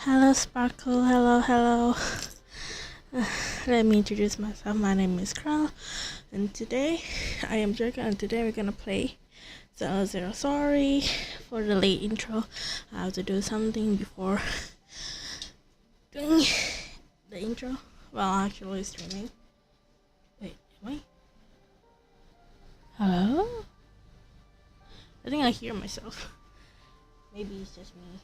Hello, Sparkle. Hello, hello. Let me introduce myself. My name is Carl, and today I am Jerka, and today we're gonna play 0 Sorry for the late intro. I have to do something before doing the intro. Well, actually, streaming. Wait, am I? Hello? I think I hear myself. Maybe it's just me.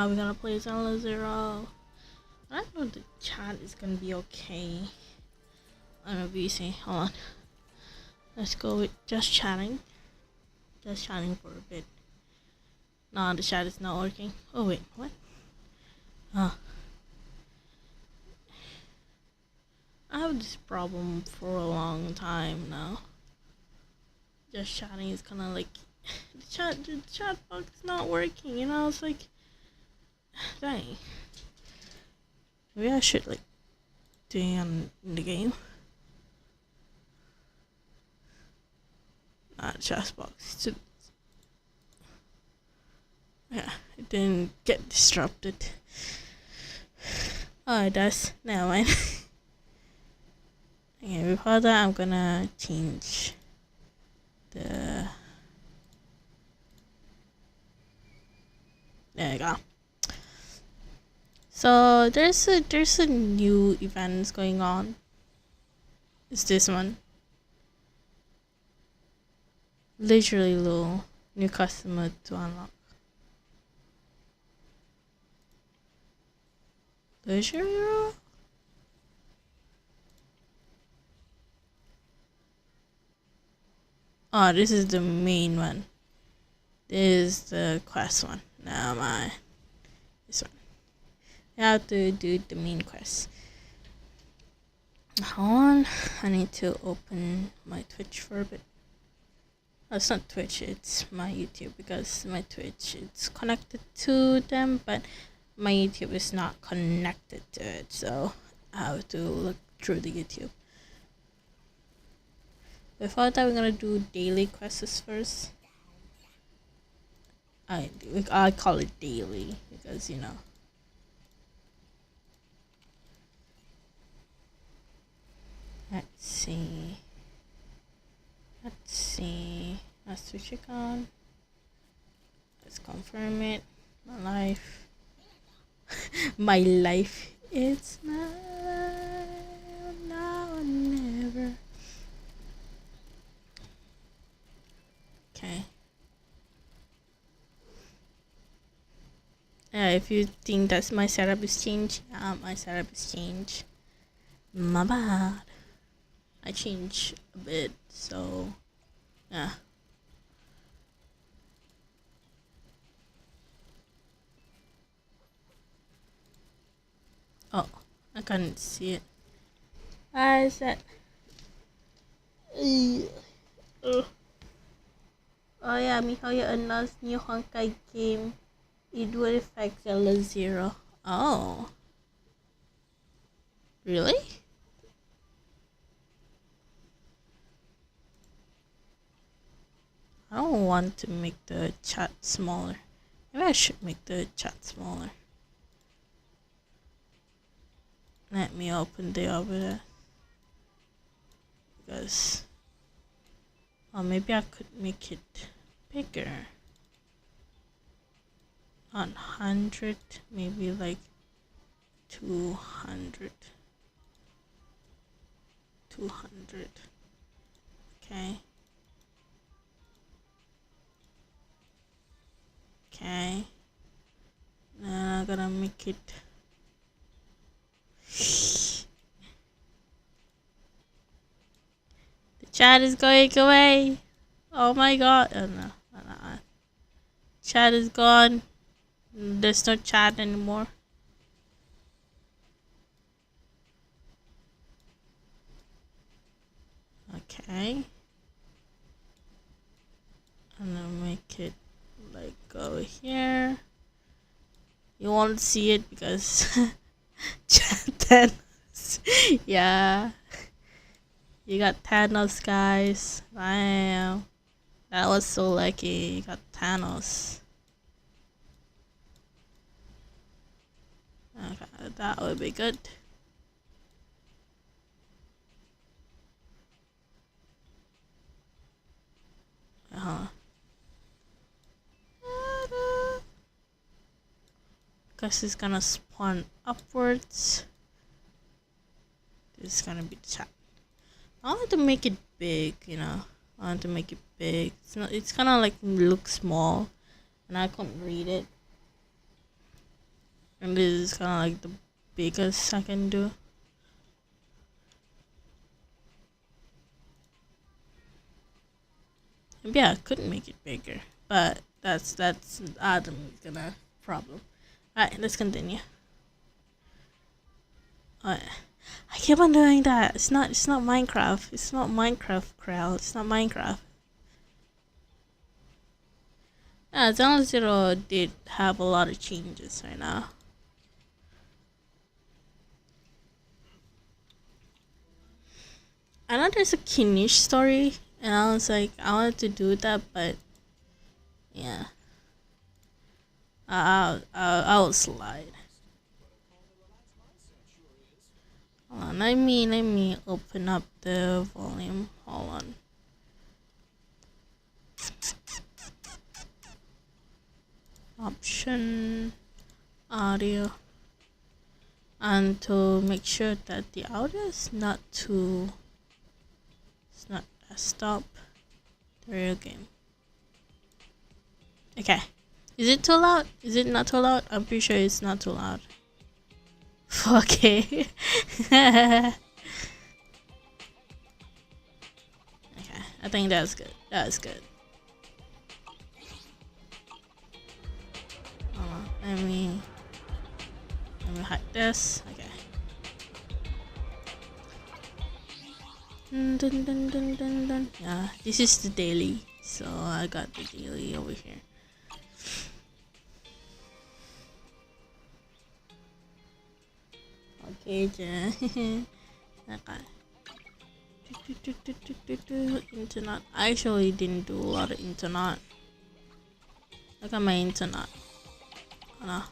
We're gonna play 0. I know the chat is gonna be okay. I'm gonna be busy. Hold on. Let's go with just chatting. Just chatting for a bit. No, the chat is not working. Oh wait, what? I have this problem for a long time now. Just chatting is kind of like the chat box is not working. You know, it's like, dang. Maybe I should like do it on the game. Not chat box. Yeah, it didn't get disrupted. Oh, it does. Never mind. Okay, before that, I'm gonna change the. There you go. So there's a new events going on. It's this one. Literally low. New customer to unlock. Literally low? Oh, this is the main one. This is the quest one. Never mind. This one. You have to do the main quest. Hold on. I need to open my Twitch for a bit. Oh, it's not Twitch, it's my YouTube, because my Twitch it's connected to them, but my YouTube is not connected to it, so I have to look through the YouTube. Before that, we're gonna do daily quests first. I call it daily because you know. Let's see. Let's switch it on. Let's confirm it. My life. My life. It's now or never. Okay. If you think that my setup is changed, my setup is changed. My bad. I changed a bit, so yeah. Oh, I can't see it. Why is that? Oh yeah, MiHoYo announced new Honkai game. It will affect Zelda 0. Oh. Really? I don't want to make the chat smaller. Maybe I should make the chat smaller. Let me open the other. Because maybe I could make it bigger. Not 100, maybe like 200. 200. Okay. Okay. Now I'm gonna make it. The chat is going away. Oh my god. Oh no. Chat is gone. There's no chat anymore. Okay. I'm gonna make it like go here. You won't see it because chat 10 Yeah. You got Thanos, guys. Damn. That was so lucky. You got Thanos. Okay, that would be good. Uh-huh. Because it's gonna spawn upwards. This is gonna be the chat. I want to make it big, you know. I want to make it big. It's not. It's kind of like look small, and I can't read it. And this is kind of like the biggest I can do. Maybe I could make it bigger, but that's Adam's gonna problem. Alright, let's continue. Alright. I keep on doing that. It's not Minecraft. It's not Minecraft crowd. It's not Minecraft. Yeah, Zone Zero did have a lot of changes right now. I know there's a Kinish story, and I was like, I wanted to do that, but yeah, I'll slide. Hold on, let me open up the volume. Hold on. Option audio, and to make sure that the audio is not too. It's not desktop. The real game. Okay. Is it too loud? Is it not too loud? I'm pretty sure it's not too loud. Okay. Okay, I think that's good. That's good. Let me hide this. Okay. Dun, dun, dun, dun, dun. Yeah, this is the daily, so I got the daily over here. Okay, Jen. Okay. Internet. I actually didn't do a lot of internet. Look at my internet. Oh,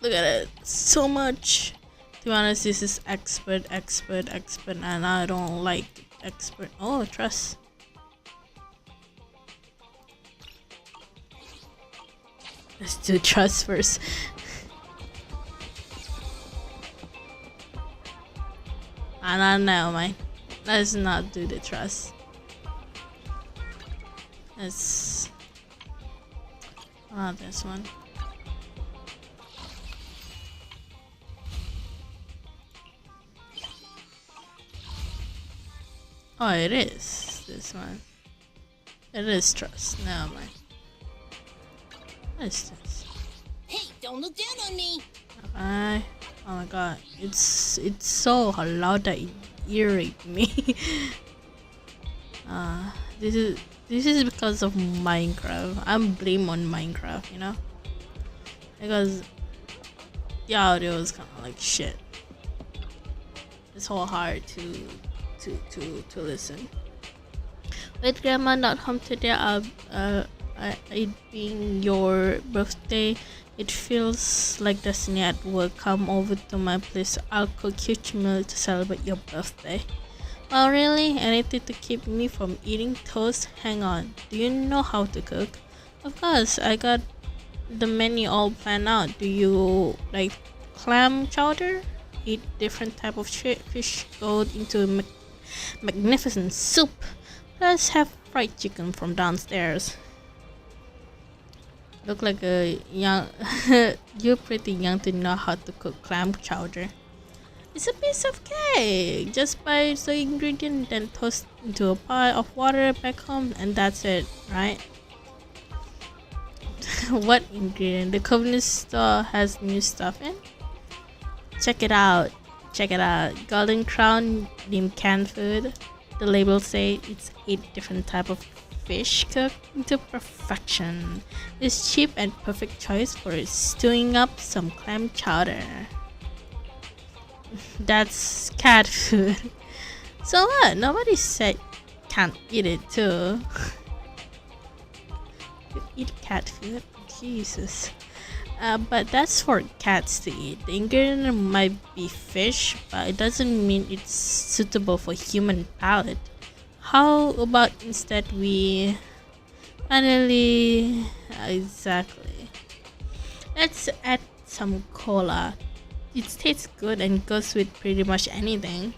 look at it. So much. To be honest, this is expert, and I don't like expert. Oh, trust. Let's do trust first. I don't know, man. Let's not do the trust. Let's. This one. Oh, it is this one. It is trust. Never mind. What is this? Hey, don't look down on me. Okay. Oh my god, it's so loud that it irritates me. This is because of Minecraft. I'm blame on Minecraft, you know, because the audio is kind of like shit. It's so hard to listen. With Grandma not home today, it being your birthday, it feels like destiny at work. Come over to my place. I'll cook huge meal to celebrate your birthday. Oh really? Anything to keep me from eating toast? Hang on. Do you know how to cook? Of course, I got the menu all planned out. Do you like clam chowder? Eat different type of fish. Go into magnificent soup. Let's have fried chicken from downstairs. Look like a young. You're pretty young to know how to cook clam chowder. It's a piece of cake. Just buy the ingredient, then toss into a pot of water back home, and that's it, right? What ingredient? The convenience store has new stuff in. Check it out. Check it out. Golden Crown named canned food. The label say it's 8 different type of fish cooked into perfection. It's cheap and perfect choice for stewing up some clam chowder. That's cat food. So what? Nobody said can't eat it too. You eat cat food? Jesus. But that's for cats to eat. The ingredient might be fish, but it doesn't mean it's suitable for human palate. How about instead we finally exactly. Let's add some cola. It tastes good and goes with pretty much anything.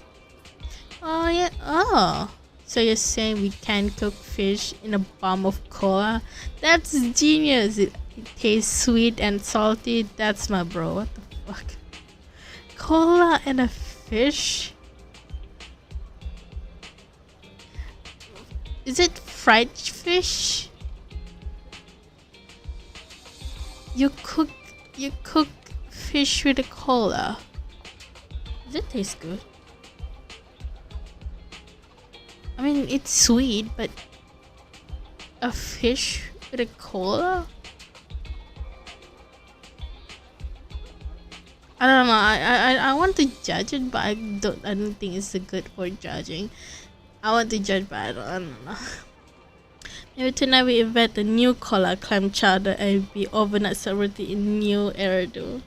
Oh yeah. Oh. So you're saying we can cook fish in a bomb of cola? That's genius. It tastes sweet and salty. That's my bro. What the fuck? Cola and a fish? Is it fried fish? You cook fish with a cola. Does it taste good? I mean, it's sweet, but a fish with a cola? I don't know. I want to judge it, but I don't think it's good for judging. I want to judge, but I don't know. Maybe tonight we invent a new cola clam chowder and be overnight celebrity in New Eridu.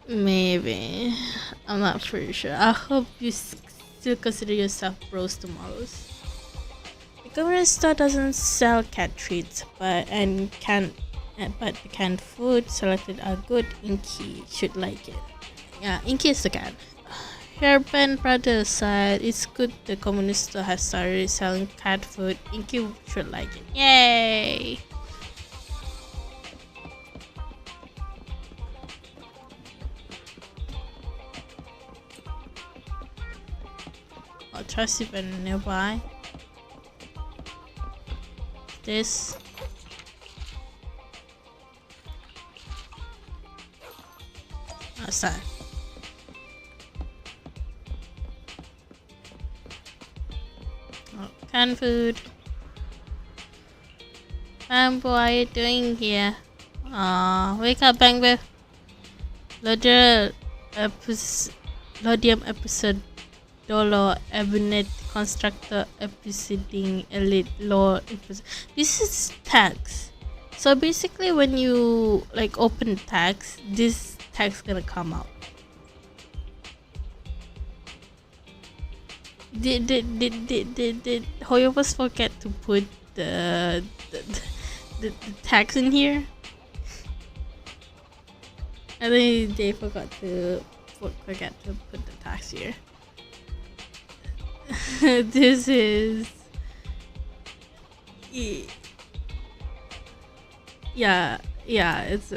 Maybe. I'm not pretty sure. I hope you still consider yourself bros tomorrows. The government store doesn't sell cat treats, but the canned food selected are good. Inky should like it. Yeah, Inky is the cat. Hairband brother aside, it's good the communist store has started selling cat food. Inky should like it. Yay! I'll trust even nearby. This. Outside. Canned food. Bamboo, what are you doing here? Wake up, Bamboo. Lodium episode Dolo Ebenet Constructor Episoding Elite Law episode. This is tags. So basically when you like open tags, this tag's gonna come out. Did Hoyovas forget to put the tags in here? I think they forget to put the tags here. This is yeah, it's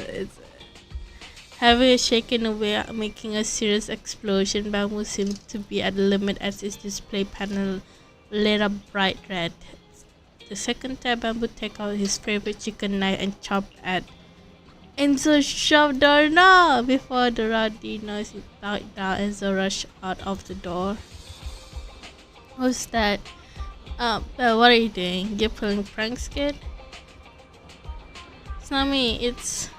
heavy shaken away, making a serious explosion. Bamboo seems to be at the limit as its display panel lit up bright red. The second time, Bamboo take out his favorite chicken knife and chop at Enzo shoved the door before the rowdy noise died down. Enzo rushed out of the door. Who's that? Well, what are you doing? You're pulling pranks, kid? It's not me, it's...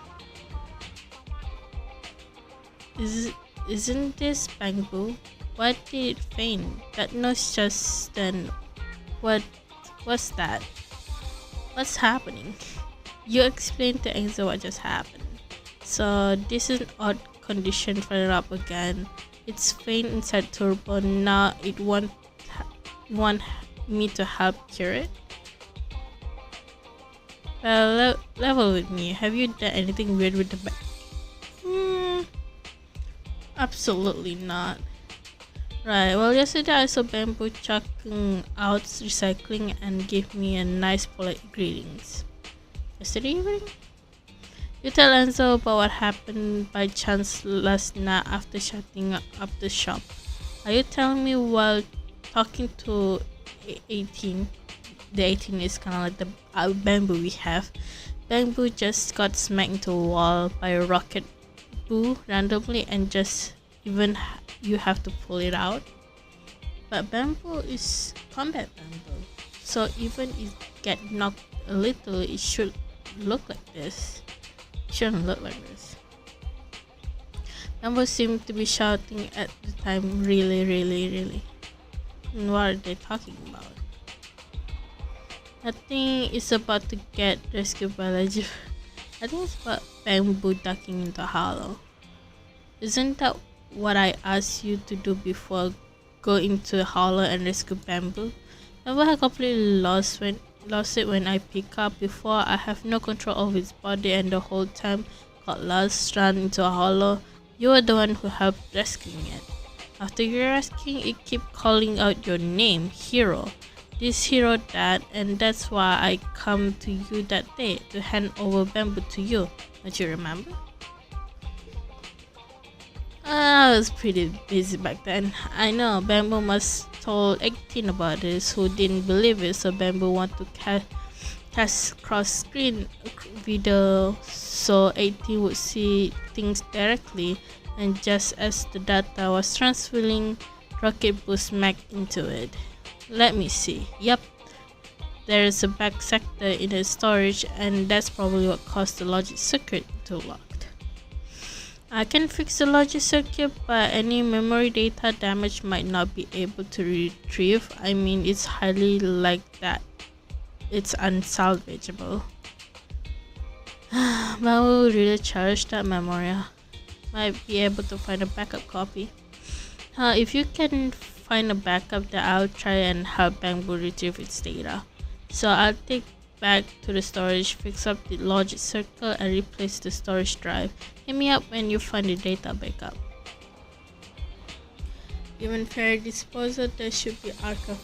Isn't this Bamboo? Why did it faint? That noise just then. What's that? What's happening? You explain to Enzo what just happened. So this is an odd condition for it up again. It's faint inside turbo. Now it want me to help cure it. Well, level with me. Have you done anything weird with the Absolutely not. Right, well yesterday I saw Bamboo chucking out recycling and gave me a nice polite greetings. Yesterday evening? You tell Enzo about what happened by chance last night after shutting up the shop. Are you telling me while talking to 18? The 18 is kind of like the Bamboo we have. Bamboo just got smacked into a wall by a rocket boo randomly and just even you have to pull it out. But Bamboo is combat Bamboo, so even if get knocked a little, it should look like this. It shouldn't look like this. Bamboo seemed to be shouting at the time, really, really, really. And what are they talking about? I think it's about to get rescued by Legend. I think it's about Bamboo ducking into Hollow. Isn't that what I asked you to do before? Go into Hollow and rescue Bamboo? Bamboo had completely lost it when I pick up before. I have no control over his body and the whole time got lost, ran into a Hollow. You were the one who helped rescuing it. After your rescuing, it kept calling out your name, Hero. This hero, that, and that's why I come to you that day to hand over Bamboo to you. Don't you remember? I was pretty busy back then. I know Bamboo must told 18 about this who didn't believe it, so Bamboo want to cast cross-screen video so 18 would see things directly, and just as the data was transferring, Rocket Boost smacked into it. Let me see. Yep. There is a back sector in the storage, and that's probably what caused the logic circuit to locked. I can fix the logic circuit, but any memory data damage might not be able to retrieve. I mean, it's highly like that. It's unsalvageable. But I will really cherish that memory. Might be able to find a backup copy. If you can find a backup, then I'll try and help Bamboo retrieve its data. So I'll take back to the storage, fix up the logic circle, and replace the storage drive. Hit me up when you find the data backup. Given fair disposal, there should be archive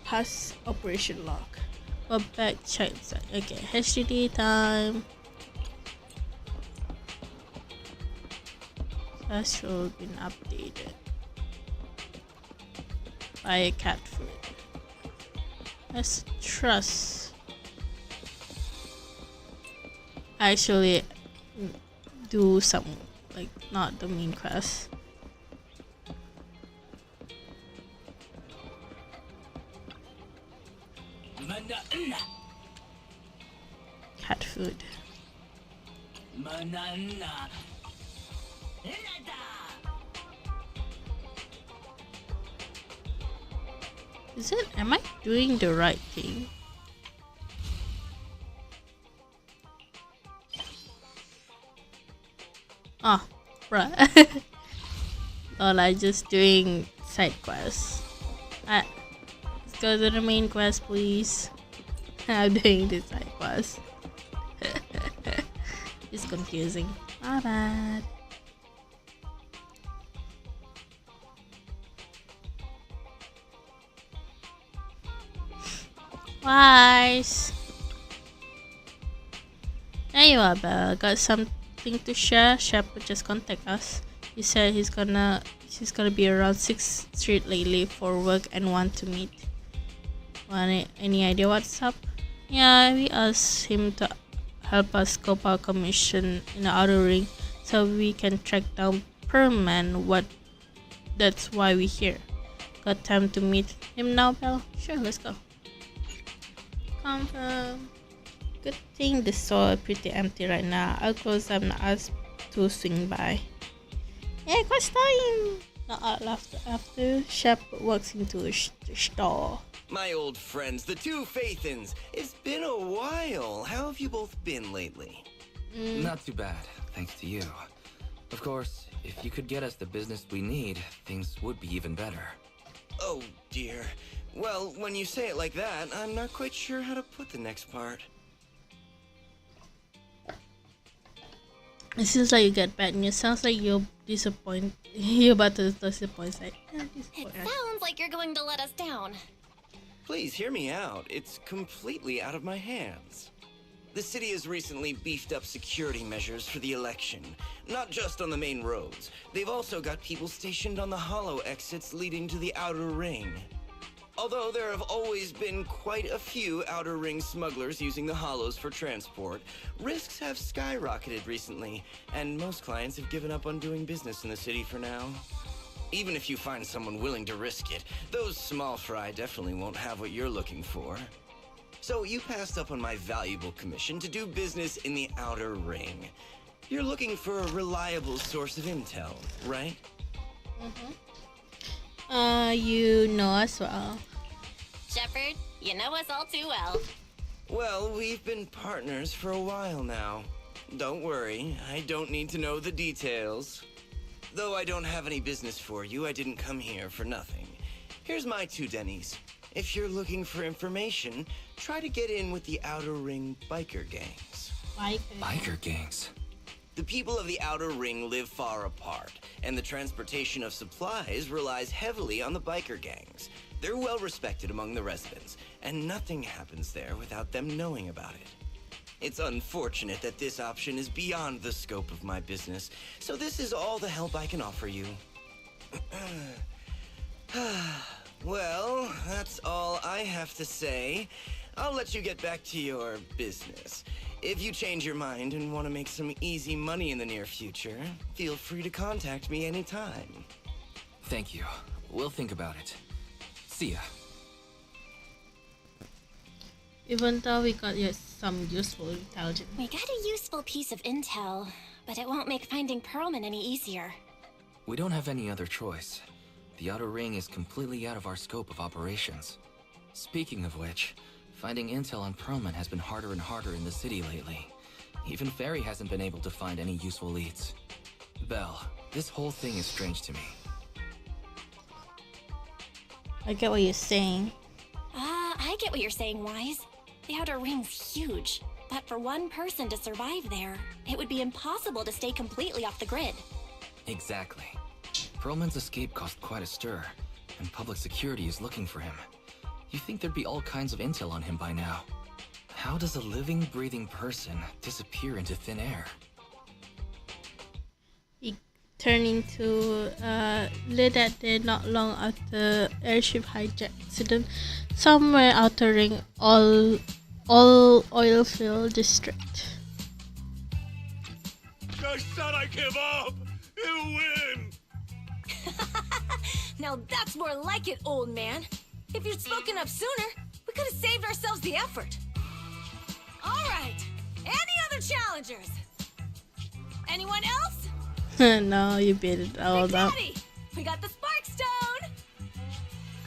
past operation log. Go back, check inside. Okay, HDD time. That should have been updated by a cat food. Let's trust. Actually, do some, like, not the main quest. Cat food. Is it? Am I doing the right thing? Oh, bruh. Well, I'm just doing side quests. Let's go to the main quest, please. I'm doing the side quest. It's confusing. My bad. Wise. There you are, Belle. Got something to share? Shepard just contact us. He said she's gonna be around 6th Street lately for work and want to meet. Any idea what's up? Yeah, we asked him to help us scope our commission in the outer ring so we can track down Perman. That's why we're here. Got time to meet him now, Belle? Sure, let's go. Confirm. Good thing the store is pretty empty right now. I'll close up and ask to swing by. Yeah, quest time! Not after Shepard walks into the store. My old friends, the two Faithins. It's been a while. How have you both been lately? Not too bad, thanks to you. Of course, if you could get us the business we need, things would be even better. Oh dear. Well, when you say it like that, I'm not quite sure how to put the next part. It seems like you get bad news. Sounds like you're disappointed. You're about to disappoint. Like, It sounds like you're going to let us down. Please hear me out. It's completely out of my hands. The city has recently beefed up security measures for the election. Not just on the main roads. They've also got people stationed on the hollow exits leading to the outer ring. Although there have always been quite a few outer ring smugglers using the hollows for transport, risks have skyrocketed recently, and most clients have given up on doing business in the city for now. Even if you find someone willing to risk it, those small fry definitely won't have what you're looking for. So you passed up on my valuable commission to do business in the outer ring. You're looking for a reliable source of intel, right? You know as well. Shepard, you know us all too well. Well, we've been partners for a while now. Don't worry, I don't need to know the details. Though I don't have any business for you, I didn't come here for nothing. Here's my 2 Denny's. If you're looking for information, try to get in with the Outer Ring biker gangs. Biker gangs? The people of the Outer Ring live far apart, and the transportation of supplies relies heavily on the biker gangs. They're well respected among the residents, and nothing happens there without them knowing about it. It's unfortunate that this option is beyond the scope of my business, so this is all the help I can offer you. Well, that's all I have to say. I'll let you get back to your business. If you change your mind and want to make some easy money in the near future, feel free to contact me anytime. Thank you. We'll think about it. See ya. Even though we got some useful intelligence. We got a useful piece of intel, but it won't make finding Perlman any easier. We don't have any other choice. The Outer Ring is completely out of our scope of operations. Speaking of which, finding intel on Perlman has been harder and harder in the city lately. Even Ferry hasn't been able to find any useful leads. Belle, this whole thing is strange to me. I get what you're saying. I get what you're saying, Wise. The Outer Ring's huge, but for one person to survive there, it would be impossible to stay completely off the grid. Exactly. Perlman's escape caused quite a stir, and public security is looking for him. You think there'd be all kinds of intel on him by now. How does a living, breathing person disappear into thin air? He turned into late that day not long after airship hijack accident somewhere Outer Ring all oil field district. I said I give up! You win! Now that's more like it, old man. If you'd spoken up sooner, we could have saved ourselves the effort. All right. Any other challengers? Anyone else? No, you beat it all Big up. Daddy, we got the Spark Stone.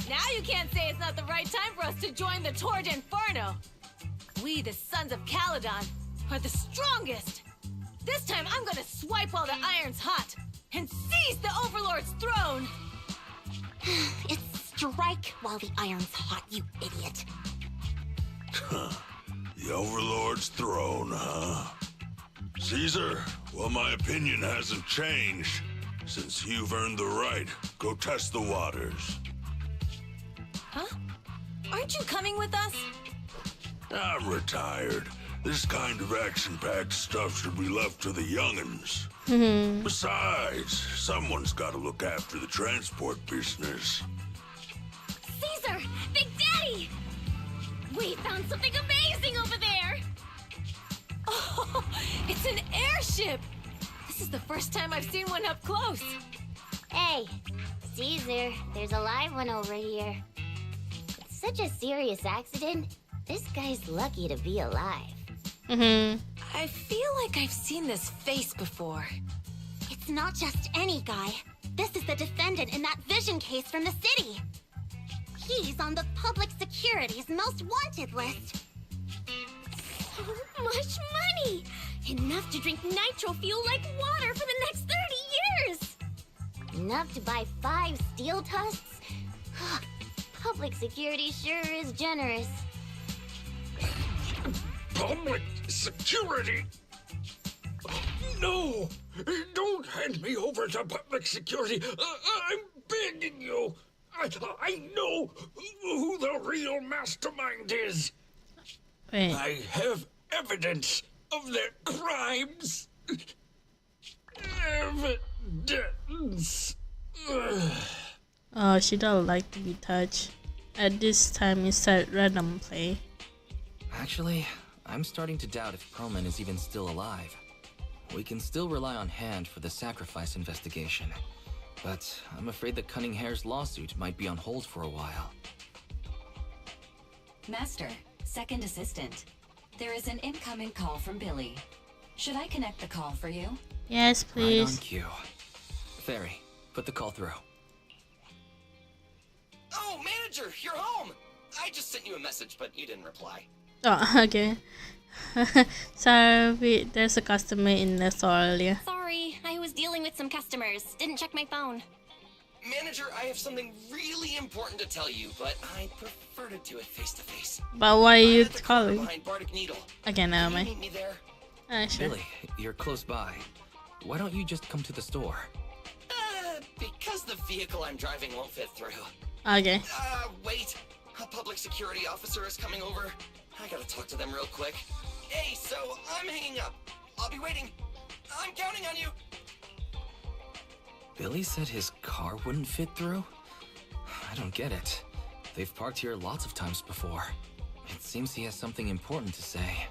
Now you can't say it's not the right time for us to join the Tord Inferno. We, the Sons of Caledon, are the strongest. This time I'm gonna swipe while the iron's hot and seize the Overlord's throne. It's strike while the iron's hot, you idiot. The Overlord's throne, huh? Caesar, well, my opinion hasn't changed. Since you've earned the right, go test the waters. Huh? Aren't you coming with us? I'm retired. This kind of action-packed stuff should be left to the young'uns. Besides, someone's got to look after the transport business. Caesar! Big Daddy! We found something amazing over there! Oh, it's an airship! This is the first time I've seen one up close. Hey, Caesar, there's a live one over here. It's such a serious accident. This guy's lucky to be alive. I feel like I've seen this face before. It's not just any guy. This is the defendant in that vision case from the city. He's on the public security's most wanted list. So much money! Enough to drink nitro fuel like water for the next 30 years! Enough to buy 5 steel tusks? Public security sure is generous. Public security? No! Don't hand me over to public security! I'm begging you! I know who the real mastermind is! Wait. I have evidence of their crimes! Evidence! Oh, she don't like to be touched. At this time, it said random play. Actually, I'm starting to doubt if Perlman is even still alive. We can still rely on Hand for the sacrifice investigation, but I'm afraid that Cunninghare's lawsuit might be on hold for a while. Master, second assistant. There is an incoming call from Billy. Should I connect the call for you? Yes, Right on please. cue. Fairy, put the call through. Oh, manager, you're home! I just sent you a message, but you didn't reply. Oh, okay. Sorry, there's a customer in the store earlier. Sorry, I was dealing with some customers. Didn't check my phone. Manager, I have something really important to tell you, but I prefer to do it face to face. But why are I'm you at the corner calling? behind Bardic Needle. Okay, never Can you mind. meet me there? Sure. Billy, you're close by. Why don't you just come to the store? Because the vehicle I'm driving won't fit through. Okay. Wait. A public security officer is coming over. I gotta talk to them real quick. Hey, so I'm hanging up. I'll be waiting. I'm counting on you. Billy said his car wouldn't fit through? I don't get it. They've parked here lots of times before. It seems he has something important to say.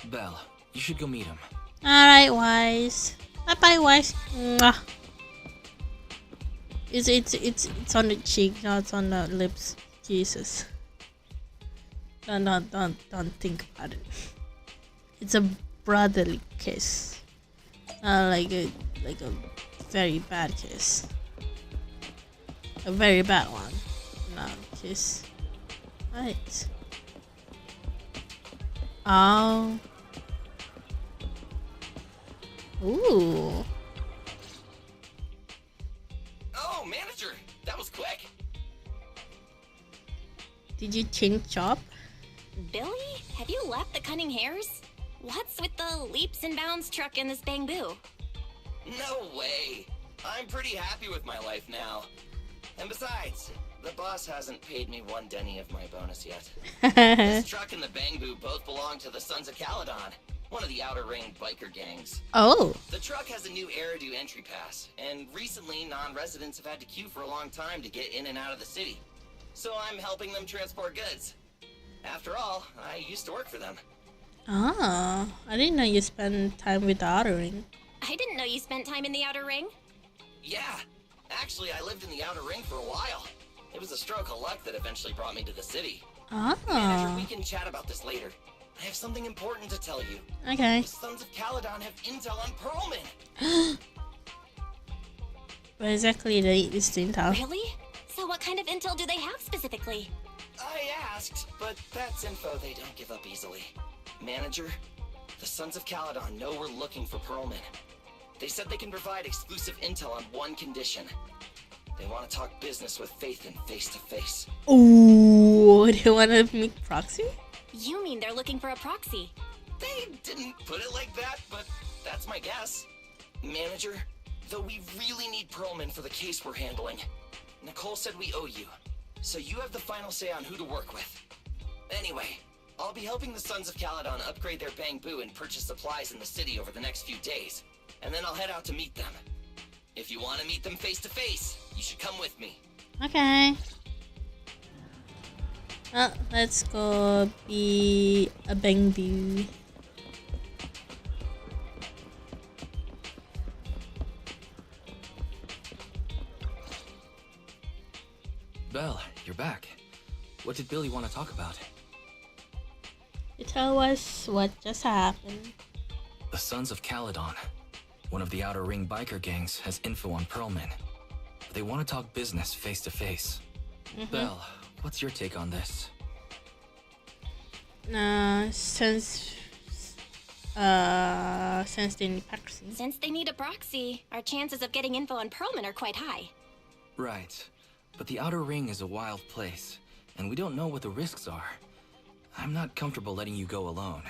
Belle, you should go meet him. Alright, Wise. Bye bye, Wise. Mwah. It's on the cheek, not on the lips. Jesus. Don't think about it. It's a brotherly kiss. Like a very bad kiss. A very bad one. No kiss. Right. Oh. Ooh. Oh, manager, that was quick. Did you change job? Billy, have you left the Cunning Hares? What's with the leaps and bounds truck and this bamboo? No way. I'm pretty happy with my life now. And besides, the boss hasn't paid me 1 Denny of my bonus yet. This truck and the Bangbu both belong to the Sons of Caledon, one of the Outer Ring biker gangs. Oh. The truck has a new Eridu entry pass, and recently non-residents have had to queue for a long time to get in and out of the city. So I'm helping them transport goods. After all, I used to work for them. Ah, I didn't know you spent time with the Outer Ring. I didn't know you spent time in the Outer Ring. Yeah, actually I lived in the Outer Ring for a while. It was a stroke of luck that eventually brought me to the city. Manager, Ah. we can chat about this later. I have something important to tell you. Okay. The Sons of Caledon have intel on Pearlman. What exactly is the intel? Really? So what kind of intel do they have specifically? I asked, but that's info they don't give up easily. Manager, the Sons of Caledon know we're looking for Pearlman. They said they can provide exclusive intel on one condition. They want to talk business with Phaethon face to face. Ooh, they want to make proxy? You mean they're looking for a proxy? They didn't put it like that, but that's my guess. Manager, though we really need Pearlman for the case we're handling, Nicole said we owe you, so you have the final say on who to work with. Anyway, I'll be helping the Sons of Caledon upgrade their Bangbu and purchase supplies in the city over the next few days, and then I'll head out to meet them. If you want to meet them face to face, you should come with me. Okay. Well, let's go be a Bangbu. Belle, you're back. What did Billy want to talk about? You tell us what just happened. The Sons of Caledon, one of the Outer Ring biker gangs, has info on Pearlman. They want to talk business face to face. Belle, what's your take on this? Since they need proxy. Since they need a proxy, our chances of getting info on Pearlman are quite high. Right. But the Outer Ring is a wild place, and we don't know what the risks are. I'm not comfortable letting you go alone.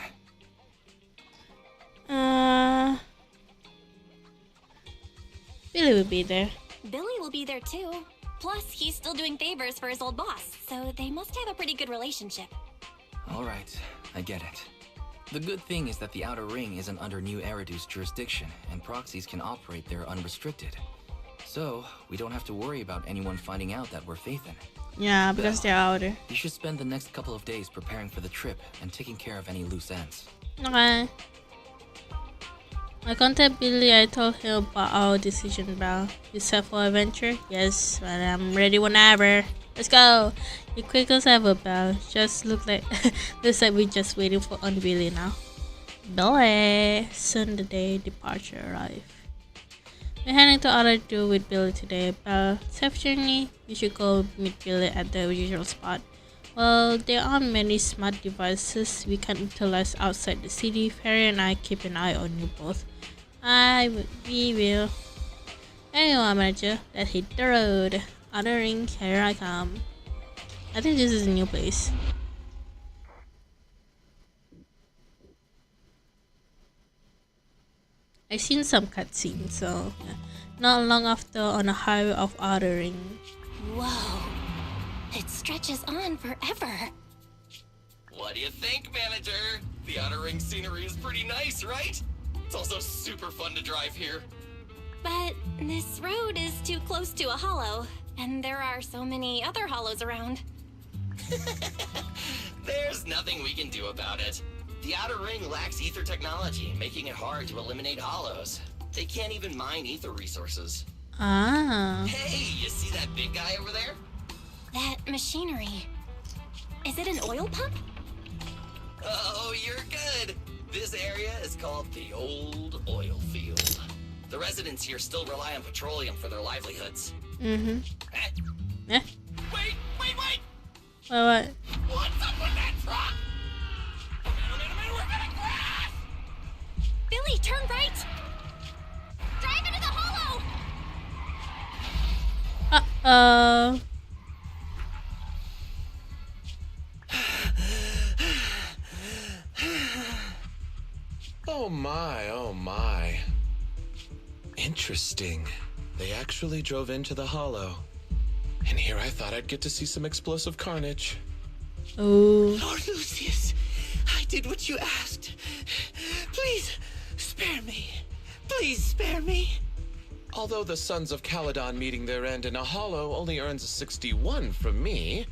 Billy will be there. Billy will be there too. Plus, he's still doing favors for his old boss, so they must have a pretty good relationship. Alright, I get it. The good thing is that the Outer Ring isn't under New Eridu's jurisdiction, and proxies can operate there unrestricted. So, we don't have to worry about anyone finding out that we're Phaethon. Yeah, because they're outer. You should spend the next couple of days preparing for the trip and taking care of any loose ends. Okay. I contacted Billy. I told him about our decision, bro. You set for adventure? Yes, and I'm ready whenever. Let's go. You quick as ever, bro. Just looks like we just waiting for on Billy now. Billy. Soon the day departure arrive. We're heading to Other 2 with Billy today. Belle, safe journey. You should go meet Billy at the usual spot. Well, there aren't many smart devices we can utilize outside the city. Fairy and I keep an eye on you both. We will. Anyway, manager, let's hit the road. Other ring, here I come. I think this is a new place. I've seen some cutscenes, so yeah. Not long after, on a highway of Outer Ring. Whoa. It stretches on forever. What do you think, manager? The Outer Ring scenery is pretty nice, right? It's also super fun to drive here. But this road is too close to a hollow, and there are so many other hollows around. There's nothing we can do about it. The Outer Ring lacks ether technology, making it hard to eliminate hollows. They can't even mine ether resources. Ah. Hey, you see that big guy over there? That machinery. Is it an oil pump? Oh, you're good. This area is called the Old Oil Field. The residents here still rely on petroleum for their livelihoods. Mm-hmm. Eh? Eh? Wait! What? What's up with that truck? Man, we're gonna crash! Billy, turn right! Drive into the hollow! Uh-oh. Oh my. Interesting. They actually drove into the hollow. And here I thought I'd get to see some explosive carnage. Oh. Lord Lucius, I did what you asked. Please, spare me. Please spare me. Although the Sons of Caledon meeting their end in a hollow only earns a 61 from me,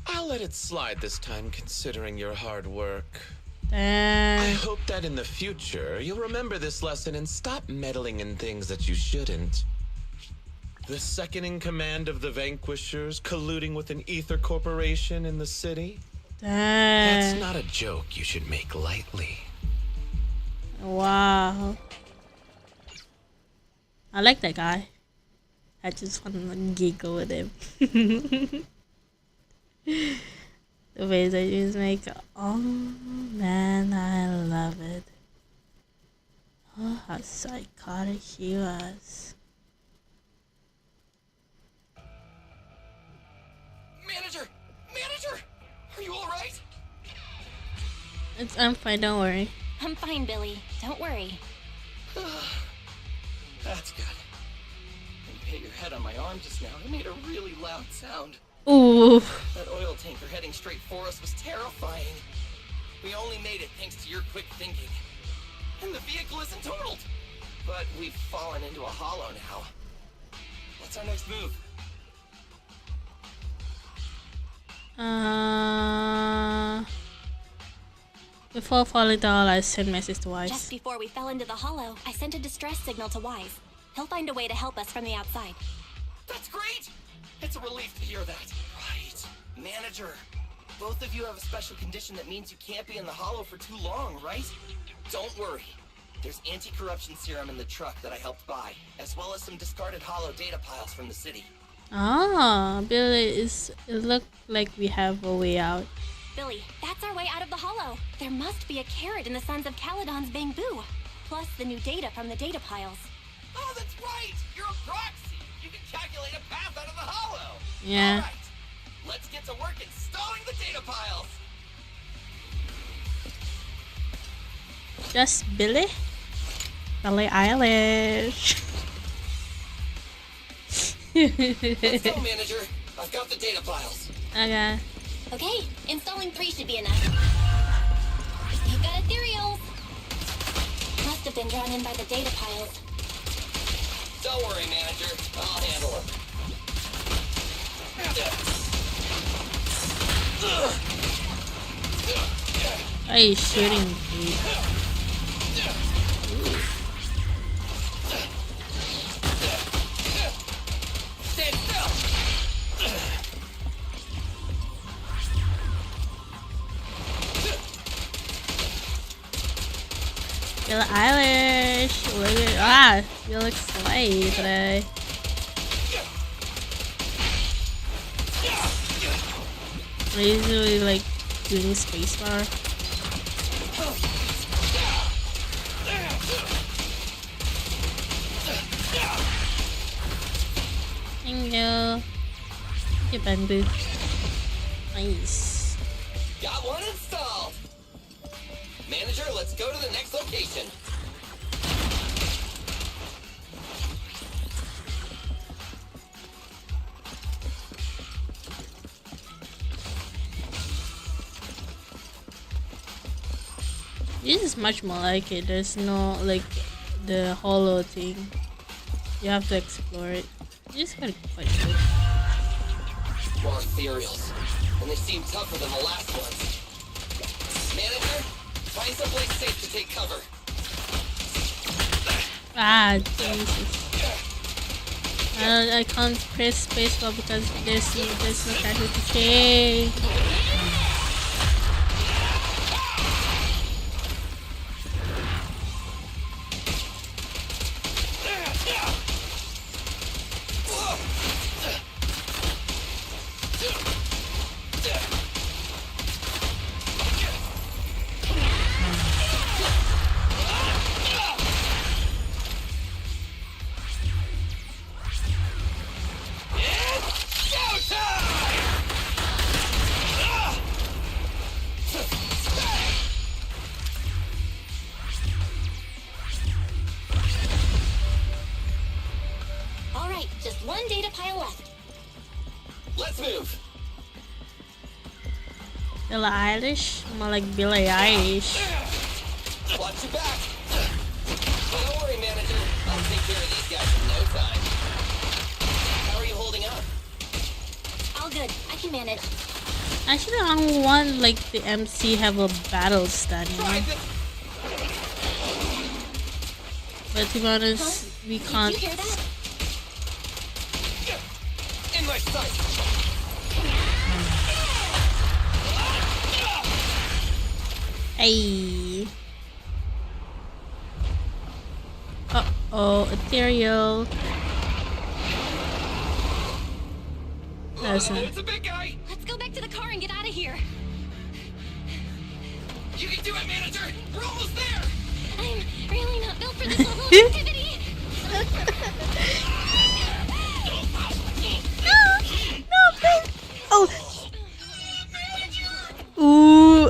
I'll let it slide this time considering your hard work. I hope that in the future, you'll remember this lesson and stop meddling in things that you shouldn't. The second in command of the Vanquishers colluding with an ether corporation in the city? That's not a joke you should make lightly. Wow. I like that guy. I just want to giggle with him. The ways I use makeup. Oh man, I love it. Oh, how psychotic he was. Manager! Are you alright? I'm fine, don't worry. I'm fine, Billy. Don't worry. That's good. When you hit your head on my arm just now, it made a really loud sound. Ooh. That oil tanker heading straight for us was terrifying. We only made it thanks to your quick thinking. And the vehicle isn't totaled. But we've fallen into a hollow now. What's our next move? Before falling down, I sent message to Wise. Just before we fell into the hollow, I sent a distress signal to Wise. He'll find a way to help us from the outside. That's great! It's a relief to hear that. Right. Manager, both of you have a special condition that means you can't be in the hollow for too long, right? Don't worry. There's anti-corruption serum in the truck that I helped buy, as well as some discarded hollow data piles from the city. Ah, Billy, it looked like we have a way out. Billy, that's our way out of the hollow. There must be a carrot in the Sons of Caledon's Bamboo, plus the new data from the data piles. Oh, that's right! You're a proxy! You can calculate a path out of the hollow! Yeah. All right, let's get to work installing the data piles! Just Billy? Billie Eilish. Let's go, manager. I've got the data piles. Okay. Okay, installing 3 should be enough. You've got ethereals. Must have been drawn in by the data piles. Don't worry, manager. I'll handle them. Are you shooting me? Stand still! Billie Eilish. Look at you look slay today. I usually like doing spacebar. Thank you. Thank you, Bamboo. Nice. Got one installed. Manager, let's go to the next location. This is much more like it. There's no like the hollow thing. You have to explore it. It's quite good. More cereals, and they seem tougher than the last ones. Manager, find someplace safe to take cover. Ah, Jesus. I can't press spacebar because there's no character to change. Alright, just one data pile left. Let's move. Billie Eilish? More like Billie Eilish. Watch your back. Don't worry, manager. I'll take care of these guys in no time. How are you holding up? All good. I can manage. Actually, I don't want like the MC have a battle stand, you know? But to be honest, we can't. Did you hear that? In my sight. Hey. Uh-oh, ethereal. That's not. It's a big guy. Let's go back to the car and get out of here. You can do it, manager. We're almost there. I'm really not built for this level of activity. No, babe. Oh. Ooh.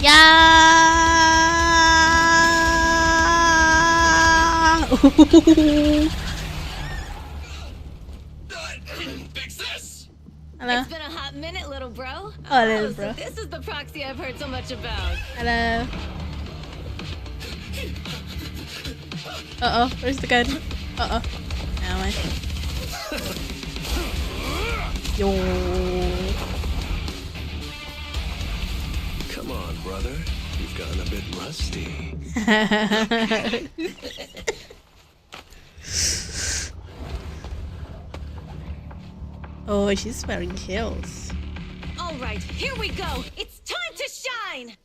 Yeah. Fix this. Hello. It's been a hot minute, little bro. Oh, little bro. So this is the proxy I've heard so much about. Hello. Uh-oh, where's the gun? Uh-oh. Now I. Yo. Come on, brother. You've gotten a bit rusty. Oh, she's wearing heels. All right, here we go. It's time to shine.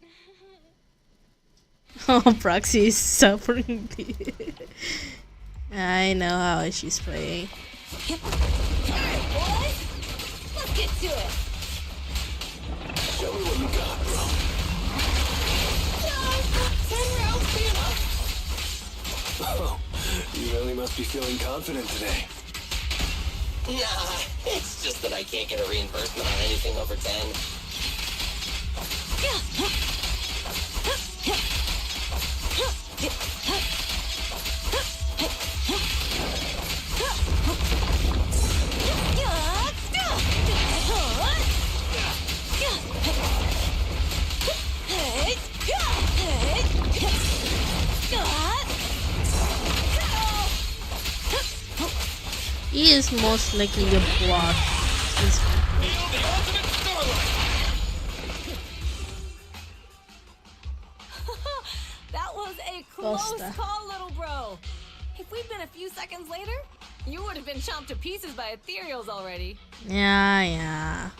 Oh, Proxy is suffering. I know how she's playing. All right, boys. Let's get to it. Show me what you got, bro. 10 rounds be enough. Oh, you really must be feeling confident today. Nah, it's just that I can't get a reimbursement on anything over 10. He is most likely a block. That was a close Costa. call, little bro. If we'd been a few seconds later, you would have been chomped to pieces by ethereals already. Yeah.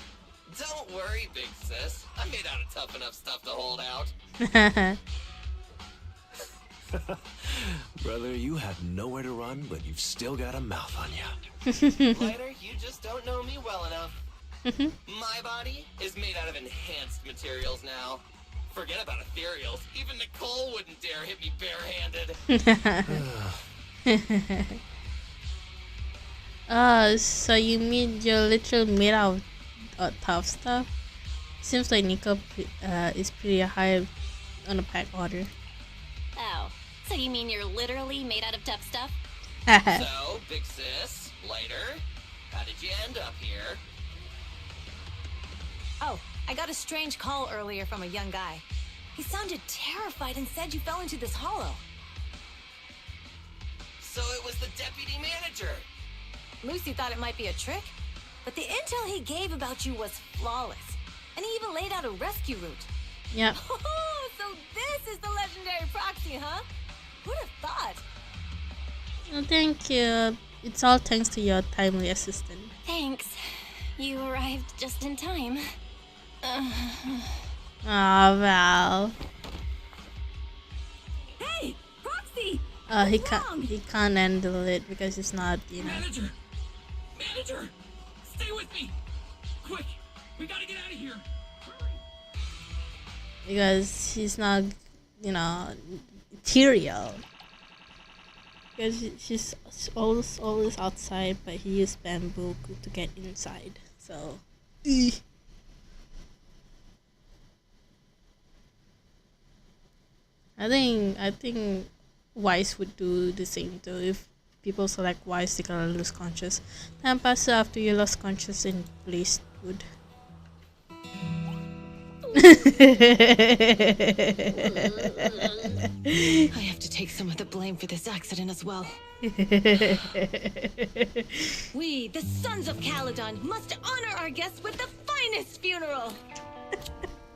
Don't worry, big sis. I'm made out of tough enough stuff to hold out. Brother, you have nowhere to run, but you've still got a mouth on you. Lighter, you just don't know me well enough. My body is made out of enhanced materials now. Forget about ethereals. Even Nicole wouldn't dare hit me barehanded. So you mean you're literally made out of tough stuff? Seems like Nico is pretty high on the pack order. Oh, so you mean you're literally made out of tough stuff? So, big sis, Lighter, how did you end up here? Oh, I got a strange call earlier from a young guy. He sounded terrified and said you fell into this hollow. So it was the deputy manager. Lucy thought it might be a trick, but the intel he gave about you was flawless. And he even laid out a rescue route. Yep. Oh, so this is the legendary proxy, huh? Who'd have thought? Well, thank you. It's all thanks to your timely assistant. Thanks. You arrived just in time. Oh, Val. Hey, Proxy! He can't handle it because it's not, you know. Manager, stay with me, quick! We gotta get out of here. Because he's not, you know, ethereal. Because she's always outside, but he used bamboo to get inside. So, I think Wise would do the same too. If people select Wise, they're gonna lose conscious. Then pass after you lost conscious in place would. I have to take some of the blame for this accident as well. We, the Sons of Caledon, must honor our guests with the finest funeral.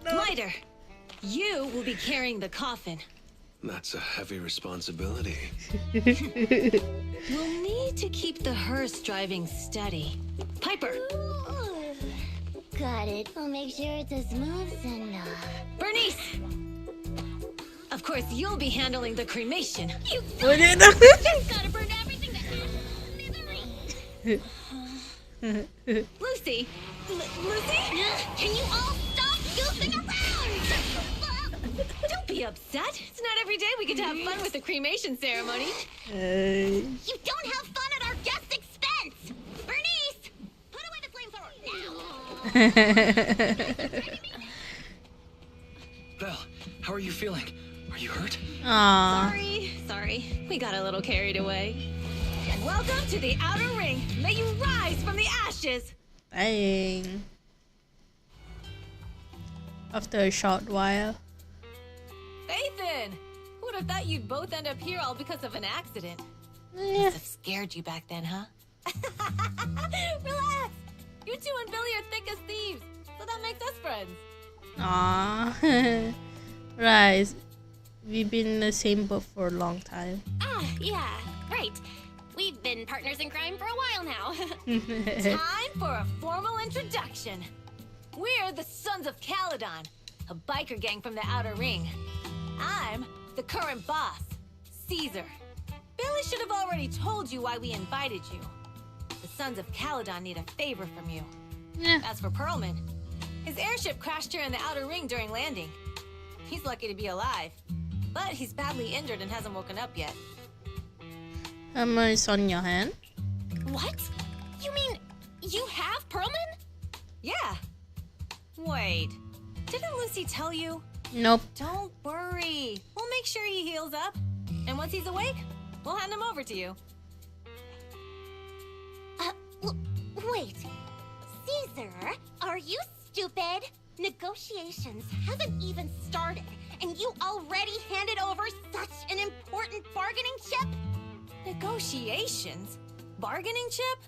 Lighter, you will be carrying the coffin. That's a heavy responsibility. We'll need to keep the hearse driving steady. Piper! Got it. We'll make sure it's as smooth as enough. Bernice! Of course, you'll be handling the cremation. You Gotta burn everything to Lucy! Lucy? Can you all stop goofing around? Don't be upset. It's not every day we get to have fun with the cremation ceremony. You don't have fun at our guest expense! Bernice! Put away the flamethrower now! Belle, how are you feeling? Are you hurt? Aww. Sorry. We got a little carried away. Welcome to the Outer Ring. May you rise from the ashes. Dang. After a short while. Ethan! Who would have thought you'd both end up here all because of an accident? Yeah. Must have scared you back then, huh? Relax! You two and Billy are thick as thieves, so that makes us friends. Aww. Right. We've been in the same boat for a long time. Yeah, right. We've been partners in crime for a while now. Time for a formal introduction. We're the Sons of Caledon, a biker gang from the Outer Ring. I'm the current boss, Caesar. Billy should have already told you why we invited you. The Sons of Caledon need a favor from you. Yeah. As for Pearlman, his airship crashed here in the Outer Ring during landing. He's lucky to be alive, but he's badly injured and hasn't woken up yet. Hammer is on your hand. What? You mean you have Pearlman? Yeah. Wait, didn't Lucy tell you? Nope. Don't worry. We'll make sure he heals up. And once he's awake, we'll hand him over to you. Wait. Caesar, are you stupid? Negotiations haven't even started, and you already handed over such an important bargaining chip? Negotiations? Bargaining chip?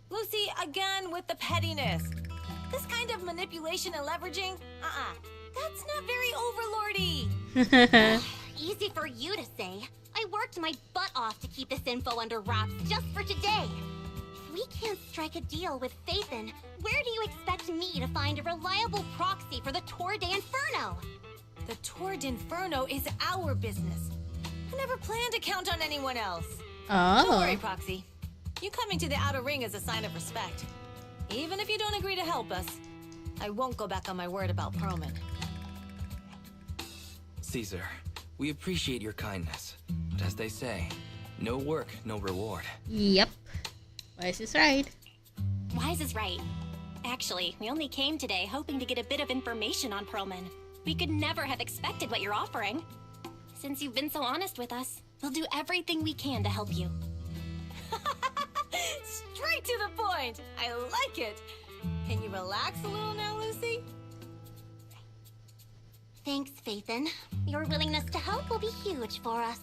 Lucy, again with the pettiness. This kind of manipulation and leveraging? That's not very overlordy. Easy for you to say. I worked my butt off to keep this info under wraps just for today. If we can't strike a deal with Phaethon, where do you expect me to find a reliable proxy for the Tour d'Inferno? The Tour d'Inferno is our business. I never planned to count on anyone else. Don't worry, Proxy. You coming to the Outer Ring is a sign of respect. Even if you don't agree to help us, I won't go back on my word about Perlman. Caesar, we appreciate your kindness. But as they say, no work, no reward. Yep. Wise is right. Wise is right. Actually, we only came today hoping to get a bit of information on Perlman. We could never have expected what you're offering. Since you've been so honest with us, we'll do everything we can to help you. Straight to the point! I like it! Can you relax a little now, Lucy? Thanks, Phaethon. Your willingness to help will be huge for us.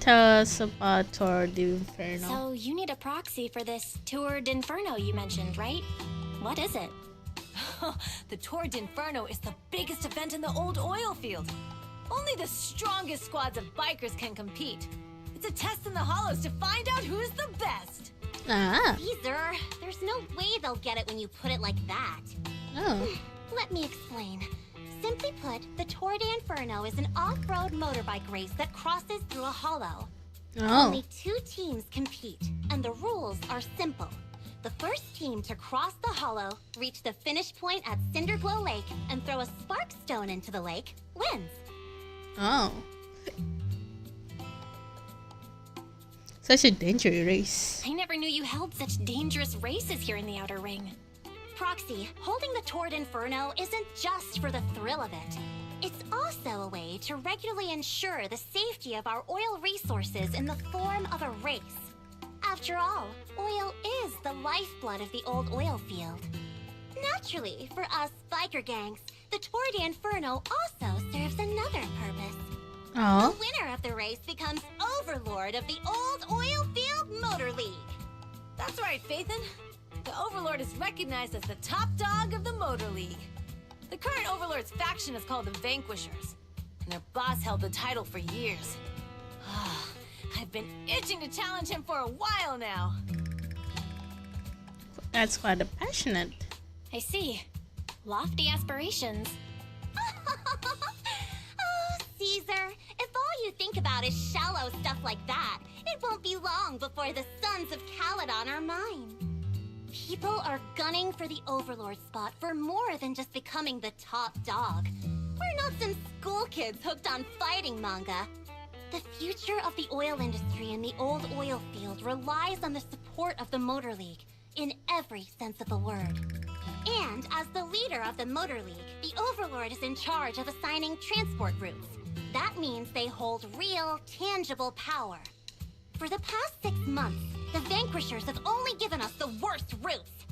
Tell us about Tour d'Inferno. So, you need a proxy for this Tour d'Inferno you mentioned, right? What is it? The Tour d'Inferno is the biggest event in the old oil field. Only the strongest squads of bikers can compete. It's a test in the hollows to find out who's the best. Caesar, there's no way they'll get it when you put it like that. Let me explain. Simply put, the Tour d'Inferno is an off-road motorbike race that crosses through a hollow. Only 2 teams compete, and the rules are simple. The first team to cross the hollow, reach the finish point at Cinderglow Lake, and throw a spark stone into the lake, wins. Such a dangerous race. I never knew you held such dangerous races here in the Outer Ring. Proxy, holding the Tour d'Inferno isn't just for the thrill of it. It's also a way to regularly ensure the safety of our oil resources in the form of a race. After all, oil is the lifeblood of the old oil field. Naturally, for us biker gangs, the Tour d'Inferno also serves another purpose. The winner of the race becomes overlord of the old oil field motor league. That's right, Phaethon. The Overlord is recognized as the top dog of the Motor League. The current Overlord's faction is called the Vanquishers, and their boss held the title for years. I've been itching to challenge him for a while now. That's quite a passionate. I see. Lofty aspirations. Oh, Caesar, if all you think about is shallow stuff like that, it won't be long before the Sons of Caledon are mine. People are gunning for the Overlord spot for more than just becoming the top dog. We're not some school kids hooked on fighting manga. The future of the oil industry in the old oil field relies on the support of the Motor League, in every sense of the word. And as the leader of the Motor League, the Overlord is in charge of assigning transport routes. That means they hold real, tangible power. For the past 6 months, the Vanquishers have only given us the worst routes.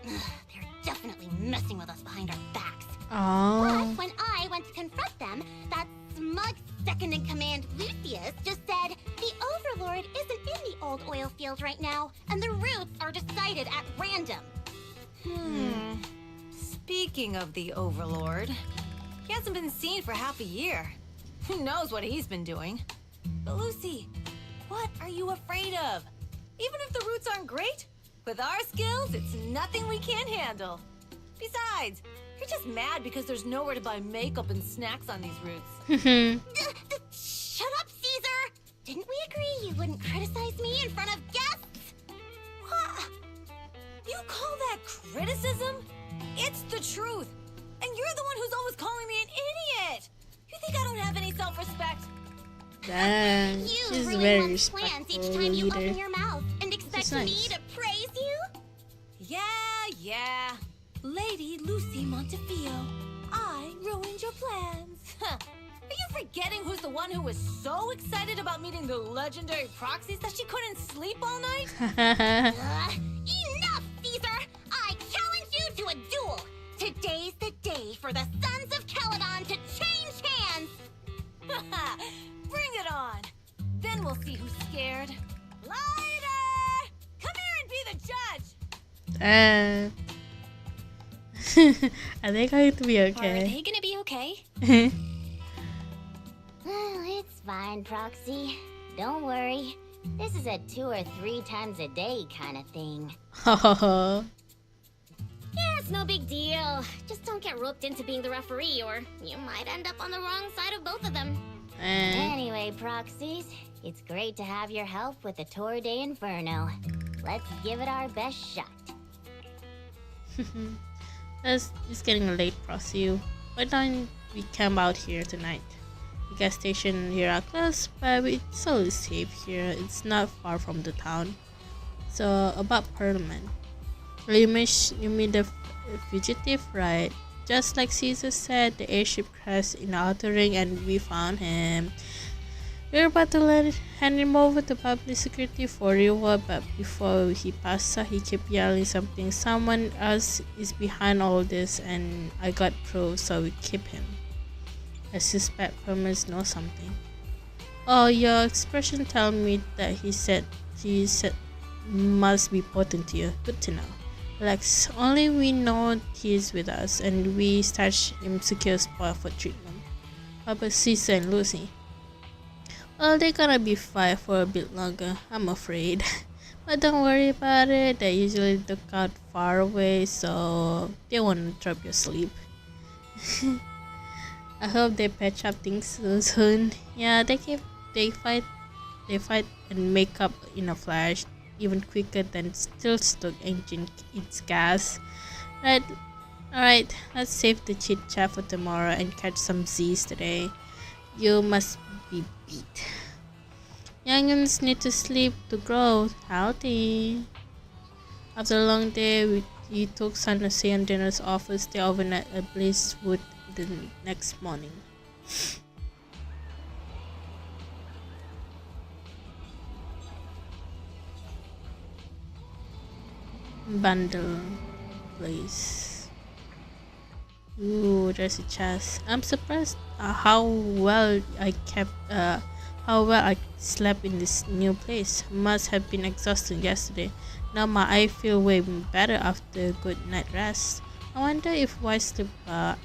They're definitely messing with us behind our backs. But when I went to confront them, that smug second-in-command Lucius just said the Overlord isn't in the old oil field right now, and the routes are decided at random. Speaking of the Overlord, he hasn't been seen for half a year. Who knows what he's been doing? But Lucy, what are you afraid of? Even if the routes aren't great, with our skills, it's nothing we can't handle. Besides, you're just mad because there's nowhere to buy makeup and snacks on these routes. Shut up, Caesar! Didn't we agree you wouldn't criticize me in front of guests? What? You call that criticism? It's the truth. And you're the one who's always calling me an idiot. You think I don't have any self-respect? Dang, You she's really very want plans each time you open your mouth and expect me nice. to praise you? Yeah. Lady Lucy Montefiore, I ruined your plans. Are you forgetting who's the one who was so excited about meeting the legendary proxies that she couldn't sleep all night? Enough, Caesar! I challenge you to a duel! Today's the day for the Sons of Caledon to change hands! Bring it on! Then we'll see who's scared. Lighter! Come here and be the judge! Are they going to be Are okay? they gonna be okay? Well, it's fine, Proxy. Don't worry. This is a 2 or 3 times a day kind of thing. Yeah, it's no big deal. Just don't get roped into being the referee, or you might end up on the wrong side of both of them. Anyway, Proxies, it's great to have your help with the Tour de Inferno. Let's give it our best shot. It's getting late, Proxy. Why don't we camp out here tonight? The gas station here are close, but it's always safe here. It's not far from the town. So, about Parliament. You mean the fugitive, right? Just like Caesar said, the airship crashed in the outer ring and we found him. We were about to hand him over to public security for reward, but before he passed out, he kept yelling something. Someone else is behind all this, and I got proof, so we keep him. I suspect Permas knows something. Oh, your expression tell me that he said must be important to you. Good to know. Lex, only we know he's with us, and we stash him secure spot for treatment. How about Caesar and Lucy? Well, they're gonna be fired for a bit longer, I'm afraid. But don't worry about it, they usually look out far away, so they won't drop your sleep. I hope they patch up things soon. Yeah, they fight and make up in a flash, even quicker than still stuck engine eats gas. Alright, let's save the chit chat for tomorrow and catch some Z's today. You must be beat. Youngins need to sleep to grow healthy. After a long day, we took San Jose and dinner's office. Stay overnight at Blizzwood the next morning. Bundle place. Ooh, there's a chest. I'm surprised how well I slept in this new place. Must have been exhausting yesterday. Now my eye feel way better after a good night rest. I wonder if White sleep. It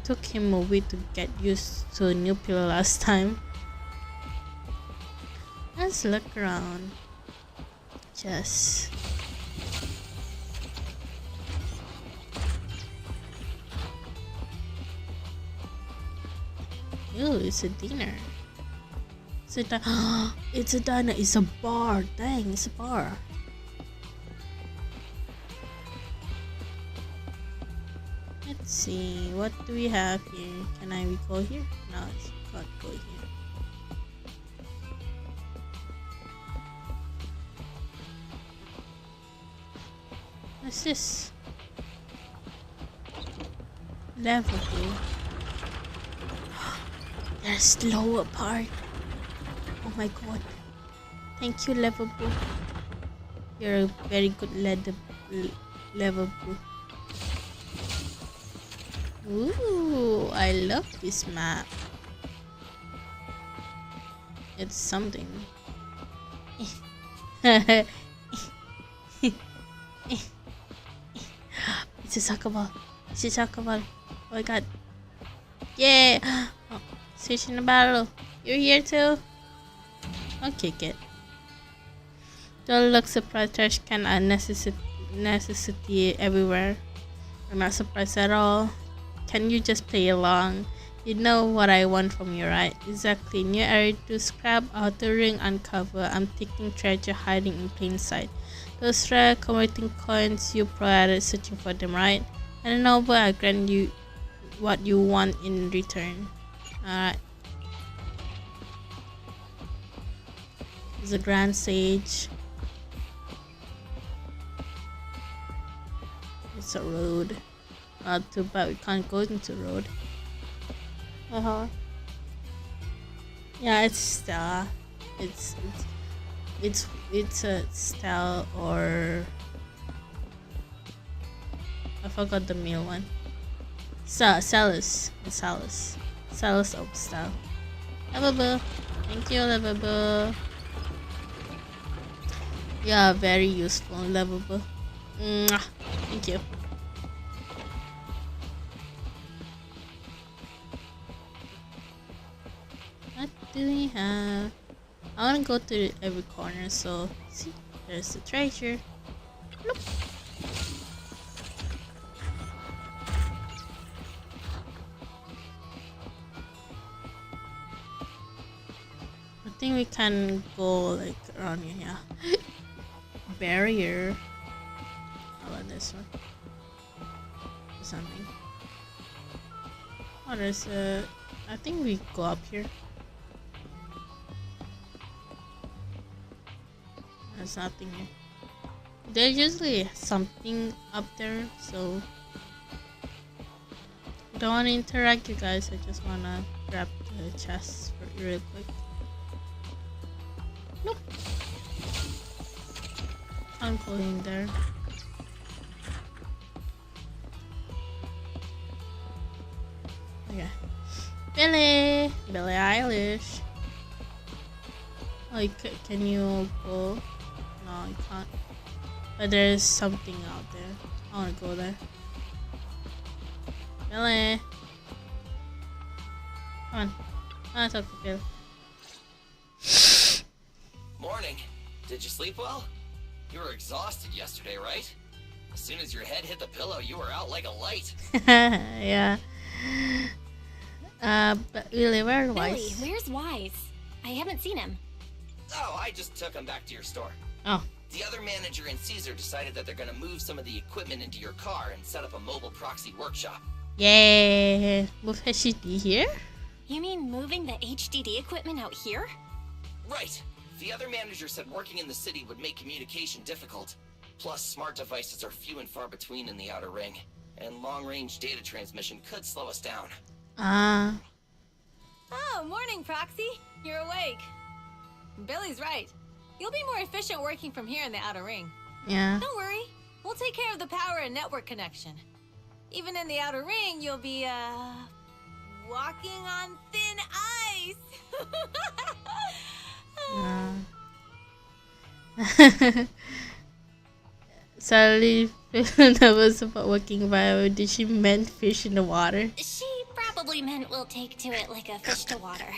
took him a week to get used to a new pillow last time. Let's look around. Just. Ooh, it's a dinner. It's a diner. It's a bar. Dang, it's a bar. Let's see. What do we have here? Can I go here? No, I can't go here. What's this? Level 2. There's the lower part. Oh my god. Thank you, Level Boo. You're a very good Level Boo. Ooh, I love this map. It's something. It's a soccer ball. It's a soccer ball. Oh my god. Yeah! Oh, switch in the battle. You're here too? I'll kick it. Don't look surprised. Trash can are necessity everywhere. I'm not surprised at all. Can you just play along? You know what I want from you, right? Exactly. New area to scrap, outer ring, uncover. I'm taking treasure hiding in plain sight. Those rare converting coins you provided, searching for them, right? I don't know, but I grant you what you want in return. Alright. There's a Grand Sage. It's a road. Not too bad we can't go into the road. Yeah, it's Stella. It's a Stella, or I forgot the male one. Salus. It's Salus. Salus of Stella. Lovable. Thank you, Lovable. Yeah, very useful, Lovable. Thank you. What do we have? I want to go to every corner, so see, there's the treasure. Nope. I think we can go like around here. Yeah. Barrier. How about this one? Or something. Oh, there's a. I think we go up here. There's nothing here. There's usually something up there, so I don't want to interact, you guys. I just want to grab the chest real quick. Nope. I'm going there. Okay. Billie Eilish. Like, can you go? No, I can't. But there's something out there. I wanna go there. Billie. Come on. I wanna talk to Bill. Morning. Did you sleep well? You were exhausted yesterday, right? As soon as your head hit the pillow, you were out like a light. Yeah. But really, where's Wise? Billy, where's Wise? I haven't seen him. Oh, I just took him back to your store. Oh. The other manager and Caesar decided that they're gonna move some of the equipment into your car and set up a mobile proxy workshop. Yay! Move HDD here? You mean moving the HDD equipment out here? Right. The other manager said working in the city would make communication difficult. Plus, smart devices are few and far between in the Outer Ring, and long-range data transmission could slow us down. Ah. Oh, morning, Proxy. You're awake. Billy's right. You'll be more efficient working from here in the Outer Ring. Yeah. Don't worry. We'll take care of the power and network connection. Even in the Outer Ring, you'll be, walking on thin ice. Sally nervous about walking by. Did she meant fish in the water? She probably meant we'll take to it like a fish to water.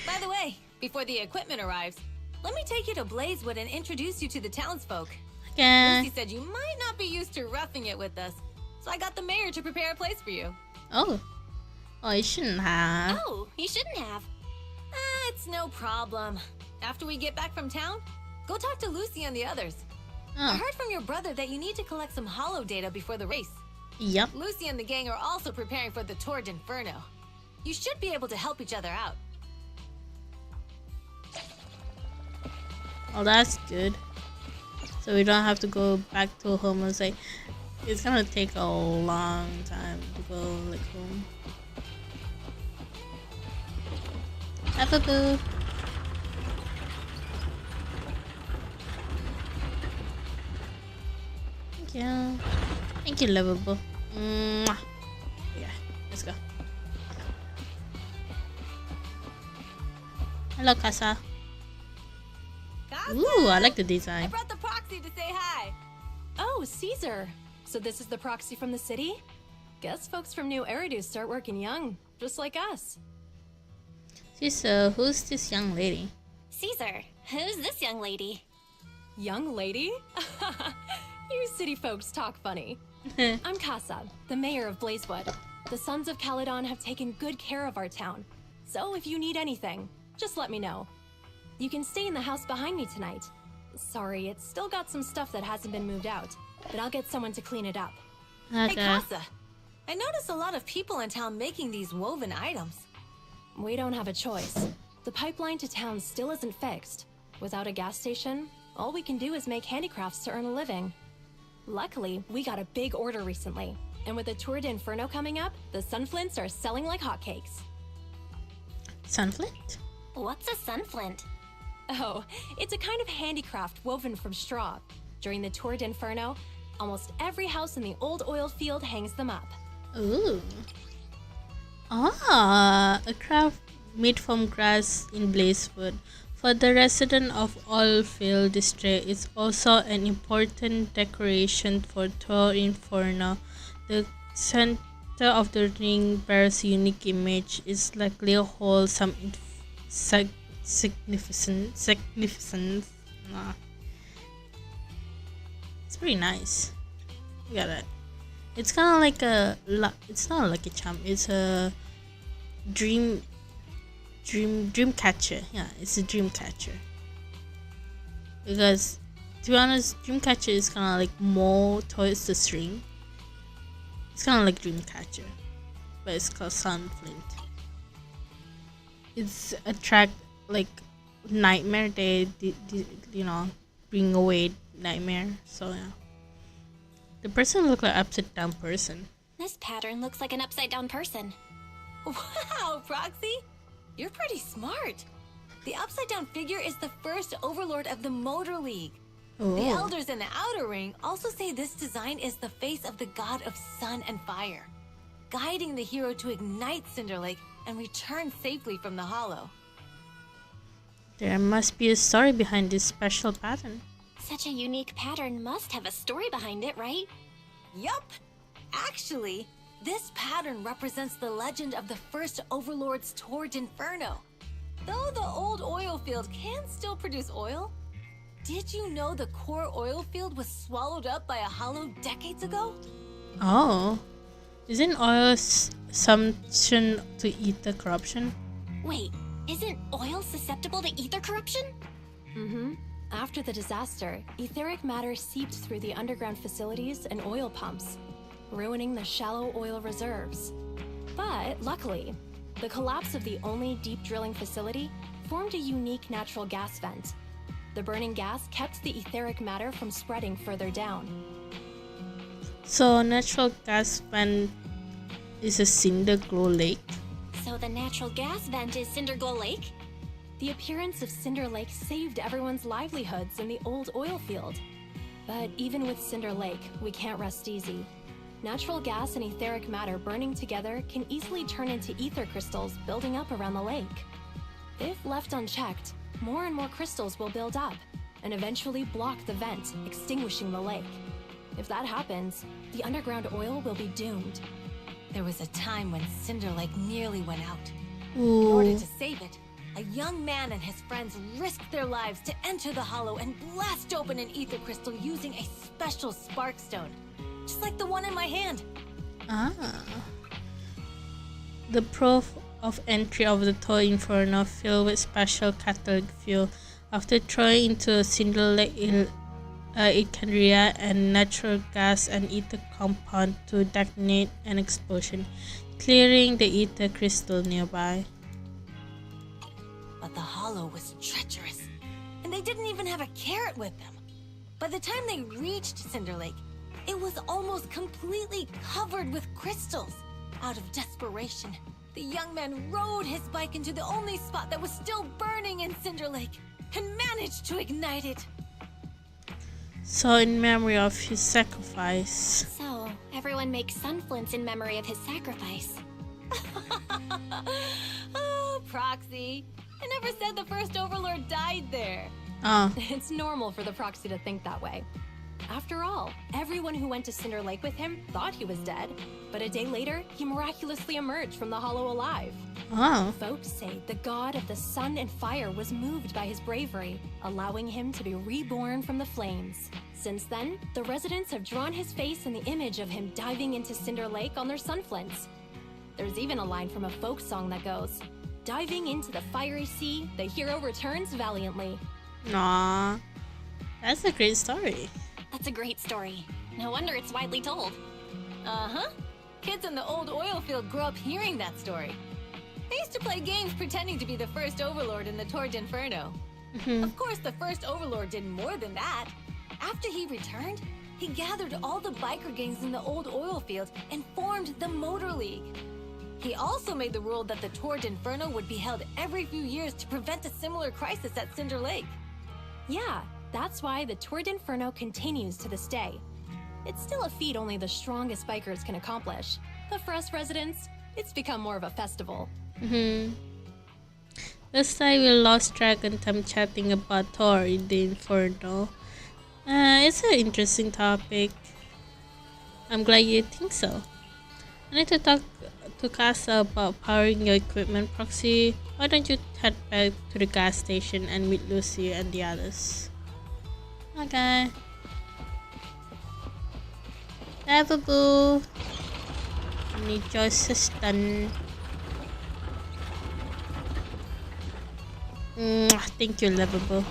By the way, before the equipment arrives, let me take you to Blazewood and introduce you to the townsfolk. Okay. Lucy said you might not be used to roughing it with us, so I got the mayor to prepare a place for you. Oh. Oh, you shouldn't have. Oh, you shouldn't have. It's no problem. After we get back from town, go talk to Lucy and the others. I heard from your brother that you need to collect some holo data before the race. Yep. Lucy and the gang are also preparing for the Tour d'Inferno. You should be able to help each other out. Oh, that's good. So we don't have to go back to home and say it's gonna take a long time to go like home. Have a boo. Thank you. Thank you, lovable. Mwah. Yeah, let's go. Hello, Casa. Ooh, I like the I design. brought the proxy to say hi. Oh, Caesar. So this is the proxy from the city? Guess folks from New Eridu start working young, just like us. Caesar, who's this young lady? Caesar, who's this young lady? Young lady? You city folks talk funny. I'm Casa, the mayor of Blazewood. The Sons of Caledon have taken good care of our town. So if you need anything, just let me know. You can stay in the house behind me tonight. Sorry, it's still got some stuff that hasn't been moved out, but I'll get someone to clean it up. Hey, Casa. I noticed a lot of people in town making these woven items. We don't have a choice. The pipeline to town still isn't fixed. Without a gas station, all we can do is make handicrafts to earn a living. Luckily, we got a big order recently, and with the Tour d'Inferno coming up, the Sunflints are selling like hotcakes. Sunflint? What's a sunflint? Oh, it's a kind of handicraft woven from straw. During the Tour d'Inferno, almost every house in the old oil field hangs them up. Ooh. Ah, a craft made from grass in Blazewood. For the resident of Oilfield District, it's also an important decoration for Tour Inferno. The center of the ring bears a unique image. It's likely holds some significance. Nah. It's pretty nice. You got it. It's kind of like it's not a lucky charm. It's a dream catcher. Yeah, it's a dream catcher. Because to be honest, dream catcher is kind of like more towards the string. It's kind of like dream catcher, but it's called Sunflint. It's attract like nightmare. They bring away nightmare. So yeah. The person looks like upside down person. This pattern looks like an upside down person. Wow, Proxy! You're pretty smart. The upside down figure is the first overlord of the Motor League. Oh. The elders in the Outer Ring also say this design is the face of the god of sun and fire, guiding the hero to ignite Cinder Lake and return safely from the Hollow. There must be a story behind this special pattern. Such a unique pattern must have a story behind it, right? Yup! Actually, this pattern represents the legend of the first overlord's Tour d'Inferno. Though the old oil field can still produce oil, did you know the core oil field was swallowed up by a hollow decades ago? Oh. Isn't oil assumption to ether corruption? Wait, isn't oil susceptible to ether corruption? Mm-hmm. After the disaster, etheric matter seeped through the underground facilities and oil pumps, ruining the shallow oil reserves. But luckily, the collapse of the only deep drilling facility formed a unique natural gas vent. The burning gas kept the etheric matter from spreading further down. So natural gas vent is a cinder glow lake? So the natural gas vent is Cinderglow Lake? The appearance of Cinder Lake saved everyone's livelihoods in the old oil field. But even with Cinder Lake, we can't rest easy. Natural gas and etheric matter burning together can easily turn into ether crystals building up around the lake. If left unchecked, more and more crystals will build up and eventually block the vent, extinguishing the lake. If that happens, the underground oil will be doomed. There was a time when Cinder Lake nearly went out. Ooh. In order to save it, a young man and his friends risked their lives to enter the Hollow and blast open an ether crystal using a special spark stone, just like the one in my hand. Ah. The proof of entry of the Tour Inferno filled with special catalytic fuel. After throwing into a Cinder Lake, it can react and natural gas and ether compound to detonate an explosion, clearing the ether crystal nearby. But the Hollow was treacherous, and they didn't even have a carrot with them. By the time they reached Cinder Lake, it was almost completely covered with crystals. Out of desperation, the young man rode his bike into the only spot that was still burning in Cinder Lake and managed to ignite it. So in memory of his sacrifice. So, everyone makes sunflints in memory of his sacrifice. Oh, Proxy. I never said the first Overlord died there. Oh. It's normal for the Proxy to think that way. After all, everyone who went to Cinder Lake with him thought he was dead, but a day later, he miraculously emerged from the Hollow alive. Oh. Folks say the god of the sun and fire was moved by his bravery, allowing him to be reborn from the flames. Since then, the residents have drawn his face in the image of him diving into Cinder Lake on their sunflints. There's even a line from a folk song that goes, "Diving into the fiery sea, the hero returns valiantly." Aww. That's a great story. That's a great story. No wonder it's widely told. Uh-huh. Kids in the old oil field grew up hearing that story. They used to play games pretending to be the first Overlord in the Tour d'Inferno. Of course, the first Overlord did more than that. After he returned, he gathered all the biker gangs in the old oil field and formed the Motor League. He also made the rule that the Tour d'Inferno would be held every few years to prevent a similar crisis at Cinder Lake. Yeah, that's why the Tour d'Inferno continues to this day. It's still a feat only the strongest bikers can accomplish, but for us residents, it's become more of a festival. Last time we lost track on time chatting about Tour in the Inferno. It's an interesting topic. I'm glad you think so. I need to talk to Casa about powering your equipment, Proxy. Why don't you head back to the gas station and meet Lucy and the others? Okay. Lovable. Need your assistant. Thank you, Lovable.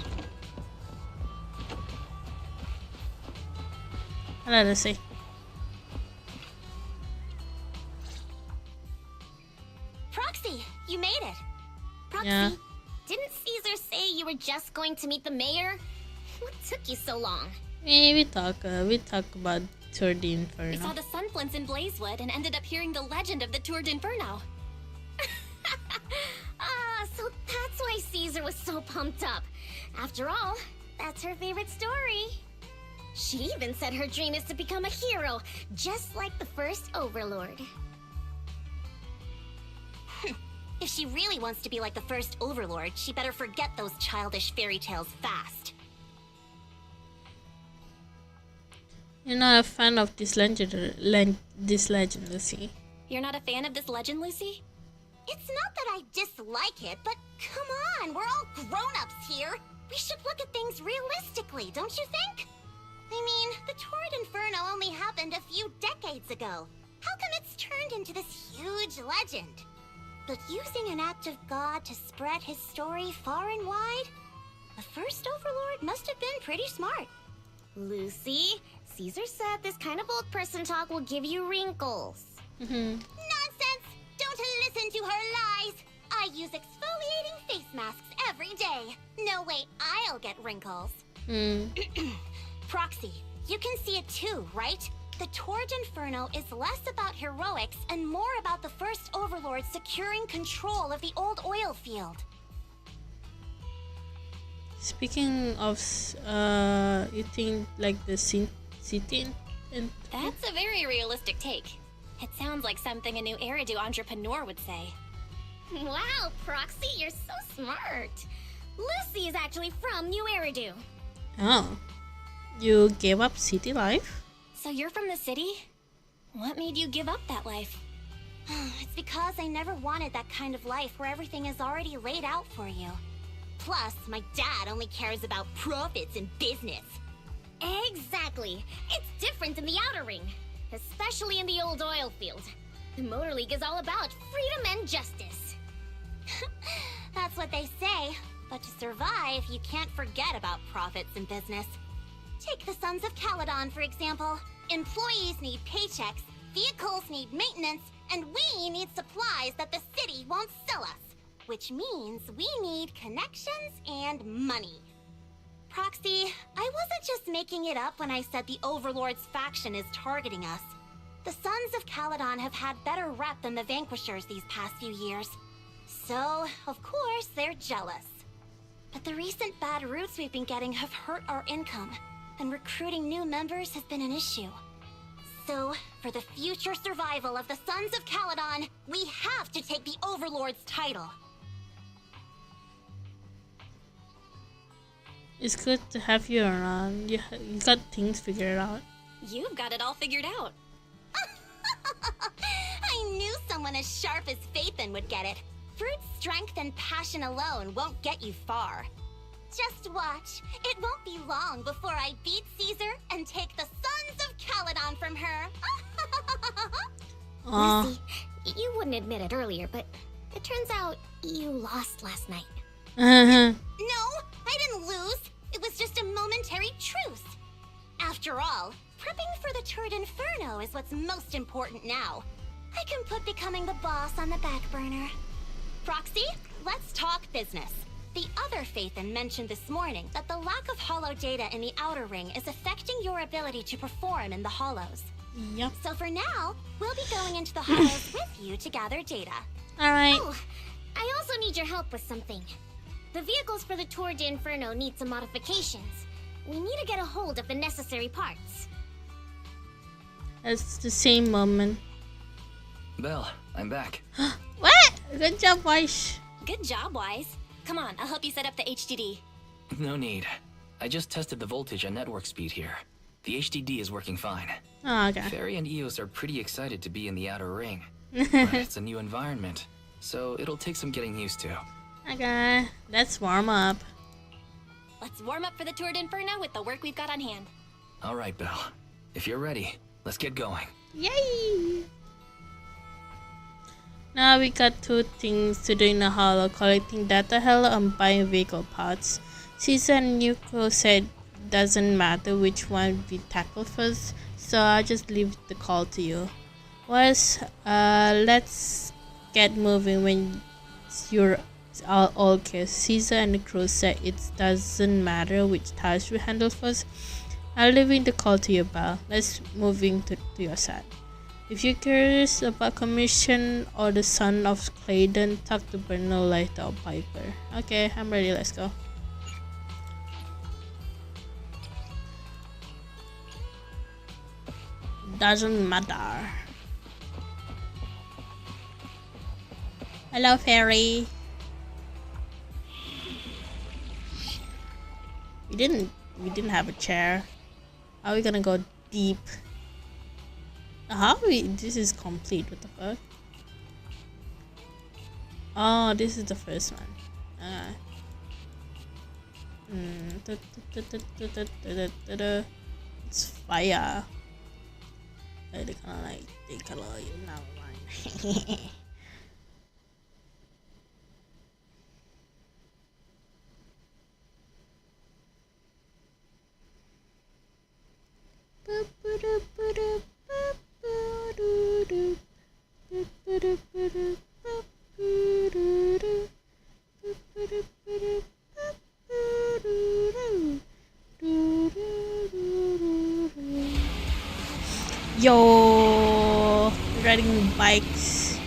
Hello, Lucy. Proxy, you made it. Proxy, Yeah. didn't Caesar say you were just going to meet the mayor? What took you so long? We talk about Tour de We saw Inferno. the Sunflints in Blazewood and ended up hearing the legend of the Tour d'Inferno. So that's why Caesar was so pumped up. After all, that's her favorite story. She even said her dream is to become a hero, just like the first Overlord. If she really wants to be like the first Overlord, she better forget those childish fairy tales fast. You're not a fan of this legend, Lucy. You're not a fan of this legend, Lucy? It's not that I dislike it, but come on, we're all grown-ups here. We should look at things realistically, don't you think? I mean, the Torrid Inferno only happened a few decades ago. How come it's turned into this huge legend? But using an act of God to spread his story far and wide? The first Overlord must have been pretty smart. Lucy, Caesar said this kind of old person talk will give you wrinkles. Nonsense! Don't listen to her lies! I use exfoliating face masks every day. No way I'll get wrinkles. Proxy, you can see it too, right? The Torrid Inferno is less about heroics and more about the first Overlord securing control of the old oil field. Speaking of, you think like the city and That's a very realistic take. It sounds like something a new Eridu entrepreneur would say. Wow, Proxy, you're so smart. Lucy is actually from New Eridu. oh, you gave up city life? So you're from the city? What made you give up that life? It's because I never wanted that kind of life where everything is already laid out for you. Plus, my dad only cares about profits and business. Exactly. It's different in the Outer Ring, especially in the old oil field. The Motor League is all about freedom and justice. That's what they say. But to survive, you can't forget about profits and business. Take the Sons of Caledon, for example. Employees need paychecks, vehicles need maintenance, and we need supplies that the city won't sell us. Which means we need connections and money. Proxy, I wasn't just making it up when I said the Overlord's faction is targeting us. The Sons of Caledon have had better rep than the Vanquishers these past few years. So, of course, they're jealous. But the recent bad routes we've been getting have hurt our income, and recruiting new members has been an issue. So, for the future survival of the Sons of Caledon, we have to take the Overlord's title. It's good to have you around. You got things figured out. You've got it all figured out. I knew someone as sharp as Phaethon would get it. Brute strength and passion alone won't get you far. Just watch. It won't be long before I beat Caesar and take the Sons of Caledon from her. Lucy, you wouldn't admit it earlier, but it turns out you lost last night. No, I didn't lose. It was just a momentary truce. After all, prepping for the Torrid Inferno is what's most important now. I can put becoming the boss on the back burner. Proxy, let's talk business. The other Phaethon mentioned this morning that the lack of hollow data in the Outer Ring is affecting your ability to perform in the hollows. Yep. So for now, we'll be going into the hollows with you to gather data. Alright. Oh, I also need your help with something. The vehicles for the Tour de Inferno need some modifications. We need to get a hold of the necessary parts. It's the same moment. Belle, I'm back. What? Good job, Wise. Good job, Wise. Come on, I'll help you set up the HDD. No need. I just tested the voltage and network speed here. The HDD is working fine. Oh, okay. Fairy and Eos are pretty excited to be in the Outer Ring. But it's a new environment, so it'll take some getting used to. Okay, let's warm up. Let's warm up for the Tour d'Inferno with the work we've got on hand. All right, Belle. If you're ready, let's get going. Yay! Now we got 2 things to do in the holo: collecting data holo and buying vehicle parts. Caesar and Yuko said doesn't matter which one we tackle first, so I'll just leave the call to you. Let's get moving when you're all okay. Caesar and the crew said it doesn't matter which task we handle first. I'll leave the call to you, Belle. Let's moving to your side. If you're curious about Commission or the Son of Claydon, talk to Bruno later or Piper. Okay, I'm ready, let's go. Doesn't matter. Hello, Fairy. We didn't have a chair. Are we gonna go deep? This is complete, what the fuck? Oh, this is the first one. It's fire. They kinda like, never mind. Yo, riding bikes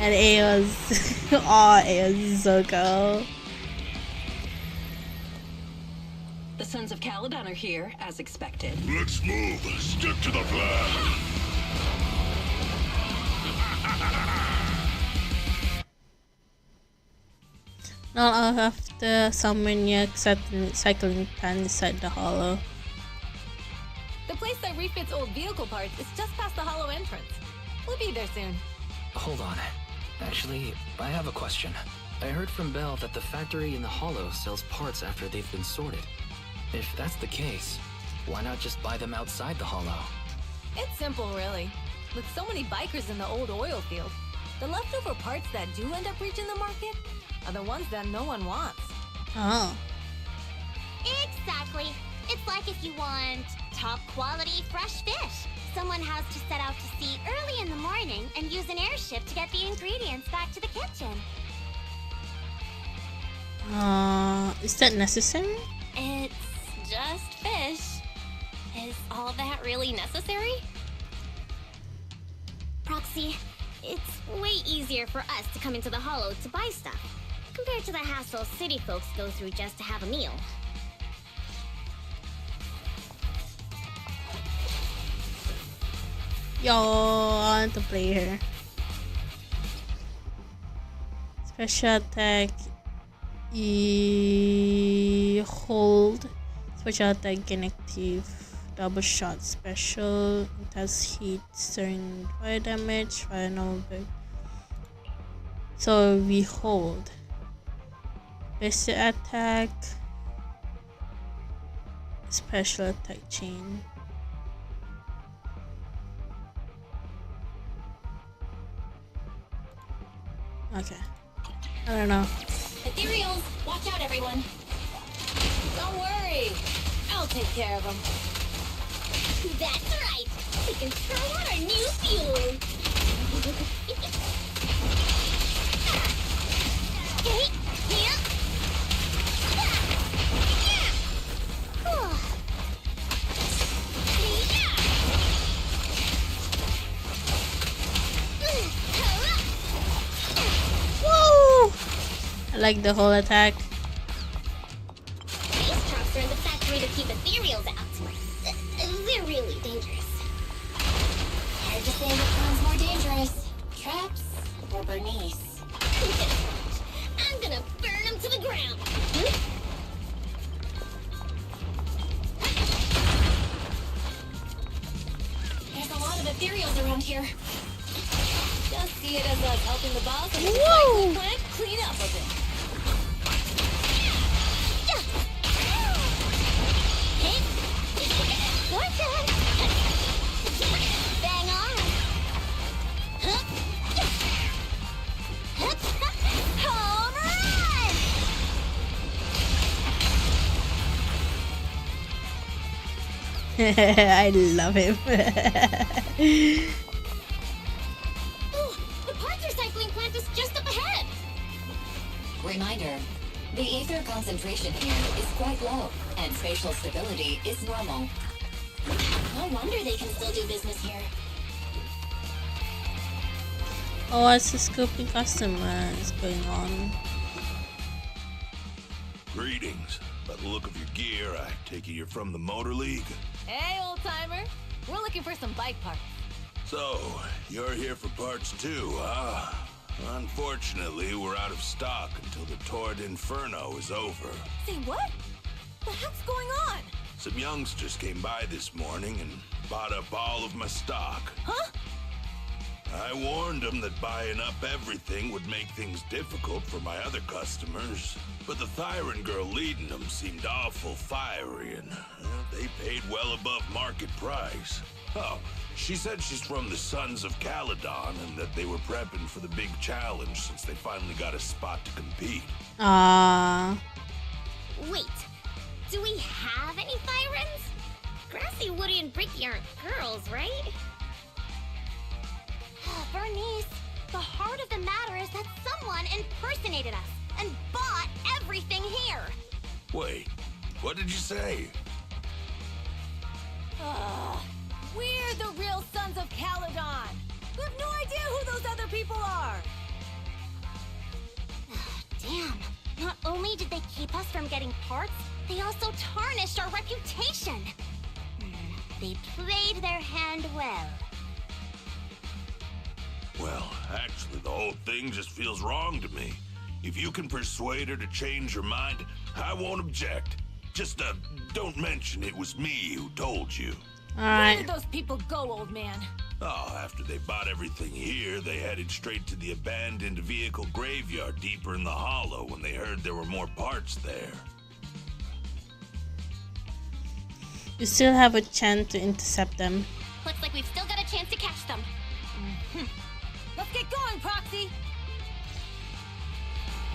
and Aeos. Oh, Aeos is so cool. The Sons of Caledon are here, as expected. Let's move. Stick to the plan. Now I'll have to summon your cycling plan inside the holo. The place that refits old vehicle parts is just past the holo entrance. We'll be there soon. Hold on. Actually, I have a question. I heard from Belle that the factory in the holo sells parts after they've been sorted. If that's the case, why not just buy them outside the holo? It's simple, really. With so many bikers in the old oil field, the leftover parts that do end up reaching the market are the ones that no one wants. Oh. Exactly. It's like if you want top quality fresh fish. Someone has to set out to sea early in the morning and use an airship to get the ingredients back to the kitchen. Is that necessary? It's just fish. Is all that really necessary? Proxy, it's way easier for us to come into the holo to buy stuff, compared to the hassle city folks go through just to have a meal. Yo, I want to play her. Special attack, hold. Special attack gain active. Double shot. Special intense heat. Stirring fire damage. Final back. So we hold. Basic attack. Special attack chain. Okay. I don't know. Ethereals, watch out, everyone. Don't worry. I'll take care of them. That's right. We can try out our new fuel. I like the whole attack. These traps are in the factory to keep ethereals out. They're really dangerous. Hard to say which one's more dangerous. Traps or Bernice? I'm gonna burn them to the ground. There's a lot of ethereals around here. Just See it as us helping the boss and the recycling plant clean up a bit. Bang on. Home run! I love him. Oh, the parts recycling plant is just up ahead. Reminder, the ether concentration here is quite low, and spatial stability is normal. No wonder they can still do business here. Oh, it's a scoping customer is going on. Greetings. By the look of your gear, I take it you're from the Motor League. Hey, old timer. We're looking for some bike parts. So, you're here for parts too, huh? Unfortunately, we're out of stock until the Torrid Inferno is over. Say what? The heck's going on? Some youngsters came by this morning and bought up all of my stock. Huh? I warned them that buying up everything would make things difficult for my other customers, but the Thyron girl leading them seemed awful fiery, and they paid well above market price. Oh, she said she's from the Sons of Caledon and that they were prepping for the big challenge since they finally got a spot to compete. Wait, do we have any Thyrans? Grassy, Woody, and Bricky aren't girls, right? Bernice, the heart of the matter is that someone impersonated us and bought everything here. Wait, what did you say? We're the real Sons of Caledon. We have no idea who those other people are. Damn. Not only did they keep us from getting parts, they also tarnished our reputation. They played their hand well. Well, actually, the whole thing just feels wrong to me. If you can persuade her to change her mind, I won't object. Just, don't mention it was me who told you. Where did those people go, old man? Oh, after they bought everything here, they headed straight to the abandoned vehicle graveyard deeper in the hollow when they heard there were more parts there. You still have a chance to intercept them. Looks like we've still got a chance to catch them. Let's get going, Proxy!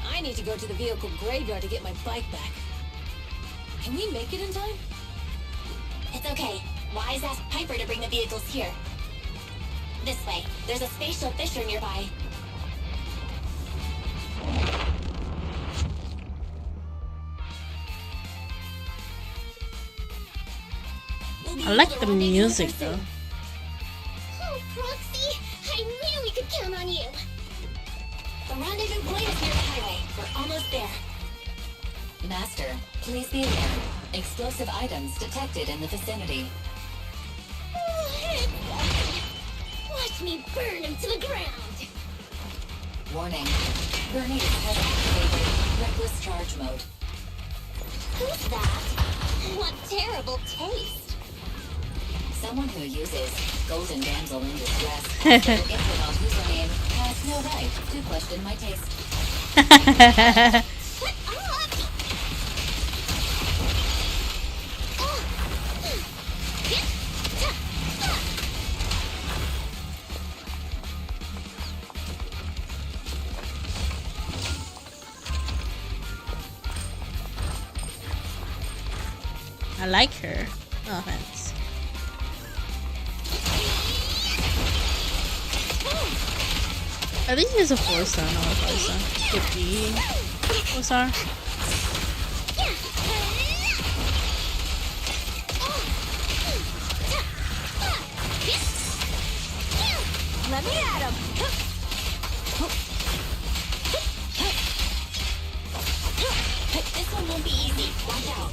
I need to go to the vehicle graveyard to get my bike back. Can we make it in time? It's okay. Wise asked Piper to bring the vehicles here. This way. There's a spatial fissure nearby. I like the music though. Oh, Proxy! I knew we could count on you! The rendezvous point is near the highway. We're almost there. Master, please be aware. Explosive items detected in the vicinity. Watch me burn him to the ground! Warning. Bernice has activated reckless charge mode. Who's that? What terrible taste! Someone who uses Golden Damsel in Distress as their internet username has no right to question my taste. I like her. No offense. I think he's a 4-star, not a 5-star. Could be 4-star. Let me at him! This one won't be easy. Watch out.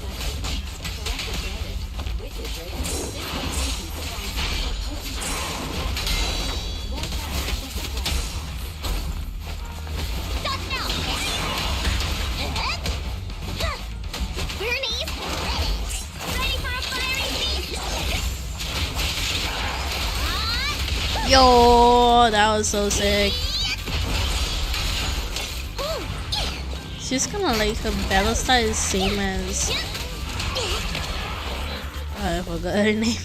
Yo, Oh, that was so sick. She's kind of like her battle style is same as I forgot her name.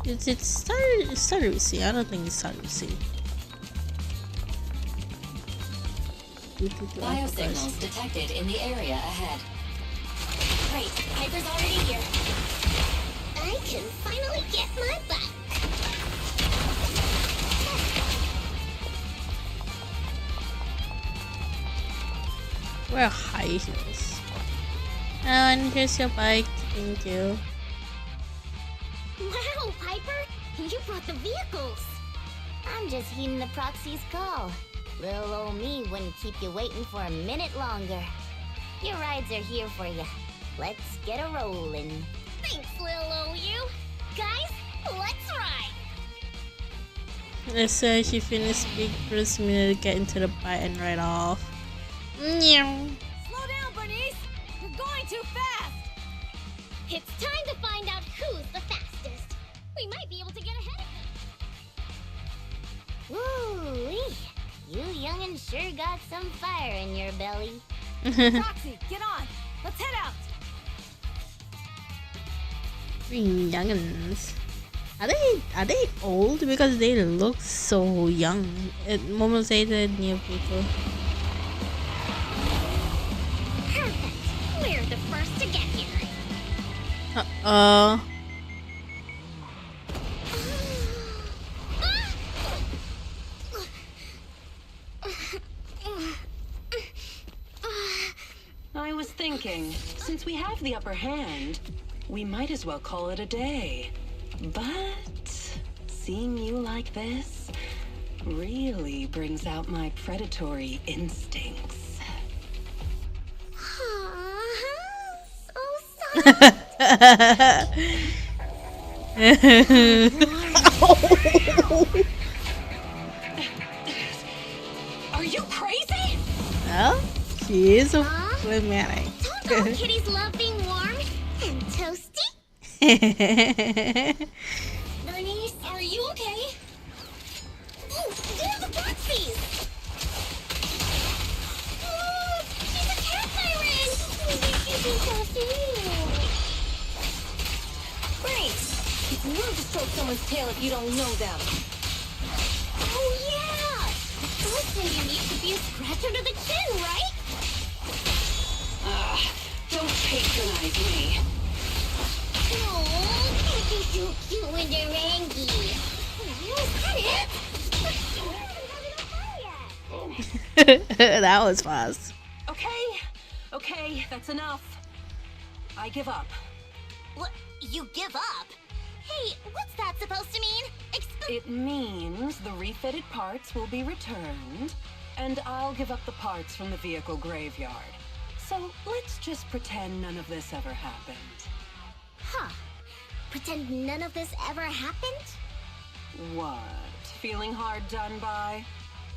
It's started with C. I don't think it started with C. Biosignals detected in the area ahead. Great, Piper's already here. I can finally get my back. Wear high heels. And here's your bike. Thank you. Wow, Piper! You brought the vehicles! I'm just heeding the proxy's call. Little old me wouldn't keep you waiting for a minute longer. Your rides are here for you. Let's get a rollin'. Thanks, little old you. Guys, let's ride! As soon as she finished speaking, Bruce needed to get into the bike and ride off. Meow. Slow down, Bernice! You're going too fast! It's time to find out who's the fastest. We might be able to get ahead of them. Woo-wee. You young'uns sure got some fire in your belly. Proxy, get on! Let's head out! Young'uns. Are they old? Because they look so young. At moments later, new people. Perfect. We're the first to get here. I was thinking, since we have the upper hand, we might as well call it a day. But seeing you like this really brings out my predatory instincts. Are you crazy? Well, she is a fanatic. Don't all kitties love being warm and toasty? Bernice, are you okay? Ooh, they're the Proxies! Oh, she's a cat siren! Bernice, it's rude to stroke someone's tail if you don't know them. Oh yeah! The first thing you need to be a scratcher to the chin, right? Don't patronize me. Oh, you're so cute when they're angry. That was fast. Okay, that's enough. I give up. What? You give up? Hey, what's that supposed to mean? It means the refitted parts will be returned, and I'll give up the parts from the vehicle graveyard. So let's just pretend none of this ever happened. Huh. Pretend none of this ever happened? What? Feeling hard done by?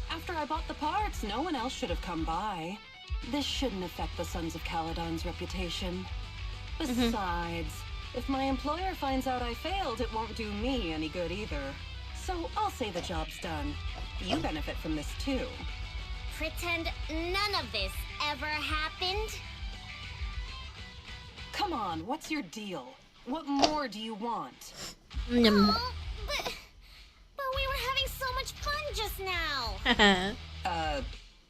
After I bought the parts, no one else should have come by. This shouldn't affect the Sons of Caledon's reputation. Besides, if my employer finds out I failed, it won't do me any good either. So I'll say the job's done. You benefit from this too. Pretend none of this ever happened? Come on, what's your deal? What more do you want? Oh, but we were having so much fun just now.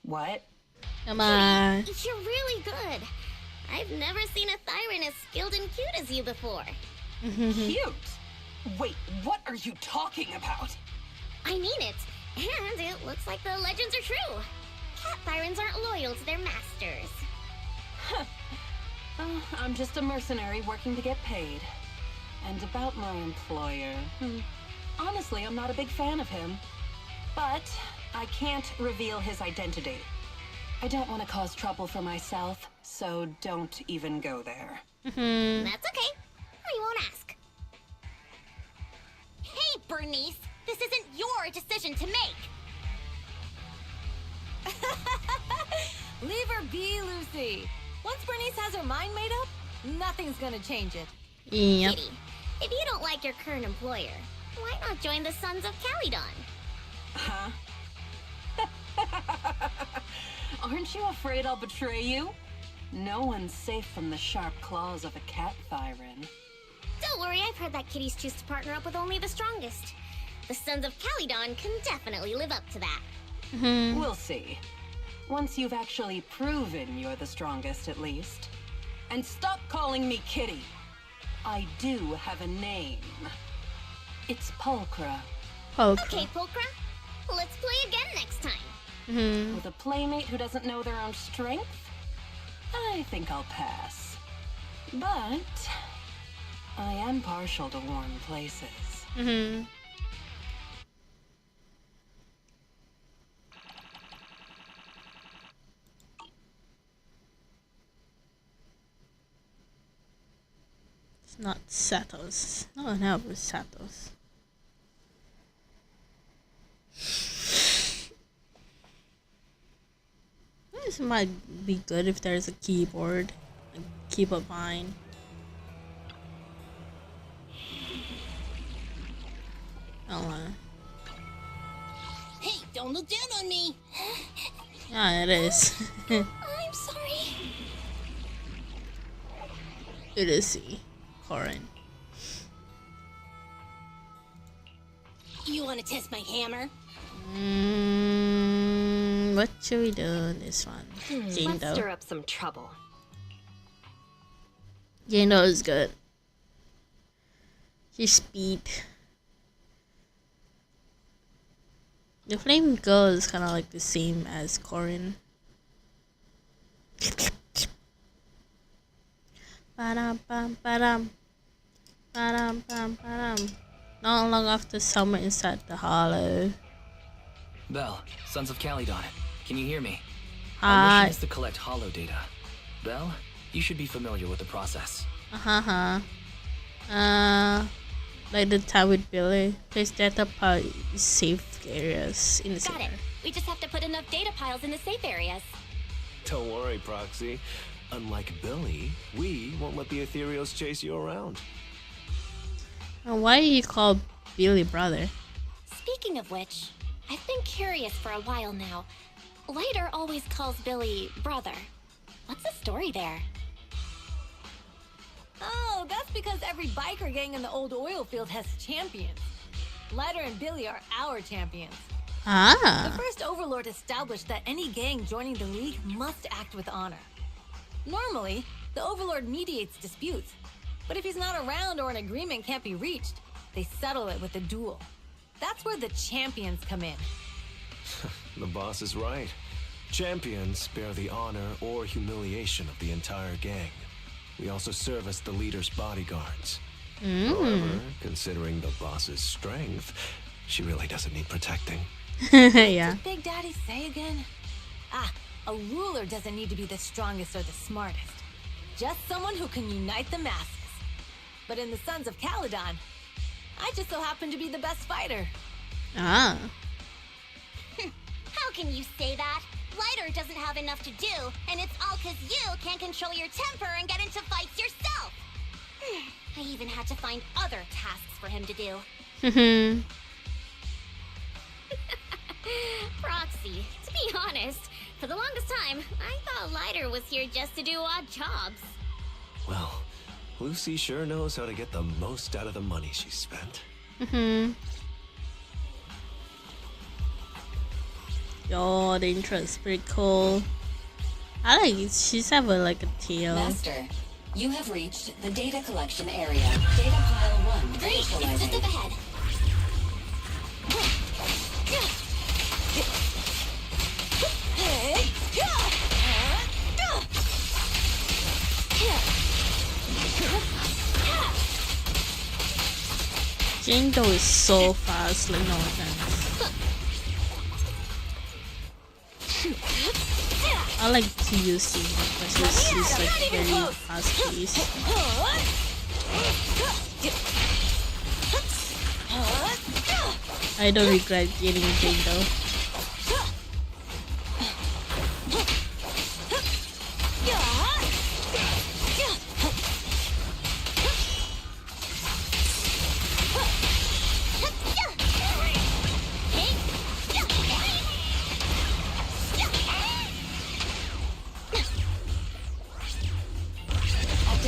What? Come on. You're really good. I've never seen a Thyran as skilled and cute as you before. Cute? Wait, what are you talking about? I mean it. And it looks like the legends are true. Cat Thyrans aren't loyal to their masters. I'm just a mercenary working to get paid. And about my employer, honestly, I'm not a big fan of him. But I can't reveal his identity. I don't want to cause trouble for myself, so don't even go there. That's okay. We won't ask. Hey, Bernice! This isn't your decision to make! Leave her be, Lucy. Once Bernice has her mind made up, nothing's gonna change it. Yep. Kitty, if you don't like your current employer, Why not join the Sons of Caledon? Huh? Aren't you afraid I'll betray you? No one's safe from the sharp claws of a cat, Thyrin. Don't worry, I've heard that kitties choose to partner up with only the strongest. The Sons of Caledon can definitely live up to that. We'll see. Once you've actually proven you're the strongest, at least. And stop calling me Kitty. I do have a name. It's Pulchra. Okay, Pulchra. Let's play again next time. With a playmate who doesn't know their own strength? I think I'll pass. But I am partial to warm places. It's not Satos. No, no, it was Satos. This might be good if there's a keyboard. Like, keep up mine. Hey, don't look down on me. Yeah, it is. I'm sorry. It is C. Corin. You want to test my hammer? What should we do in this one? Let's Jindo. stir up some trouble. Jindo is good. She's speed. The flame girl is kind of like the same as Corin. Ba-dum, bum, ba-dum. Ba-dum, bum, ba-dum. Not long after summer inside the hollow. Belle, Sons of Caledon, can you hear me? Hi. Our mission is to collect hollow data. Belle, you should be familiar with the process. Like the time with Billy. Place data piles in safe areas in the Got center. it. We just have to put enough data piles in the safe areas. Don't worry, Proxy. Unlike Billy, we won't let the Ethereals chase you around. And why do you call Billy brother? Speaking of which, I've been curious for a while now. Lighter always calls Billy brother. What's the story there? Oh, that's because every biker gang in the old oil field has champions. Lighter and Billy are our champions. The first Overlord established that any gang joining the League must act with honor. Normally, the Overlord mediates disputes, but if he's not around or an agreement can't be reached, they settle it with a duel. That's where the champions come in. The boss is right. Champions bear the honor or humiliation of the entire gang. We also serve as the leader's bodyguards. However, considering the boss's strength, she really doesn't need protecting. Yeah. What did Big Daddy say again? A ruler doesn't need to be the strongest or the smartest. Just someone who can unite the masses. But in the Sons of Caledon, I just so happen to be the best fighter. How can you say that? Lighter doesn't have enough to do, and it's all because you can't control your temper and get into fights yourself. I even had to find other tasks for him to do. Proxy, to be honest, for the longest time, I thought Lighter was here just to do odd jobs. Well, Lucy sure knows how to get the most out of the money she spent. Yo, the intro is pretty cool. I like it. She's have like a tail. Master, you have reached the data collection area. Data pile 1. Great, it's just up ahead. Jindo is so fast, like no offense. I like to use him because he's like very fast paced. I don't regret getting Jindo.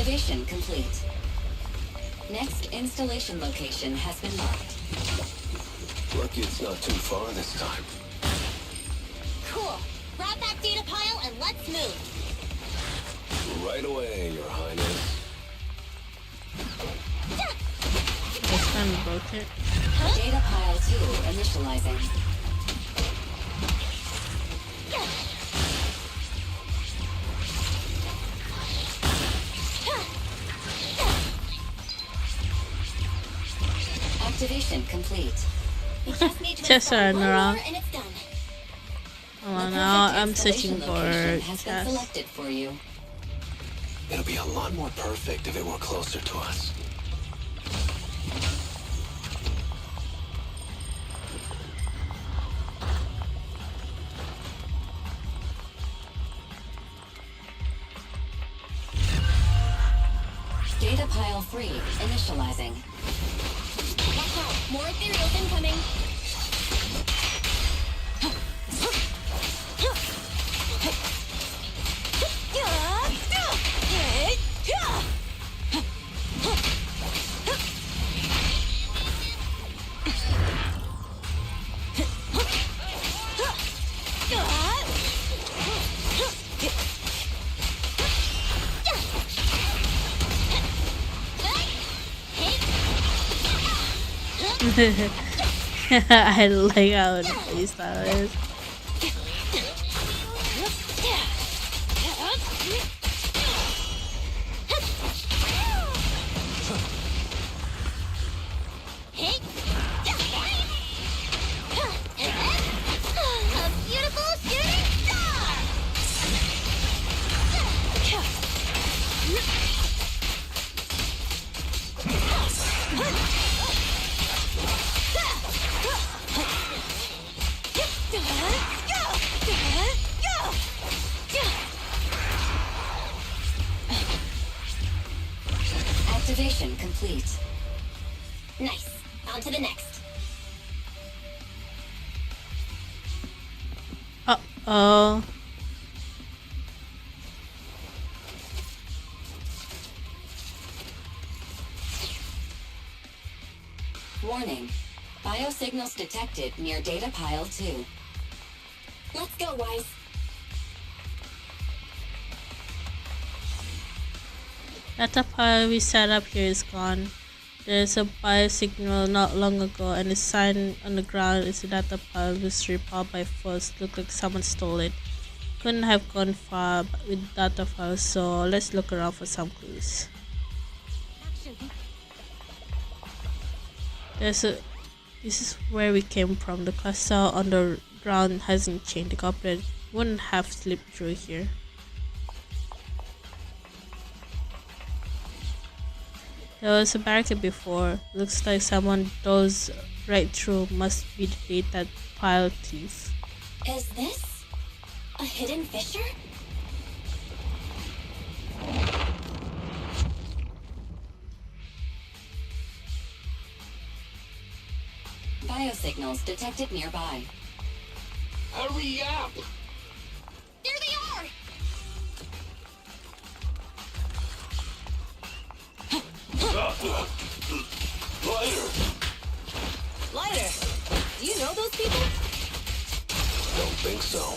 Activation complete. Next installation location has been marked. Lucky it's not too far this time. Cool. Grab that data pile and let's move. Right away, Your Highness. This time we broke it. Data pile 2 initializing. Activation complete. Just turn around. And it's done. Oh, now I'm searching for has been chest. selected for you. It'll be a lot more perfect if it were closer to us. Data pile 3 initializing. Watch out. More ethereals incoming. I like how the playstyle is. A beautiful shooting star! Activation complete. Nice. On to the next. Uh-oh. Warning. Biosignals detected near data pile 2. Let's go, Wise. Data pile we set up here is gone. There's a biosignal not long ago and the sign on the ground is a data pile was repaired by force. Look like someone stole it. Couldn't have gone far with data files, so let's look around for some clues. This is where we came from. The cluster on the ground hasn't changed. The culprit wouldn't have slipped through here. There was a barricade before. Looks like someone dozed right through. Must be the data pile thief. Is this a hidden fissure? Biosignals detected nearby. Hurry up! There they are! Lighter! Lighter, do you know those people? Don't think so.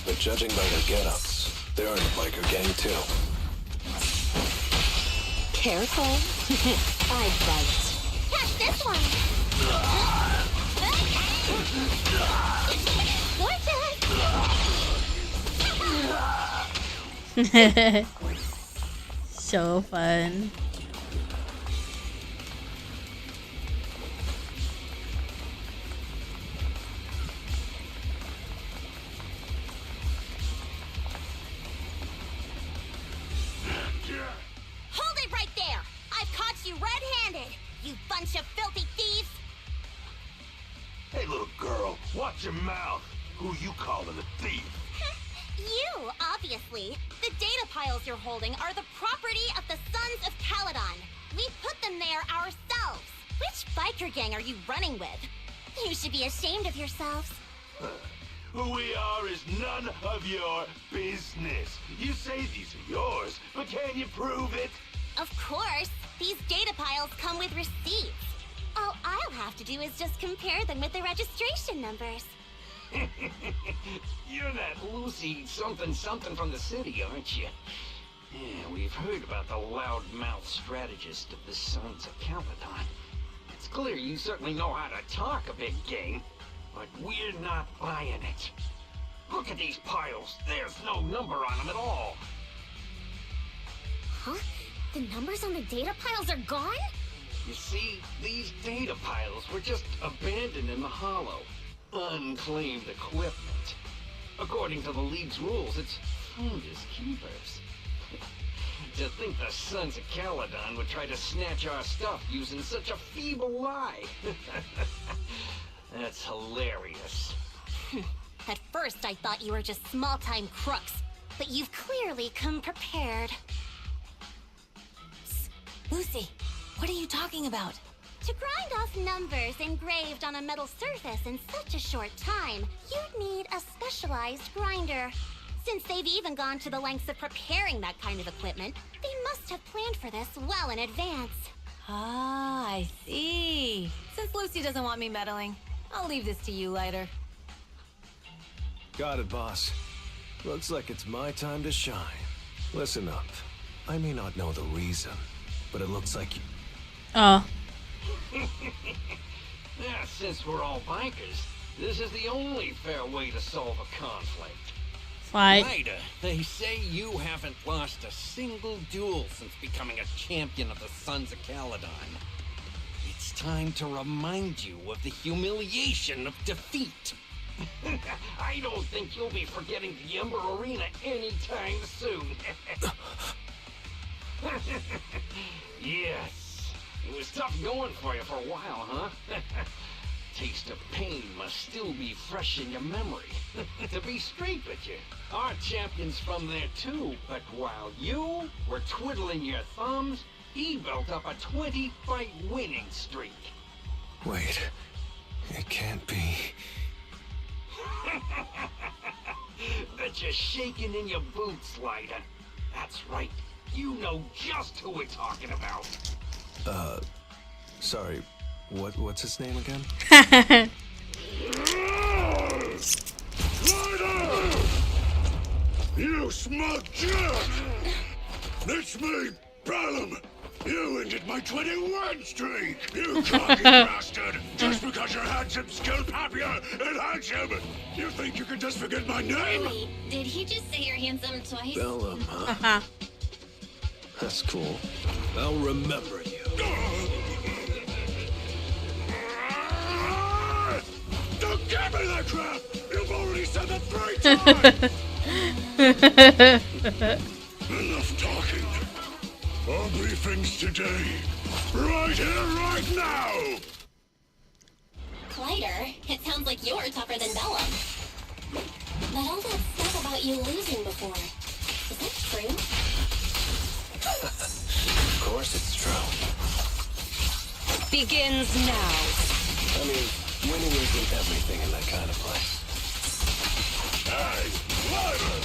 But judging by their get-ups, they're in the biker gang too. Careful. I'd bite. Catch this one! So fun. Hold it right there! I've caught you red-handed, you bunch of filthy thieves! Hey, little girl, watch your mouth. Who you calling a thief? You, obviously. The data piles you're holding are the property of the Sons of Caledon. We put them there ourselves. Which biker gang are you running with? You should be ashamed of yourselves. Who we are is none of your business. You say these are yours, but can you prove it? Of course. These data piles come with receipts. All I'll have to do is just compare them with the registration numbers. You're that Lucy something from the city, aren't you? Yeah, we've heard about the loudmouth strategist of the Sons of Caledon. It's clear you certainly know how to talk a big game, but we're not buying it. Look at these piles. There's no number on them at all. Huh? The numbers on the data piles are gone? You see, these data piles were just abandoned in the hollow. Unclaimed equipment. According to the League's rules, it's finders keepers. To think the Sons of Caledon would try to snatch our stuff using such a feeble lie. That's hilarious. At first, I thought you were just small-time crooks, but you've clearly come prepared. Psst. Lucy, what are you talking about? To grind off numbers engraved on a metal surface in such a short time, you'd need a specialized grinder. Since they've even gone to the lengths of preparing that kind of equipment, they must have planned for this well in advance. Ah, I see. Since Lucy doesn't want me meddling, I'll leave this to you later. Got it, boss. Looks like it's my time to shine. Listen up. I may not know the reason, but it looks like you... Yeah, since we're all bikers, this is the only fair way to solve a conflict. Fight. Ryder, they say you haven't lost a single duel since becoming a champion of the Sons of Caledon. It's time to remind you of the humiliation of defeat. I don't think you'll be forgetting the Ember Arena anytime soon. Yes, it was tough going for you for a while, huh? Taste of pain must still be fresh in your memory. To be straight with you, our champion's from there too, but while you were twiddling your thumbs, he built up a 20-fight winning streak. Wait, it can't be... Bet you're shaking in your boots, Ryder. That's right, you know just who we're talking about. Sorry, what's his name again? Ryder! You smug jerk! It's me, Balam! You ended my 21 streak! You cocky bastard! Just because you're handsome, skilled, happier, and handsome! You think you can just forget my name? Wait, did he just say you're handsome twice? Balam, huh? That's cool. I'll remember you. Don't give me that crap! You've already said that 3 times! Enough talking. Our briefings today. Right here, right now! Glider, it sounds like you're tougher than Bella. But all that stuff about you losing before, is that true? Of course it's true. Begins now. I mean, winning isn't everything in that kind of place. Hey, Ryder!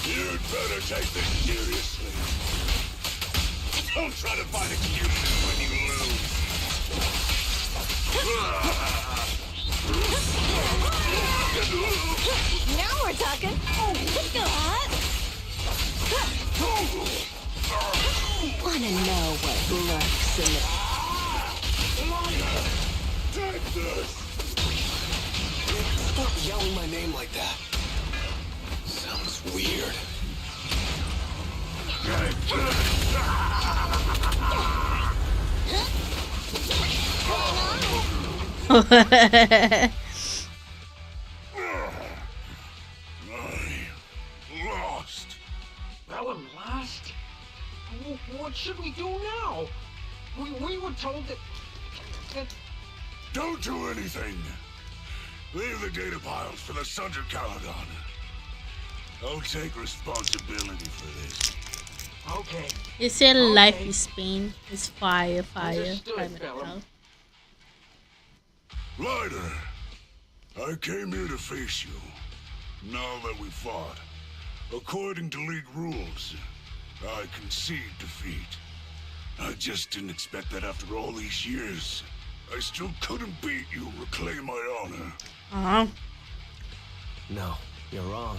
You'd better take this seriously. Don't try to find excuses when you lose. Now we're talking. Wanna know what lurks in the... Take this! Stop yelling my name like that. Sounds weird. Lost. Balam lost? What should we do now? We were told that... Don't do anything. Leave the data piles for the Sons of Caledon. I'll take responsibility for this. Okay. You said life is pain, is fire, Understood, Balam. Ryder, I came here to face you. Now that we fought, according to League rules, I concede defeat. I just didn't expect that after all these years. I still couldn't beat you, reclaim my honor. Uh-huh. No, you're wrong.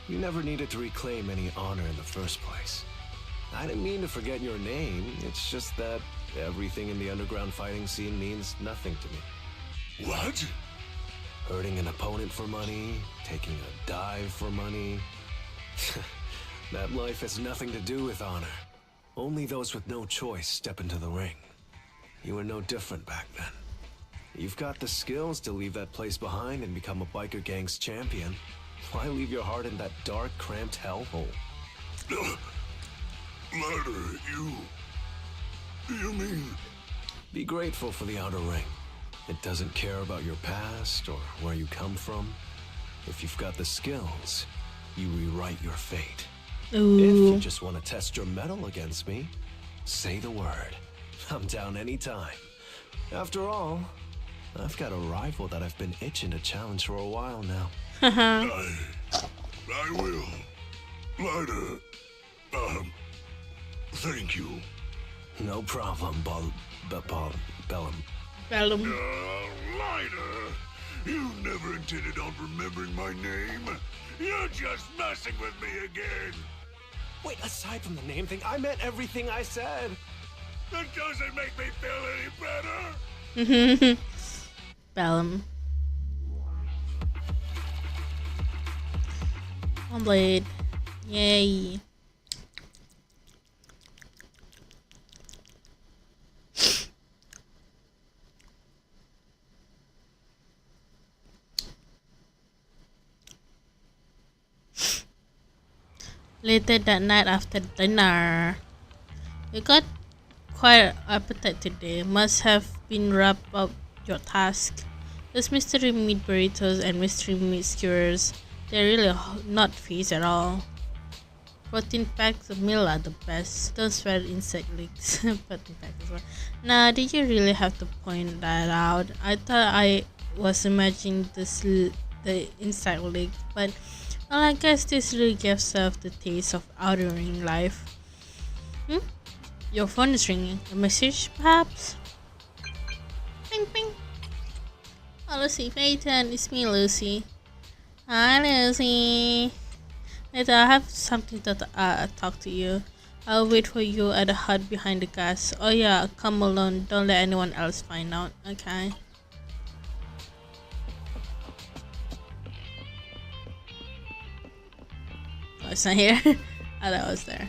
You never needed to reclaim any honor in the first place. I didn't mean to forget your name. It's just that everything in the underground fighting scene means nothing to me. What? Hurting an opponent for money, taking a dive for money. That life has nothing to do with honor. Only those with no choice step into the ring. You were no different back then. You've got the skills to leave that place behind and become a biker gang's champion. Why leave your heart in that dark, cramped hellhole? Ladder, you mean... Be grateful for the outer ring. It doesn't care about your past or where you come from. If you've got the skills, you rewrite your fate. Ooh. If you just want to test your mettle against me, say the word. I'm down anytime. After all, I've got a rival that I've been itching to challenge for a while now. I will. Ladder, thank you. No problem, Bellum. Bellum. Ladder, you never intended on remembering my name. You're just messing with me again. Wait, aside from the name thing, I meant everything I said. That doesn't make me feel any better. Bellum. One blade. Yay. Later that night after dinner, you got quite an appetite today. Must have been wrap up your task. Those mystery meat burritos and mystery meat skewers, they're really not fish at all. Protein packs of meal are the best. Don't sweat insect leaks. Protein pack as well. Nah, did you really have to point that out? I thought I was imagining the insect leak, but well, I guess this really gives off the taste of outer ring life. Your phone is ringing. A message, perhaps? Ping ping. Oh, Lucy Payton, it's me, Lucy. Hi, Lucy. Later, I have something to talk to you. I'll wait for you at the hut behind the gas. Oh yeah, come alone. Don't let anyone else find out. Okay. Oh, it's not here. I thought it was there.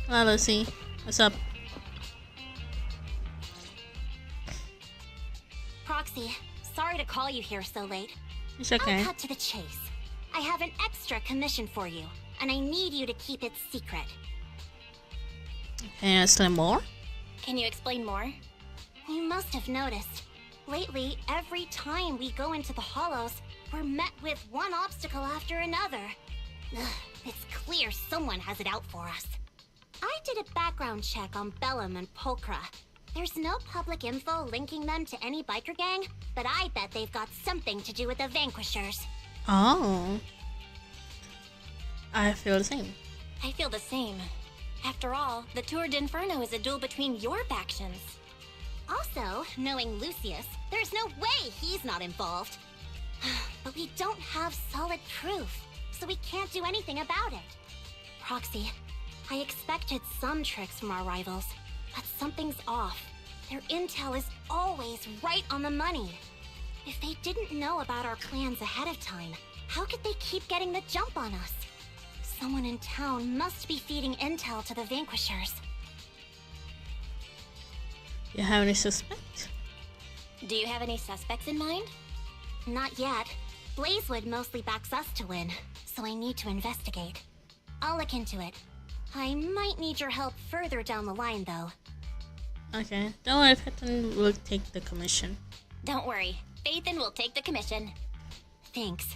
Hello, Lucy. What's up? Proxy, sorry to call you here so late. It's okay. I'll cut to the chase. I have an extra commission for you, and I need you to keep it secret. Can you explain more? Can you explain more? You must have noticed. Lately, every time we go into the Hollows, we're met with one obstacle after another. Ugh, it's clear someone has it out for us. I did a background check on Bellum and Pulchra. There's no public info linking them to any biker gang, but I bet they've got something to do with the Vanquishers. Oh. I feel the same. I feel the same. After all, the Tour d'Inferno is a duel between your factions. Also, knowing Lucius, there's no way he's not involved. But we don't have solid proof, so we can't do anything about it. Proxy, I expected some tricks from our rivals, but something's off. Their intel is always right on the money. If they didn't know about our plans ahead of time, how could they keep getting the jump on us? Someone in town must be feeding intel to the Vanquishers. You have any suspect? Do you have any suspects in mind? Not yet. Blazewood mostly backs us to win, so I need to investigate. I'll look into it. I might need your help further down the line, though. Okay, don't worry, Phaethon will take the commission. Don't worry, Phaethon will take the commission. Thanks.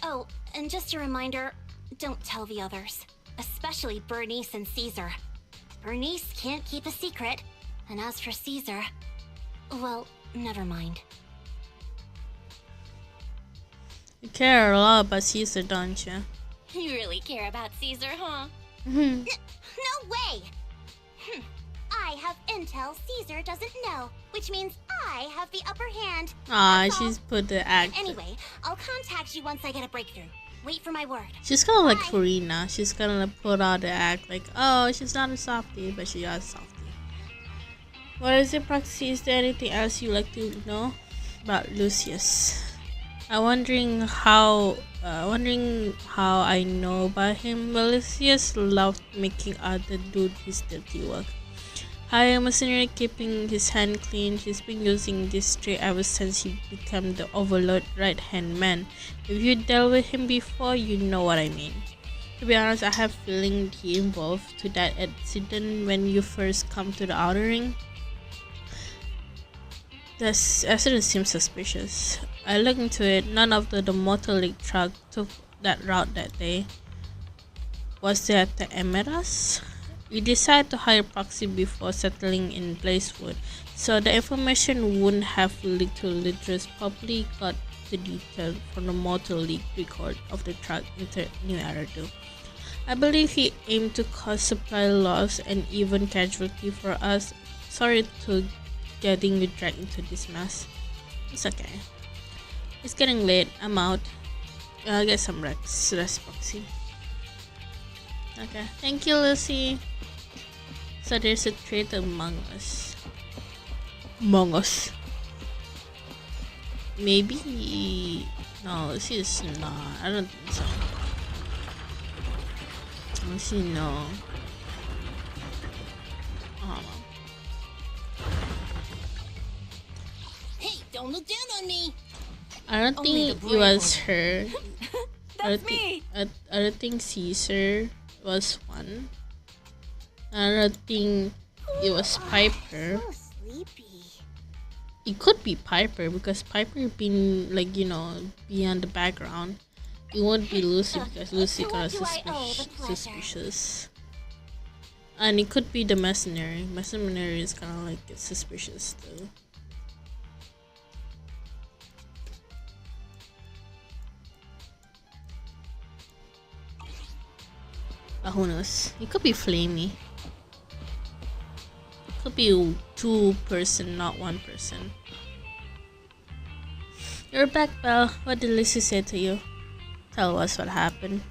Oh, and just a reminder, don't tell the others. Especially Bernice and Caesar. Bernice can't keep a secret, and as for Caesar, well, never mind. You care a lot about Caesar, don't you? You really care about Caesar, huh? No way! I have intel Caesar doesn't know, which means I have the upper hand. Ah, she's put the act. Anyway, I'll contact you once I get a breakthrough. Wait for my word. She's kind of like Farina. She's gonna put out the act like, oh, she's not a softie, but she is a softie. What is it, Proxy? Is there anything else you'd like to know about Lucius? I'm wondering how I know about him. Well, Lucius loved making other do his dirty work. High mercenary keeping his hand clean. He's been using this trick ever since he became the Overlord right-hand man. If you dealt with him before, you know what I mean. To be honest, I have a feeling he involved to that accident when you first come to the Outer Ring. This accident seems suspicious. I looked into it. None of the Motor League truck took that route that day. Was there at the Emeras? We decided to hire Proxy before settling in Blazewood, so the information wouldn't have leaked to Lidris. Probably got the detail from the Motor League record of the truck into New Eridu. I believe he aimed to cause supply loss and even casualty for us. Sorry to getting you dragged into this mess. It's okay. It's getting late. I'm out. I'll get some rest, Proxy. Okay. Thank you, Lucy. So there's a traitor among us. Among us. Maybe. No, Lucy is not. I don't think so. Lucy, no. Oh. Hey, don't look down on me. I don't think it was her. That's me. I don't think Caesar was one. I don't think it was Piper. So sleepy. It could be Piper because Piper been like, you know, beyond the background. It won't be Lucy because Lucy kind of suspicious. And it could be the mercenary. Mercenary is kind of like suspicious too. But who knows? It could be Flamey. Could be two person, not one person. You're back, Belle. What did Lucy say to you? Tell us what happened.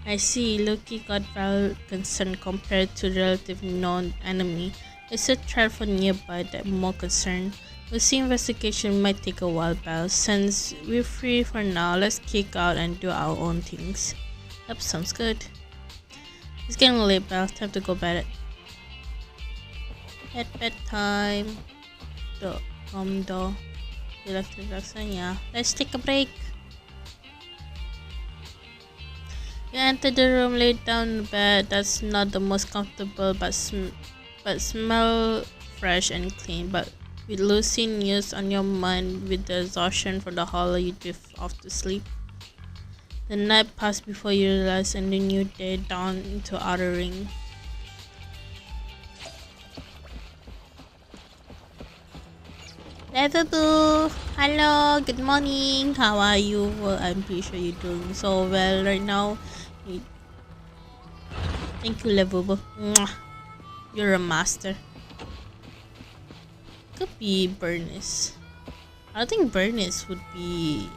I see. Loki got very concerned compared to the relative known enemy. It's a threat for nearby that I'm more concerned. Lucy investigation might take a while, Belle. Since we're free for now, let's kick out and do our own things. Yep, sounds good. It's getting late, Belle. Time to go bed. Bedtime. Relax. Let's take a break. You enter the room, lay down in the bed. That's not the most comfortable, but smell fresh and clean. But with Lucy news on your mind, with the exhaustion from the hollow, you drift off to sleep. The night passed before you realized, and the new day dawned into Outer Ring. Hello, good morning. How are you? Well, I'm pretty sure you're doing so well right now. Thank you, Levubo. You're a master. Could be Bernice. I don't think Bernice would be.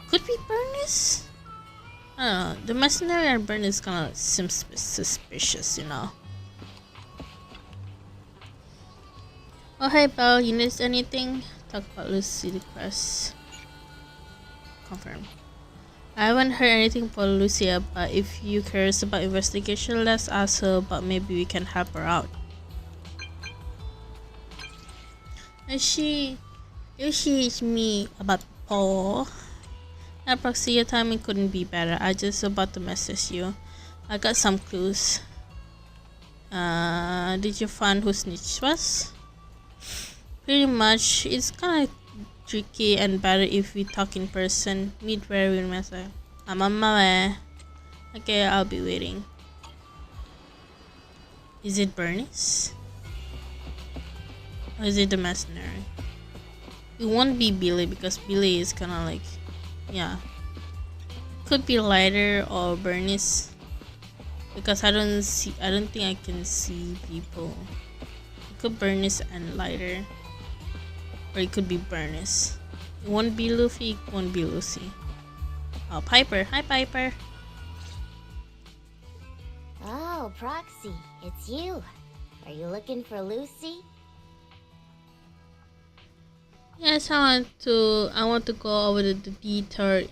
Could be Bernice? I don't know. The mercenary and Bernice kind of seems suspicious, you know. Oh, hey, Belle. You missed anything? Talk about Lucy the Quest. Confirm. I haven't heard anything from Lucia, but if you curious about investigation, let's ask her, but maybe we can help her out. If she is me about Paul. At Proxy, your timing couldn't be better. I just about to message you. I got some clues. Did you find who Snitch was? Pretty much. It's kind of tricky and better if we talk in person. Meet where we message. I'm on my way. Okay, I'll be waiting. Is it Bernice? Or is it the mercenary? It won't be Billy because Billy is kind of like, yeah. Could be Lighter or Bernice because I don't think I can see people. It could Bernice and Lighter, or it could be Bernice. It won't be Luffy. It won't be Lucy. Oh, Piper. Hi, Piper. Oh, Proxy, it's you. Are you looking for Lucy? Yes, I want to go over the detour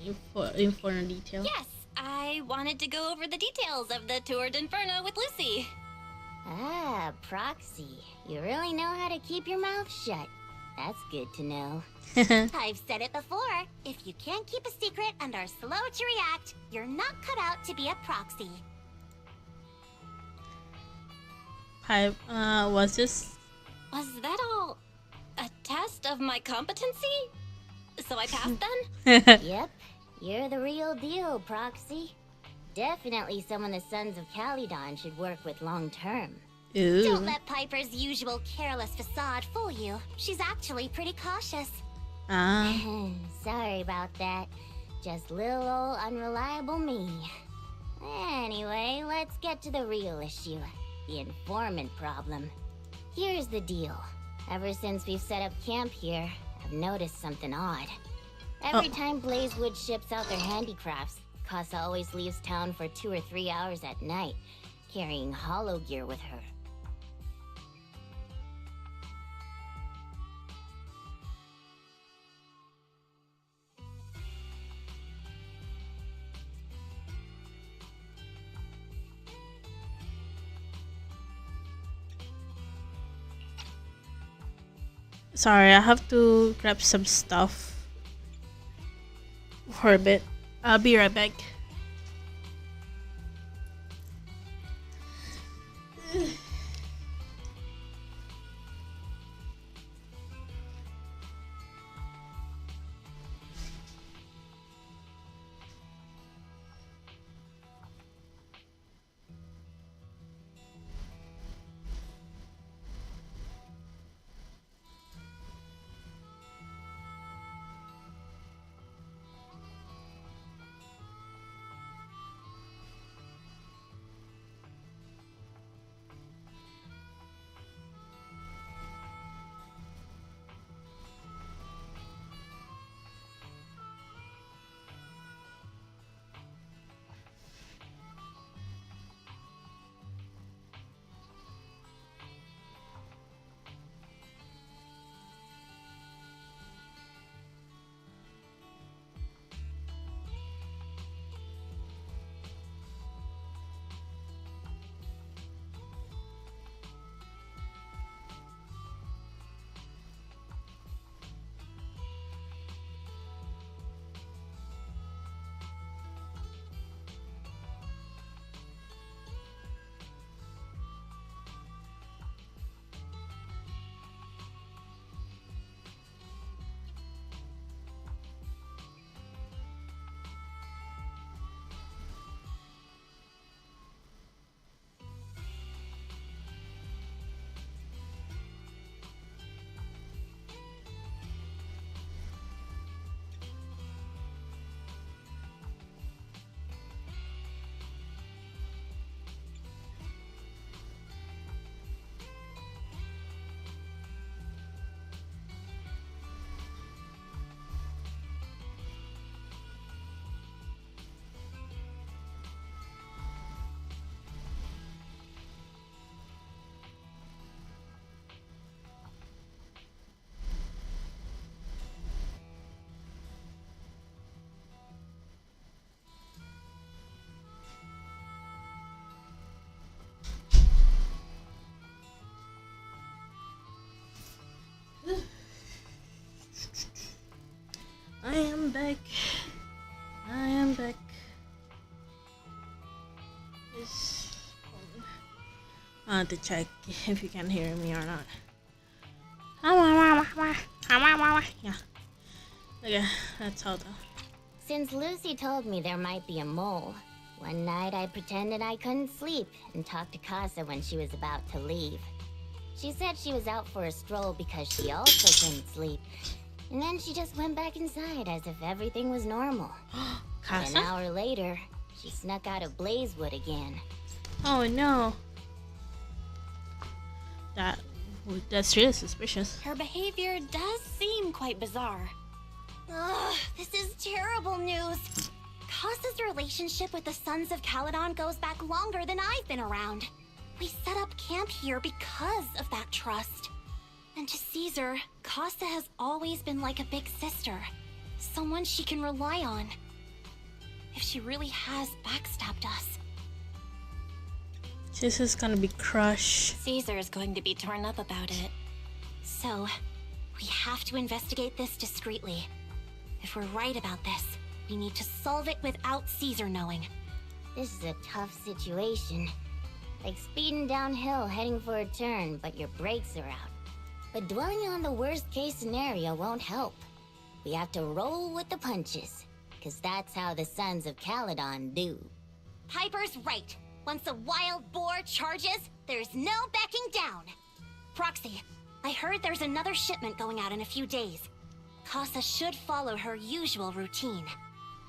Inferno detail. Yes, I wanted to go over the details of the Tour d'Inferno with Lucy. Ah, Proxy, you really know how to keep your mouth shut. That's good to know. I've said it before. If you can't keep a secret and are slow to react, you're not cut out to be a proxy. Was that all a test of my competency? So I passed then? Yep, you're the real deal, Proxy. Definitely someone the Sons of Caledon should work with long term. Ooh. Don't let Piper's usual careless facade fool you. She's actually pretty cautious. Sorry about that. Just little old unreliable me. Anyway, let's get to the real issue. The informant problem. Here's the deal. Ever since we've set up camp here, I've noticed something odd. Every time Blazewood ships out their handicrafts, Casa always leaves town for 2 or 3 hours at night, carrying hollow gear with her. Sorry, I have to grab some stuff for a bit. I'll be right back. I am back. I am back. I have to check if you can hear me or not. Yeah. Okay, that's all though. Since Lucy told me there might be a mole, one night I pretended I couldn't sleep and talked to Casa when she was about to leave. She said she was out for a stroll because she also couldn't sleep, And then she just went back inside as if everything was normal. Casa? An hour later, she snuck out of Blazewood again. Oh no. That's really suspicious. Her behavior does seem quite bizarre. Ugh, this is terrible news. Casa's relationship with the Sons of Caledon goes back longer than I've been around. We set up camp here because of that trust. And to Caesar, Casa has always been like a big sister. Someone she can rely on. If she really has backstabbed us. Caesar's gonna be crushed. Caesar is going to be torn up about it. So, we have to investigate this discreetly. If we're right about this, we need to solve it without Caesar knowing. This is a tough situation. Like speeding downhill heading for a turn, but your brakes are out. But dwelling on the worst case scenario won't help. We have to roll with the punches, because that's how the Sons of Caledon do. Piper's right. Once a wild boar charges, there's no backing down. Proxy, I heard there's another shipment going out in a few days. Casa should follow her usual routine.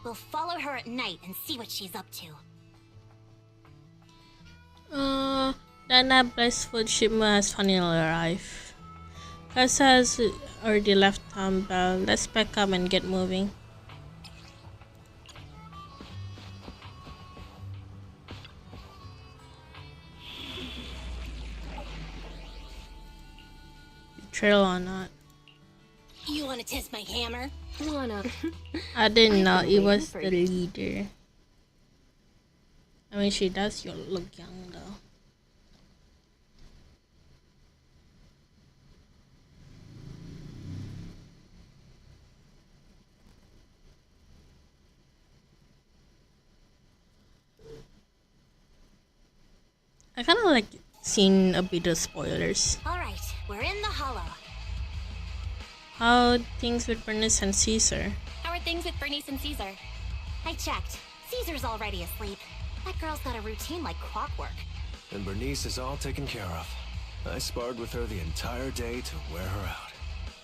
We'll follow her at night and see what she's up to. That Blazewood shipment has finally arrived. Casa has already left Bell. Let's pack up and get moving. Trail or not. You wanna test my hammer? I didn't know it was the leader. I mean, she does look young though. I kind of like seeing a bit of spoilers. Alright, we're in the hollow. How things with Bernice and Caesar? How are things with Bernice and Caesar? I checked. Caesar's already asleep. That girl's got a routine like clockwork. And Bernice is all taken care of. I sparred with her the entire day to wear her out.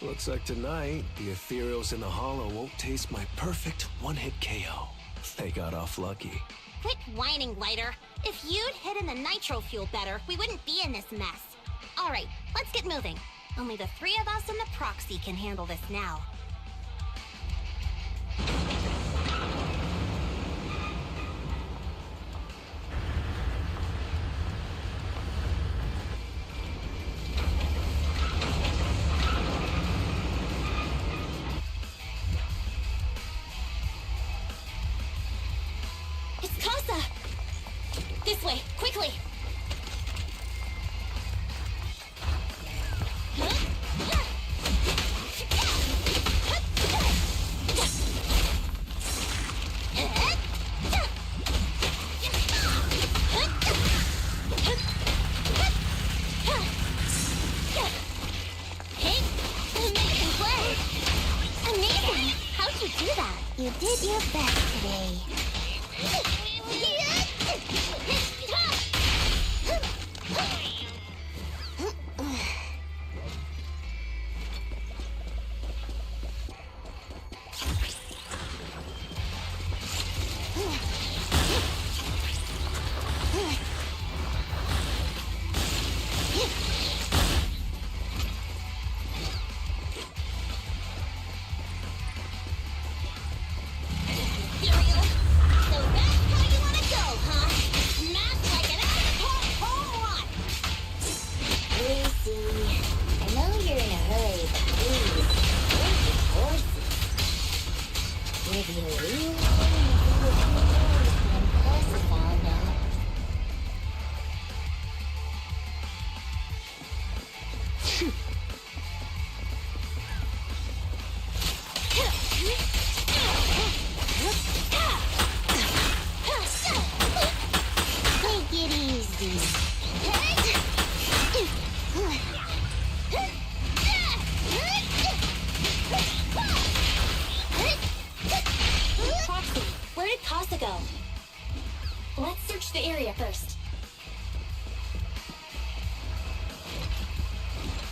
Looks like tonight, the ethereals in the hollow won't taste my perfect one-hit KO. They got off lucky. Quit whining, Lighter. If you'd hidden the nitro fuel better, we wouldn't be in this mess. Alright, let's get moving. Only the three of us and the proxy can handle this now. It's Casa! This way, quickly! You did your best today.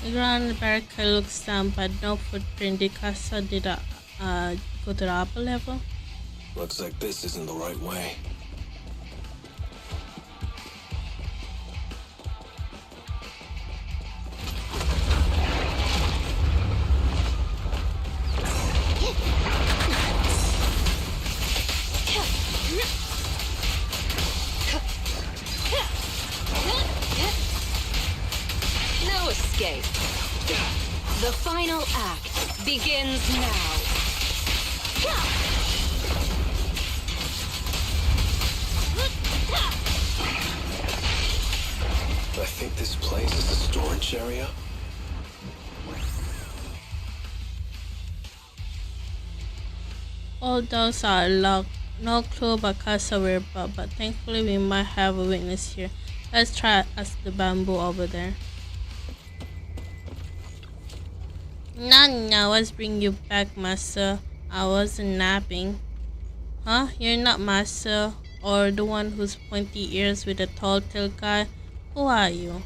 The ground barricade looks down, but no footprint. Did Casa go to the upper level? Looks like this isn't the right way. No escape. The final act begins now. I think this place is a storage area. All doors are locked. No clue about Casa whereabouts, but thankfully we might have a witness here. Let's try ask the bamboo over there. Nanya, what's bringing you back, Master? I wasn't napping. Huh? You're not Master, or the one who's pointy ears with the tall tail guy? Who are you?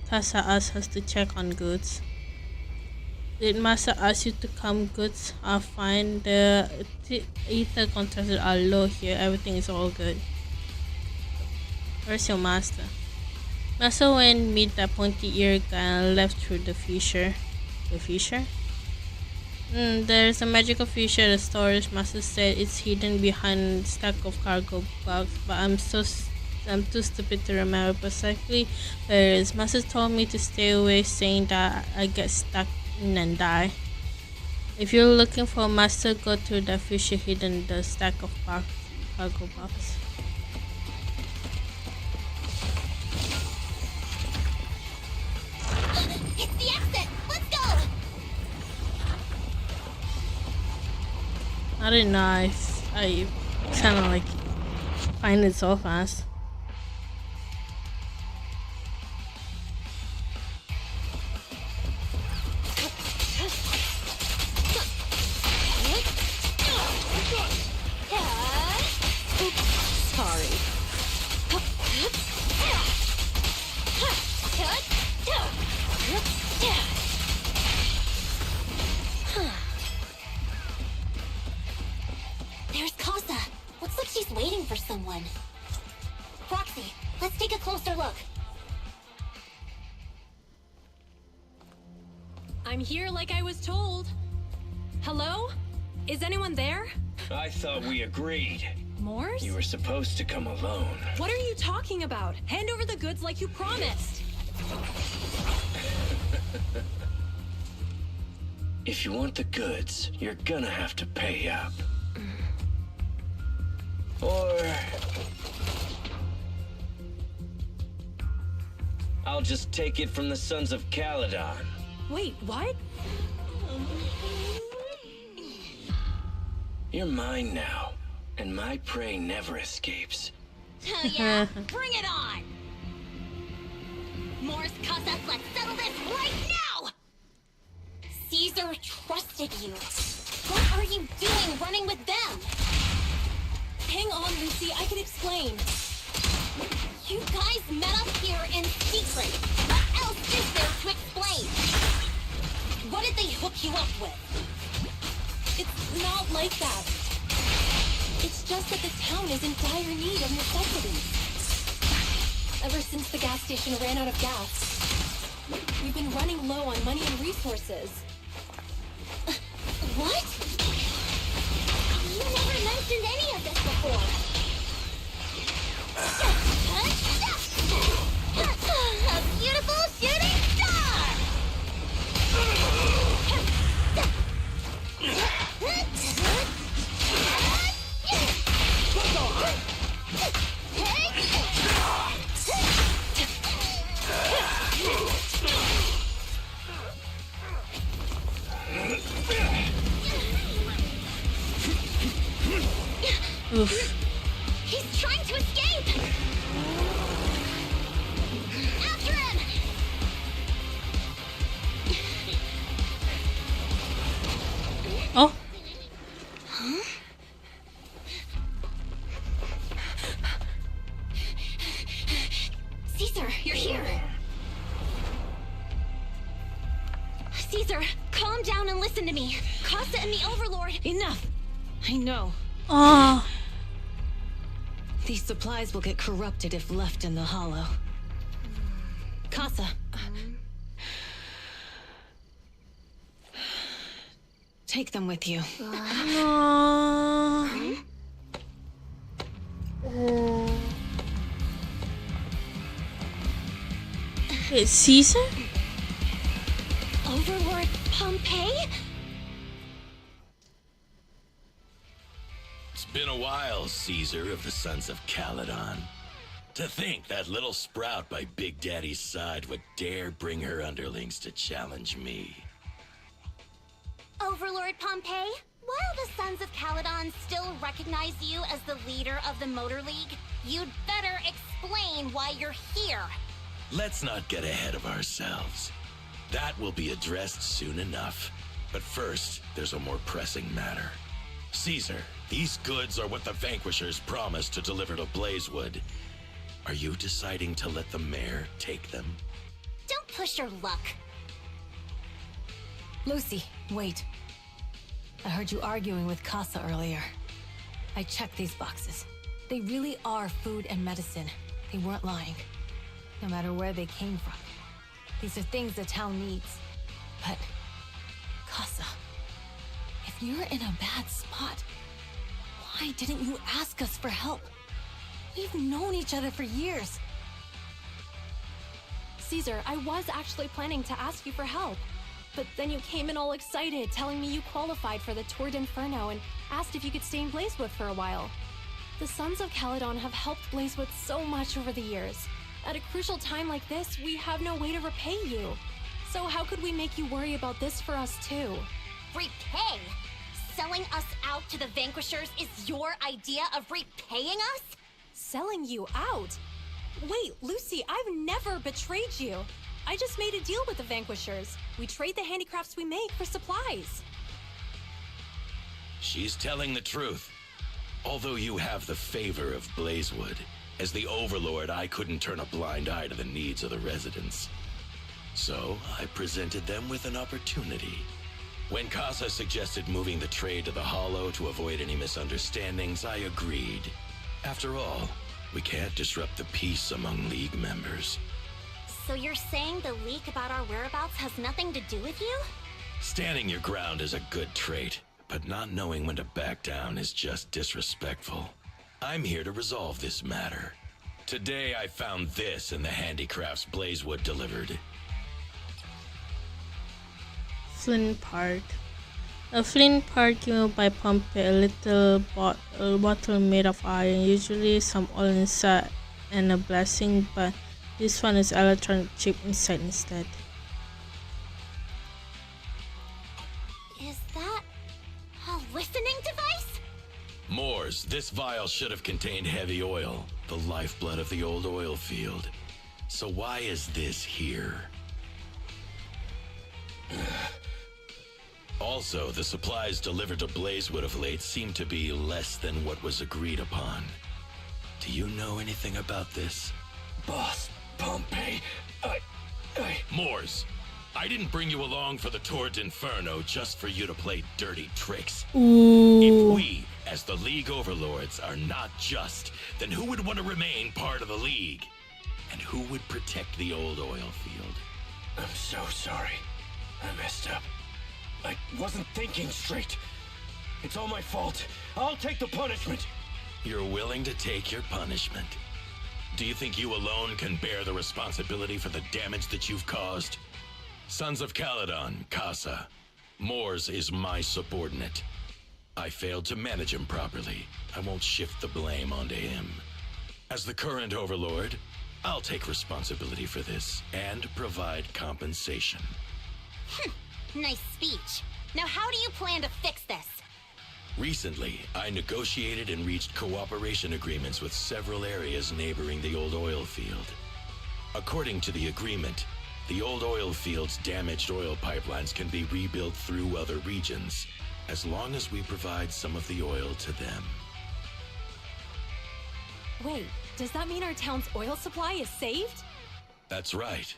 Casa asked us to check on goods. Did Master ask you to come, goods? Are fine. The ether concentrations are low here. Everything is all good. Where's your master? Master went and meet that pointy ear guy and left through the fissure. The fissure? There's a magical fissure at the storage. Master said it's hidden behind a stack of cargo boxes, but I'm too stupid to remember precisely where it is. Master told me to stay away, saying that I get stuck in and die. If you're looking for a master, go to the fissure hidden in the stack of cargo boxes. It's the exit! Let's go! I didn't know I kind of like find it so fast. There's Casa. Looks like she's waiting for someone. Proxy, let's take a closer look. I'm here like I was told. Hello? Is anyone there? I thought we agreed. Morse? You were supposed to come alone. What are you talking about? Hand over the goods like you promised. If you want the goods, you're gonna have to pay up. Or I'll just take it from the Sons of Caledon. Wait, what? You're mine now, and my prey never escapes. Yeah, bring it on! Morse, Casa, let's settle this right now! Caesar trusted you. What are you doing running with them? Hang on, Lucy, I can explain. You guys met up here in secret. What else is there to explain? What did they hook you up with? It's not like that. It's just that the town is in dire need of necessities. Ever since the gas station ran out of gas, we've been running low on money and resources. What? You never mentioned any of this before. A beautiful shooting star! Oof. He's trying to escape! After him! Oh. Huh? Caesar, you're here! Caesar, calm down and listen to me. Casa and the Overlord. Enough. I know. Oh. These supplies will get corrupted if left in the hollow. Casa. Take them with you. No. Wait, Caesar? Overlord Pompey? It's been a while, Caesar of the Sons of Caledon. To think that little sprout by Big Daddy's side would dare bring her underlings to challenge me. Overlord Pompey, while the Sons of Caledon still recognize you as the leader of the Motor League, you'd better explain why you're here. Let's not get ahead of ourselves. That will be addressed soon enough. But first, there's a more pressing matter. Caesar, these goods are what the Vanquishers promised to deliver to Blazewood. Are you deciding to let the mayor take them? Don't push your luck. Lucy, wait. I heard you arguing with Casa earlier. I checked these boxes. They really are food and medicine. They weren't lying. No matter where they came from. These are things the town needs. But, Casa, if you're in a bad spot, why didn't you ask us for help? We've known each other for years. Caesar, I was actually planning to ask you for help. But then you came in all excited, telling me you qualified for the Tour d'Inferno and asked if you could stay in Blazewood for a while. The Sons of Caledon have helped Blazewood so much over the years. At a crucial time like this, we have no way to repay you. So how could we make you worry about this for us too? Repay? Selling us out to the Vanquishers is your idea of repaying us? Selling you out? Wait, Lucy, I've never betrayed you. I just made a deal with the Vanquishers. We trade the handicrafts we make for supplies. She's telling the truth. Although you have the favor of Blazewood, as the Overlord, I couldn't turn a blind eye to the needs of the residents. So, I presented them with an opportunity. When Casa suggested moving the trade to the Hollow to avoid any misunderstandings, I agreed. After all, we can't disrupt the peace among League members. So you're saying the leak about our whereabouts has nothing to do with you? Standing your ground is a good trait, but not knowing when to back down is just disrespectful. I'm here to resolve this matter. Today I found this in the handicrafts Blazewood delivered. Flint Park. A flint part given by Pompey, a little bottle made of iron, usually some oil inside and a blessing, but this one is electronic chip inside instead. Is that a listening device? Moors, this vial should have contained heavy oil, the lifeblood of the old oil field. So why is this here? Also, the supplies delivered to Blazewood of late seem to be less than what was agreed upon. Do you know anything about this? Boss, Pompey, Moors, I didn't bring you along for the Tour d'Inferno just for you to play dirty tricks. Ooh. If we, as the League Overlords, are not just, then who would want to remain part of the League? And who would protect the old oil field? I'm so sorry. I messed up. I wasn't thinking straight. It's all my fault. I'll take the punishment. You're willing to take your punishment. Do you think you alone can bear the responsibility for the damage that you've caused? Sons of Caledon, Casa. Moors is my subordinate. I failed to manage him properly. I won't shift the blame onto him. As the current Overlord, I'll take responsibility for this and provide compensation. Nice speech. Now how do you plan to fix this? Recently, I negotiated and reached cooperation agreements with several areas neighboring the old oil field. According to the agreement, the old oil field's damaged oil pipelines can be rebuilt through other regions, as long as we provide some of the oil to them. Wait, does that mean our town's oil supply is saved? That's right.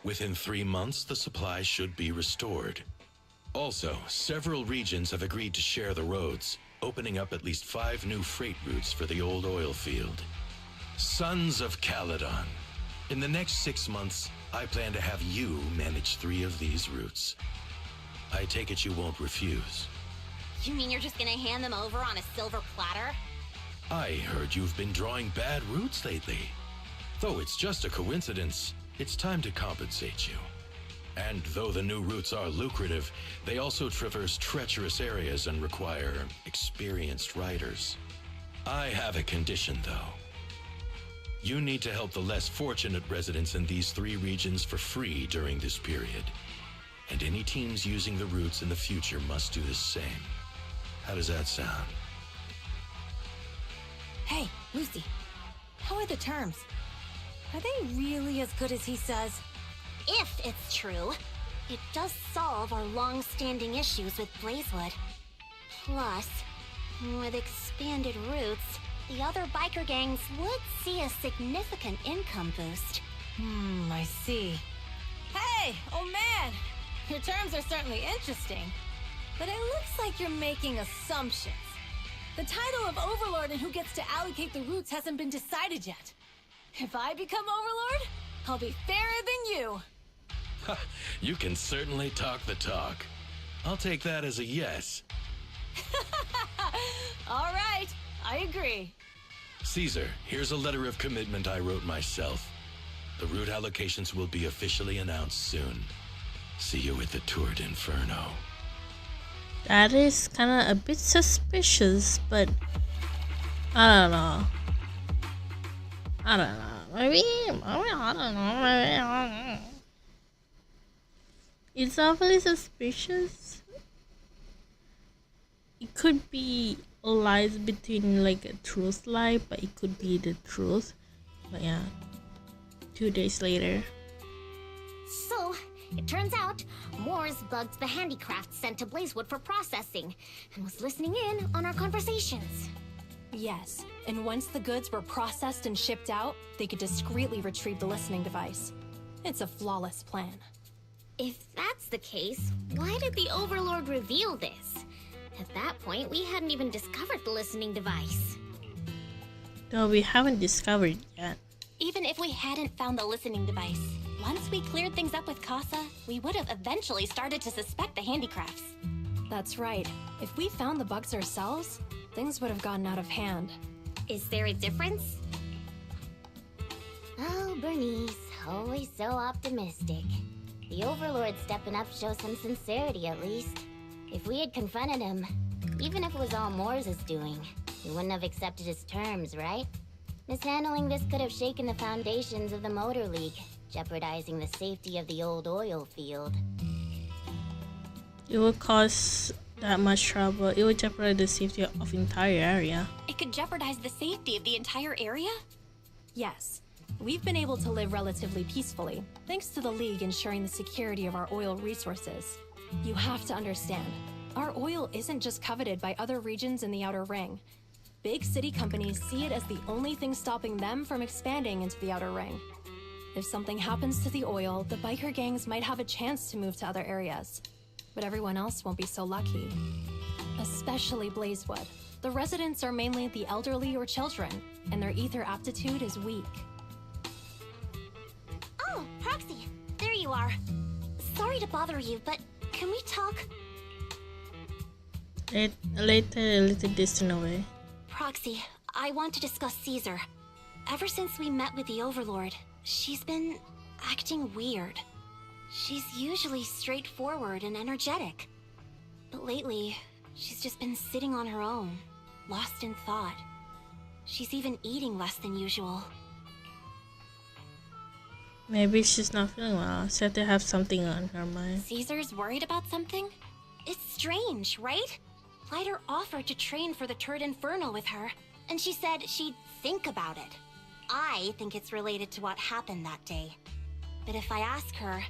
Within 3 months, the supply should be restored. Also, several regions have agreed to share the roads, opening up at least 5 new freight routes for the old oil field. Sons of Caledon. In the next 6 months, I plan to have you manage 3 of these routes. I take it you won't refuse. You mean you're just gonna hand them over on a silver platter? I heard you've been drawing bad routes lately. Though it's just a coincidence, it's time to compensate you. And though the new routes are lucrative, they also traverse treacherous areas and require experienced riders. I have a condition, though. You need to help the less fortunate residents in these 3 regions for free during this period. And any teams using the routes in the future must do the same. How does that sound? Hey, Lucy. How are the terms? Are they really as good as he says? If it's true, it does solve our long-standing issues with Blazewood. Plus, with expanded routes, the other biker gangs would see a significant income boost. I see. Hey, old man! Your terms are certainly interesting, but it looks like you're making assumptions. The title of Overlord and who gets to allocate the routes hasn't been decided yet. If I become Overlord, I'll be fairer than you. You can certainly talk the talk. I'll take that as a yes. All right, I agree. Caesar, here's a letter of commitment I wrote myself. The route allocations will be officially announced soon. See you at the Tour d'Inferno. That is kind of a bit suspicious, but I don't know. Maybe I don't know. It's awfully suspicious. It could be lies between like a truth lie, but it could be the truth. But yeah, 2 days later. So, it turns out, Moores bugged the handicrafts sent to Blazewood for processing, and was listening in on our conversations. Yes, and once the goods were processed and shipped out, they could discreetly retrieve the listening device. It's a flawless plan. If that's the case, why did the Overlord reveal this? At that point, we hadn't even discovered the listening device. No, we haven't discovered yet. Even if we hadn't found the listening device, once we cleared things up with Casa, we would have eventually started to suspect the handicrafts. That's right. If we found the bugs ourselves, things would have gotten out of hand. Is there a difference? Oh, Bernice, always so optimistic. The Overlord stepping up shows some sincerity, at least. If we had confronted him, even if it was all Moores' doing, he wouldn't have accepted his terms, right? Mishandling this could have shaken the foundations of the Motor League, jeopardizing the safety of the old oil field. It would cause that much trouble. It would jeopardize the safety of the entire area. It could jeopardize the safety of the entire area? Yes. We've been able to live relatively peacefully, thanks to the League ensuring the security of our oil resources. You have to understand, our oil isn't just coveted by other regions in the Outer Ring. Big city companies see it as the only thing stopping them from expanding into the Outer Ring. If something happens to the oil, the biker gangs might have a chance to move to other areas. But everyone else won't be so lucky. Especially Blazewood. The residents are mainly the elderly or children, and their ether aptitude is weak. Oh, Proxy, there you are. Sorry to bother you, but can we talk? Later, a little distant away. Proxy, I want to discuss Caesar. Ever since we met with the Overlord, she's been acting weird. She's usually straightforward and energetic. But lately, she's just been sitting on her own, lost in thought. She's even eating less than usual. Maybe she's not feeling well. She had to have something on her mind. Caesar's worried about something? It's strange, right? Lighter offered to train for the Tour d'Inferno with her, and she said she'd think about it. I think it's related to what happened that day. But if I ask her,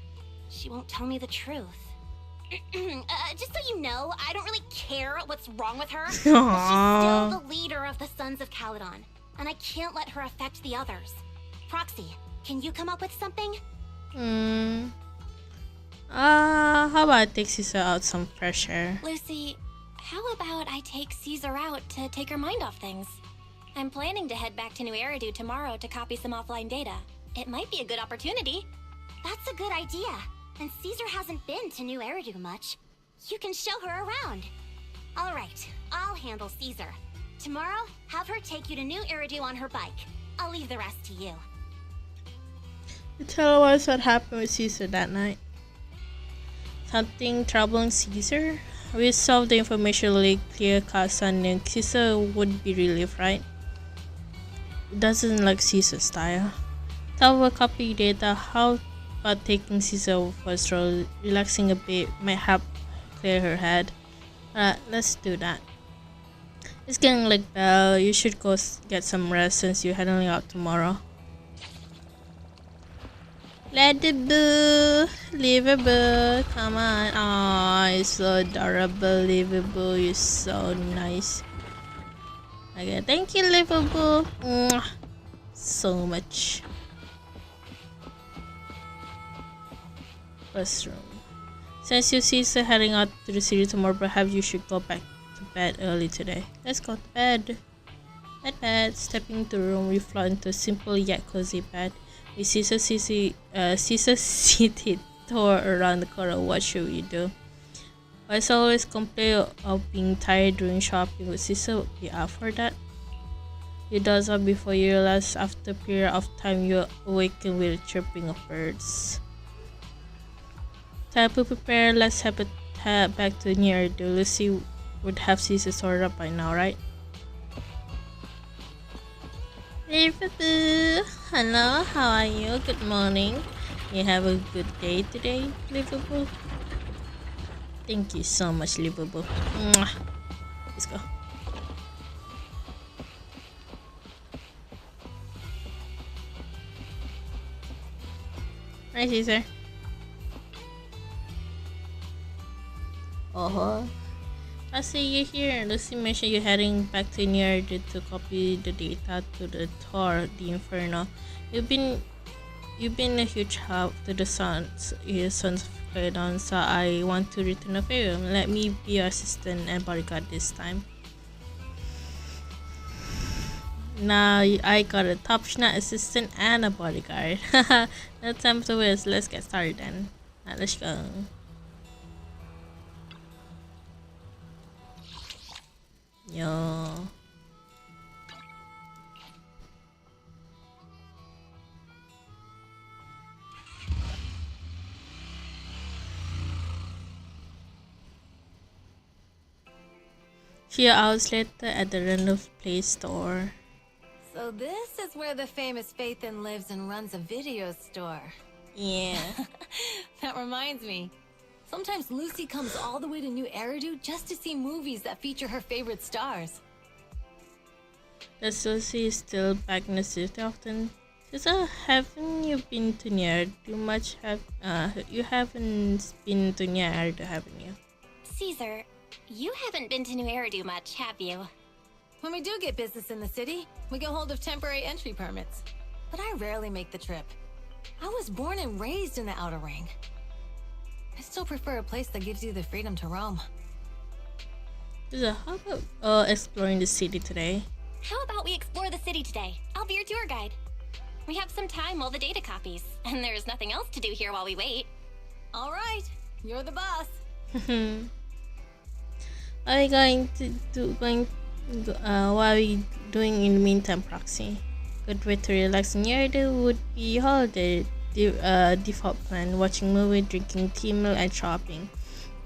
she won't tell me the truth. Just so you know, I don't really care what's wrong with her. She's still the leader of the Sons of Caledon, and I can't let her affect the others. Proxy, can you come up with something? how about I take Caesar out some fresh air? Lucy, how about I take Caesar out to take her mind off things? I'm planning to head back to New Eridu tomorrow to copy some offline data. It might be a good opportunity. That's a good idea. And Caesar hasn't been to New Eridu much. You can show her around. All right, I'll handle Caesar. Tomorrow, have her take you to New Eridu on her bike. I'll leave the rest to you. Tell us what happened with Caesar that night. Something troubling Caesar? We solved the information leak, clear Casa, and Caesar would be relieved, right? It doesn't like Caesar's style. Tell her copy data. How about taking Caesar for a stroll? Relaxing a bit might help clear her head. Alright, let's do that. It's getting late, Belle. You should go get some rest since you're heading out tomorrow. Let the boo, leave a boo, come on. Aw, you're so adorable, Liverpool. You're so nice. Okay, thank you, Liverpool. So much. First room. Since you see Caesar heading out to the city tomorrow, perhaps you should go back to bed early today. Let's go to bed. Bed. Stepping into the room, we fly into a simple yet cozy bed. We Caesar seated tore around the corner. What should we do? I always complain of being tired during shopping. Would Caesar be up for that? You doze off before you realize after a period of time you awaken with the chirping of birds. Time to prepare. Let's head back to New Eridu. Lucy would have Caesar sorted up by now, right? Liverpool, hello, how are you? Good morning. You have a good day today, Liverpool? Thank you so much, Liverpool. Mwah. Let's go. Hi, Caesar. I see you here. Lucy mentioned you're heading back to New Eridu to copy the data to the Tour de Inferno. You've been a huge help to the sons of Caledon, so I want to return a favor. Let me be your assistant and bodyguard this time. Now I got a top-notch assistant and a bodyguard. No time to waste. Let's get started then. Right, let's go. Yo. Few hours later at the Randolph Place store. So this is where the famous Phaethon lives and runs a video store. Yeah. That reminds me. Sometimes Lucy comes all the way to New Eridu just to see movies that feature her favorite stars. Does Lucy still back in the city often? So haven't you been to New Eridu much? You haven't been to New Eridu, haven't you? Caesar, you haven't been to New Eridu much, have you? When we do get business in the city, we get hold of temporary entry permits. But I rarely make the trip. I was born and raised in the Outer Ring. I still prefer a place that gives you the freedom to roam. So how about exploring the city today? How about we explore the city today? I'll be your tour guide. We have some time while the data copies, and there's nothing else to do here while we wait. All right, you're the boss. What are we going to do? What are we doing in the meantime, Proxy? Good way to relax in Eridu would be holiday. Default plan: watching movie, drinking tea, meal, and shopping.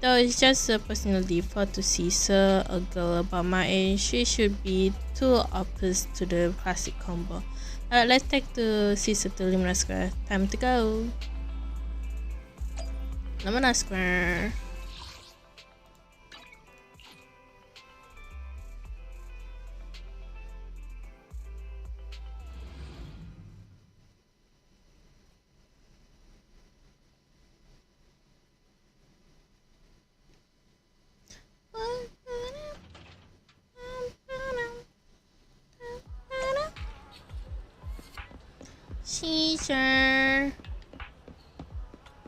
Though it's just a personal default to Caesar, a girl about my age, she should be too opposite to the classic combo. Alright, let's take the Caesar to Lumina Square. Time to go. Lumina Square. Caesar,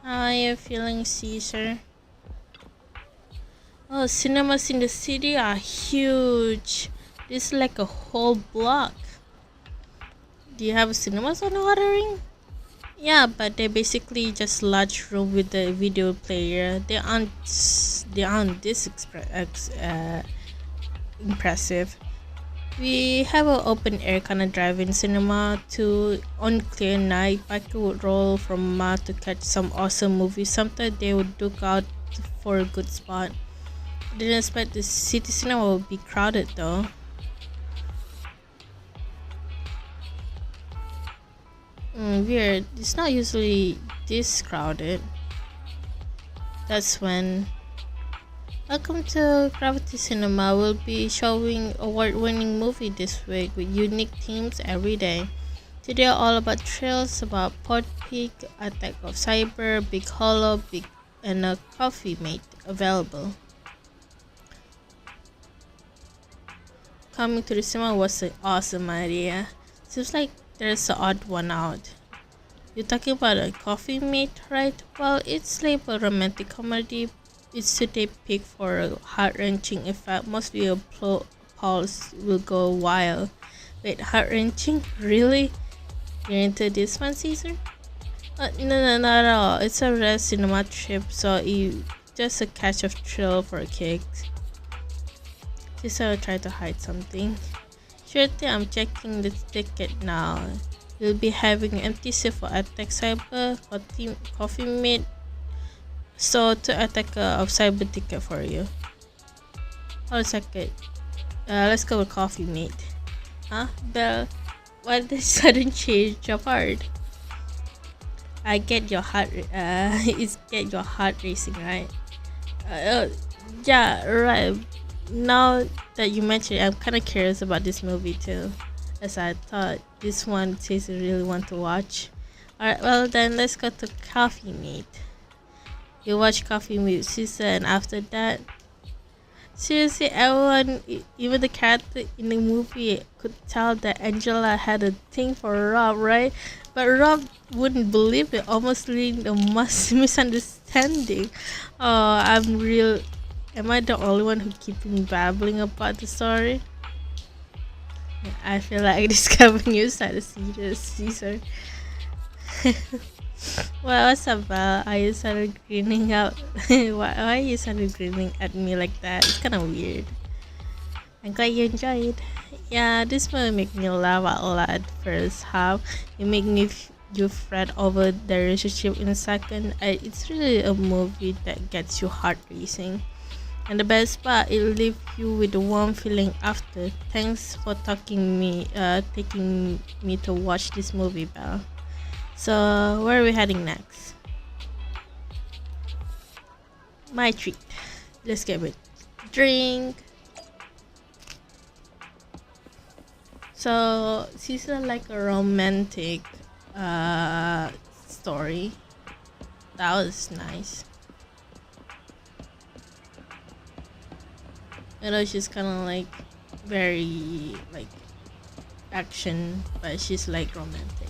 how are you feeling, Caesar? Oh, cinemas in the city are huge. This is like a whole block. Do you have cinemas on the Outer Ring? Yeah, but they're basically just large room with a video player. They aren't this impressive. We have an open air kind of drive-in cinema too. On clear night, biker would roll from Ma to catch some awesome movie. Sometimes they would duke out for a good spot. Didn't expect the city cinema would be crowded though. Weird. It's not usually this crowded. That's when. Welcome to Gravity Cinema. We'll be showing award-winning movie this week with unique themes every day. Today all about thrills about Pod Peak, Attack of Cyber, Big Hollow, and a Coffee Mate available. Coming to the cinema was an awesome idea. Seems like there's an odd one out. You're talking about a Coffee Mate, right? Well, it's like a romantic comedy. It's today pick for a heart-wrenching effect. Mostly a pulse will go wild. Wait, heart-wrenching? Really? You're into this one, Caesar? No, not at all. It's a rare cinema trip, so you just a catch of thrill for kicks. Caesar tried to hide something. Sure thing, I'm checking the ticket now. We'll be having empty seat for Attack Cyber, Coffee Mate. So to Attack of Cyber ticket for you. Hold a second. Let's go with Coffee Mate. Huh? Belle, why the sudden change of heart? I get your heart. It's get your heart racing, right? Yeah, right. Now that you mention it, I'm kind of curious about this movie too, as I thought this one says I really want to watch. Alright, well then let's go to Coffee Mate. You watch Coffee Mate Caesar, and after that, seriously, everyone, even the character in the movie, could tell that Angela had a thing for Rob, right? But Rob wouldn't believe it, almost leading a misunderstanding. Oh, am I the only one who keeping babbling about the story? I feel like discovering new side of Caesar. Well, what's up, Val? Are you started grinning out? why you started grinning at me like that? It's kind of weird. I'm glad you enjoyed. Yeah, this movie make me laugh a lot first half. It make me you fret over the relationship in a second. It's really a movie that gets your heart racing. And the best part, it'll leave you with a warm feeling after. Thanks for taking me to watch this movie, Belle. So, where are we heading next? My treat. Let's get a drink. So, this is like a romantic story. That was nice. You know, she's kind of like very like action, but she's like romantic.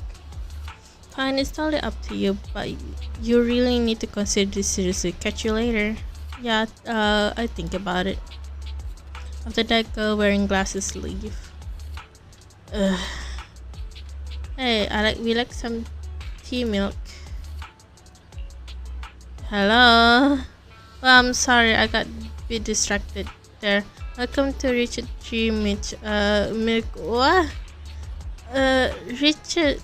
Fine, it's totally up to you, but you really need to consider this seriously. Catch you later. Yeah, I think about it. After that girl wearing glasses leave. Hey, we like some tea milk. Hello. Well, I'm sorry, I got a bit distracted there. Welcome to Richard Tree Milk. What? Richard.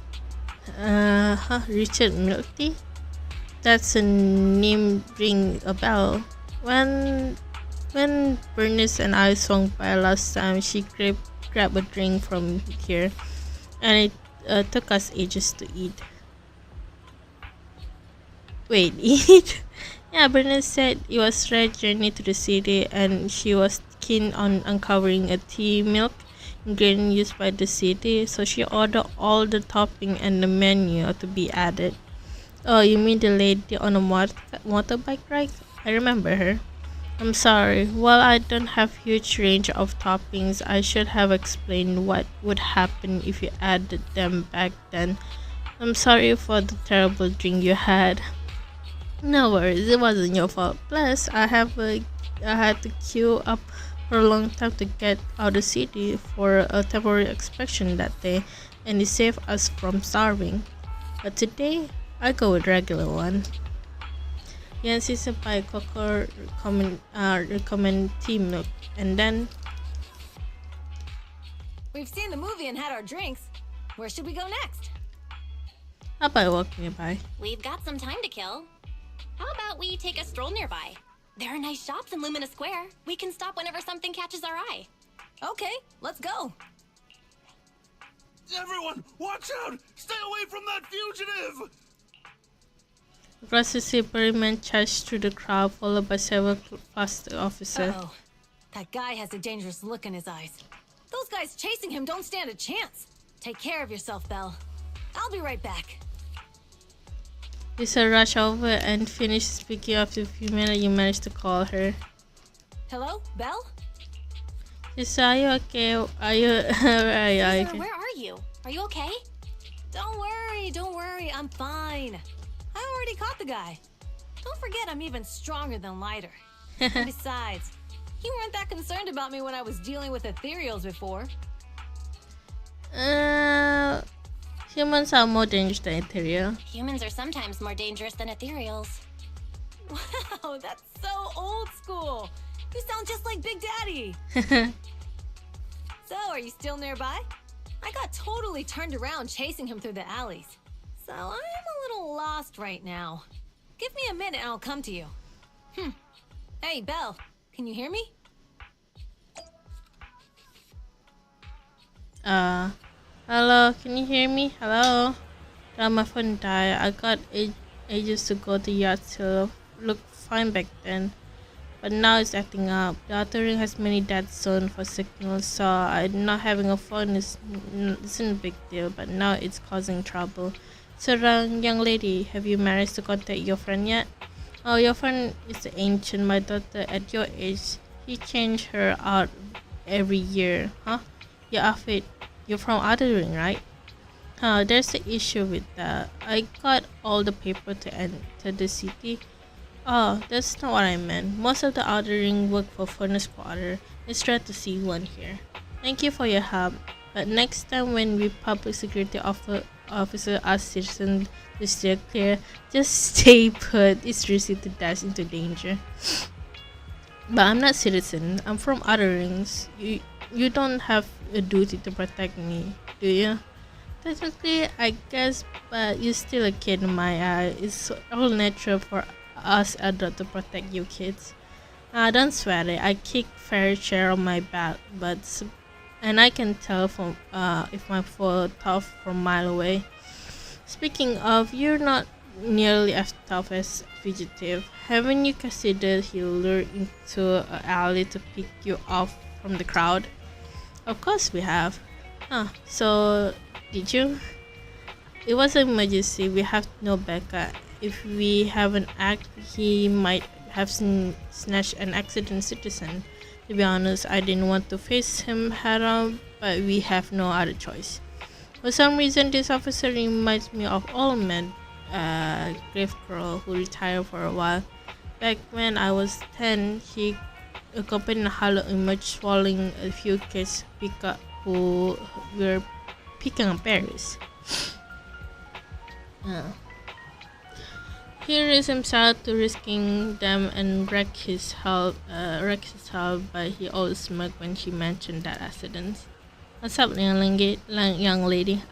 Richard Milk Tea? That's a name ring a bell. When Bernice and I swung by last time, she grabbed a drink from here, and it took us ages to eat. Wait, eat? Yeah, Bernice said it was her journey to the city, and she was keen on uncovering a tea milk ingredient used by the city, so she ordered all the topping and the menu to be added. Oh, you mean the lady on a motorbike ride? I remember her. I'm sorry. While I don't have huge range of toppings, I should have explained what would happen if you added them back then. I'm sorry for the terrible drink you had. No worries, it wasn't your fault. Plus, I have a I had to queue up for a long time to get out of the city for a temporary inspection that day, and it saved us from starving. But today, I go with regular one. Yan season by Coco recommend tea milk, and then we've seen the movie and had our drinks. Where should we go next? how about walk nearby? We've got some time to kill. How about we take a stroll nearby? There are nice shops in Lumina Square. We can stop whenever something catches our eye. Okay, let's go. Everyone, watch out! Stay away from that fugitive! Across the sea, Berryman charged through the crowd, followed by several faster officers. Uh-oh. That guy has a dangerous look in his eyes. Those guys chasing him don't stand a chance. Take care of yourself, Belle. I'll be right back. Lisa rushed over and finished speaking. After a few minutes, you managed to call her. Hello, Belle? Lisa, are you okay? Are you okay? Where are you? Are you okay? Don't worry, I'm fine. I already caught the guy. Don't forget I'm even stronger than Lighter. And besides, you weren't that concerned about me when I was dealing with ethereals before. Humans are more dangerous than ethereal. Humans are sometimes more dangerous than ethereals. Wow, that's so old school. You sound just like Big Daddy. So, are you still nearby? I got totally turned around chasing him through the alleys. So, I'm a little lost right now. Give me a minute and I'll come to you. Hey, Belle, can you hear me? Hello, can you hear me? Hello? My phone died. I got ages to go to yacht to look fine back then. But now it's acting up. The outer ring has many dead zones for signals, so not having a phone isn't a big deal, but now it's causing trouble. So, young lady, have you managed to contact your friend yet? Oh, your friend is ancient. My daughter, at your age, he changed her out every year. Huh? Your outfit, you're from Outer Ring, right? There's an issue with that. I got all the paper to enter the city. Oh, that's not what I meant. Most of the Outer Ring work for Furnace Quarter. It's rare to see one here. Thank you for your help. But next time when we public security officer ask citizens to steer clear, just stay put. It's risky to dash into danger. But I'm not citizen. I'm from Outer Rings. You don't have a duty to protect me, do you? Technically, I guess, but you're still a kid in my eye. It's all natural for us adults to protect you kids. Don't sweat it. I kick fair share of my back, and I can tell from if my foe tough from a mile away. Speaking of, you're not nearly as tough as fugitive. Haven't you considered he lured into an alley to pick you off from the crowd? Of course we have. So did you? It was an emergency. We have no backup. If we have an act, he might have snatched an accident citizen. To be honest, I didn't want to face him head on, but we have no other choice. For some reason, this officer reminds me of old man Gravecrawl, who retired for a while. Back when I was 10, he accompanied Halo emerged swallowing a few kids who were picking berries. He risked himself to risking them and wreck his health, but he always smirked when she mentioned that accident. What's up, young lady?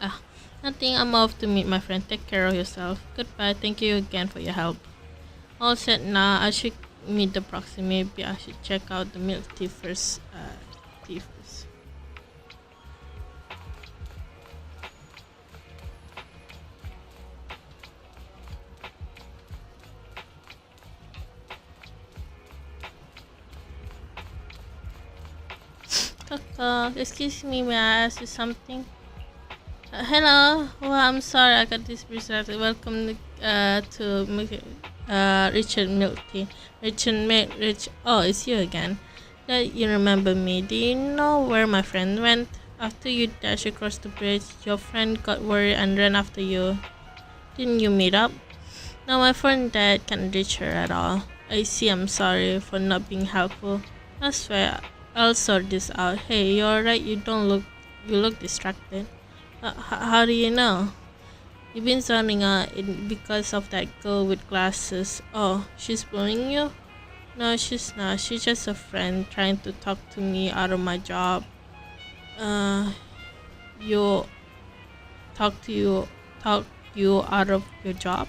Nothing. I'm off to meet my friend. Take care of yourself. Goodbye. Thank you again for your help. All set now. I should meet the proxy. Maybe I should check out the milk tea first. Excuse me, may I ask you something? Hello. Well, I'm sorry I got this distracted. Welcome to Richard Milk Tea. Oh, it's you again. That you remember me. Do you know where my friend went? After you dashed across the bridge, your friend got worried and ran after you. Didn't you meet up? No, my friend dad can't reach her at all. I see, I'm sorry for not being helpful. I swear, I'll sort this out. Hey, you alright? You look distracted. How do you know? You've been zoning out because of that girl with glasses. Oh, she's bullying you? No, she's not. She's just a friend trying to talk to me out of my job. You talk you out of your job?